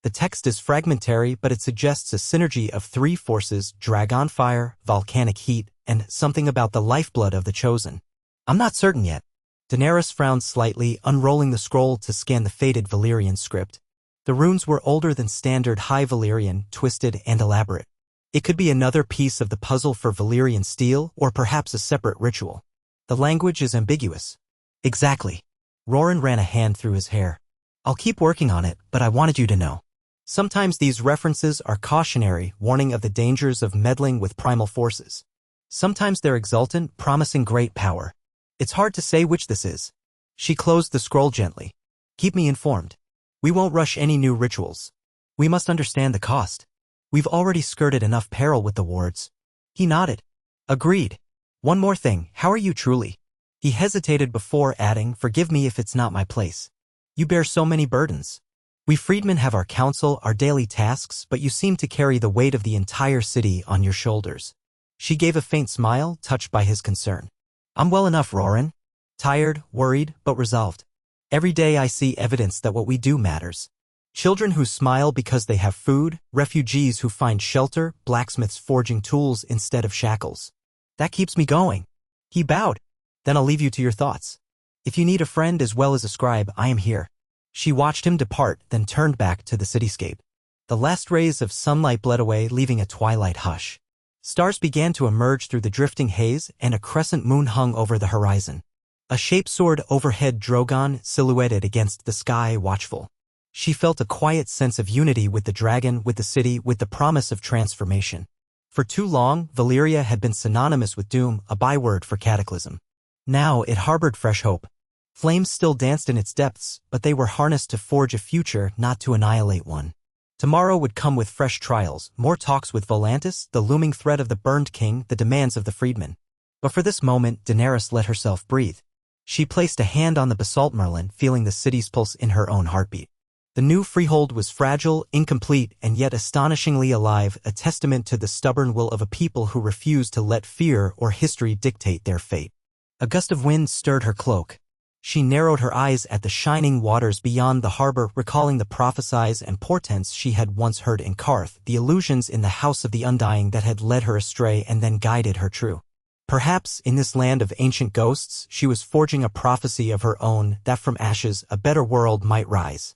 The text is fragmentary, but it suggests a synergy of three forces: dragon fire, volcanic heat, and something about the lifeblood of the chosen. "I'm not certain yet." Daenerys frowned slightly, unrolling the scroll to scan the faded Valyrian script. The runes were older than standard High Valyrian, twisted and elaborate. It could be another piece of the puzzle for Valyrian steel, or perhaps a separate ritual. The language is ambiguous. "Exactly." Roran ran a hand through his hair. "I'll keep working on it, but I wanted you to know. Sometimes these references are cautionary, warning of the dangers of meddling with primal forces. Sometimes they're exultant, promising great power. It's hard to say which this is." She closed the scroll gently. "Keep me informed. We won't rush any new rituals. We must understand the cost. We've already skirted enough peril with the wards." He nodded. "Agreed. One more thing, how are you truly?" He hesitated before adding, "Forgive me if it's not my place. You bear so many burdens. We freedmen have our counsel, our daily tasks, but you seem to carry the weight of the entire city on your shoulders." She gave a faint smile, touched by his concern. "I'm well enough, Roran. Tired, worried, but resolved. Every day I see evidence that what we do matters. Children who smile because they have food, refugees who find shelter, blacksmiths forging tools instead of shackles. That keeps me going." He bowed. "Then I'll leave you to your thoughts. If you need a friend as well as a scribe, I am here." She watched him depart, then turned back to the cityscape. The last rays of sunlight bled away, leaving a twilight hush. Stars began to emerge through the drifting haze, and a crescent moon hung over the horizon. A shape soared overhead, Drogon silhouetted against the sky, watchful. She felt a quiet sense of unity with the dragon, with the city, with the promise of transformation. For too long, Valyria had been synonymous with doom, a byword for cataclysm. Now it harbored fresh hope. Flames still danced in its depths, but they were harnessed to forge a future, not to annihilate one. Tomorrow would come with fresh trials, more talks with Volantis, the looming threat of the burned king, the demands of the freedmen. But for this moment, Daenerys let herself breathe. She placed a hand on the basalt merlin, feeling the city's pulse in her own heartbeat. The new Freehold was fragile, incomplete, and yet astonishingly alive, a testament to the stubborn will of a people who refused to let fear or history dictate their fate. A gust of wind stirred her cloak. She narrowed her eyes at the shining waters beyond the harbor, recalling the prophecies and portents she had once heard in Karth, the illusions in the House of the Undying that had led her astray and then guided her true. Perhaps, in this land of ancient ghosts, she was forging a prophecy of her own, that from ashes a better world might rise.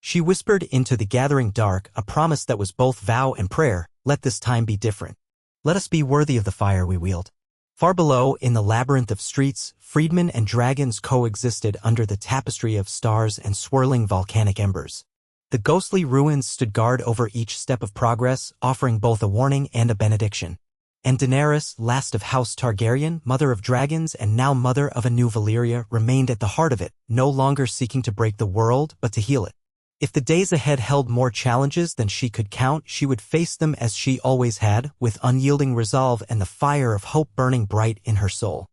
She whispered into the gathering dark, a promise that was both vow and prayer: "Let this time be different. Let us be worthy of the fire we wield." Far below, in the labyrinth of streets, freedmen and dragons coexisted under the tapestry of stars and swirling volcanic embers. The ghostly ruins stood guard over each step of progress, offering both a warning and a benediction. And Daenerys, last of House Targaryen, mother of dragons and now mother of a new Valyria, remained at the heart of it, no longer seeking to break the world, but to heal it. If the days ahead held more challenges than she could count, she would face them as she always had, with unyielding resolve and the fire of hope burning bright in her soul.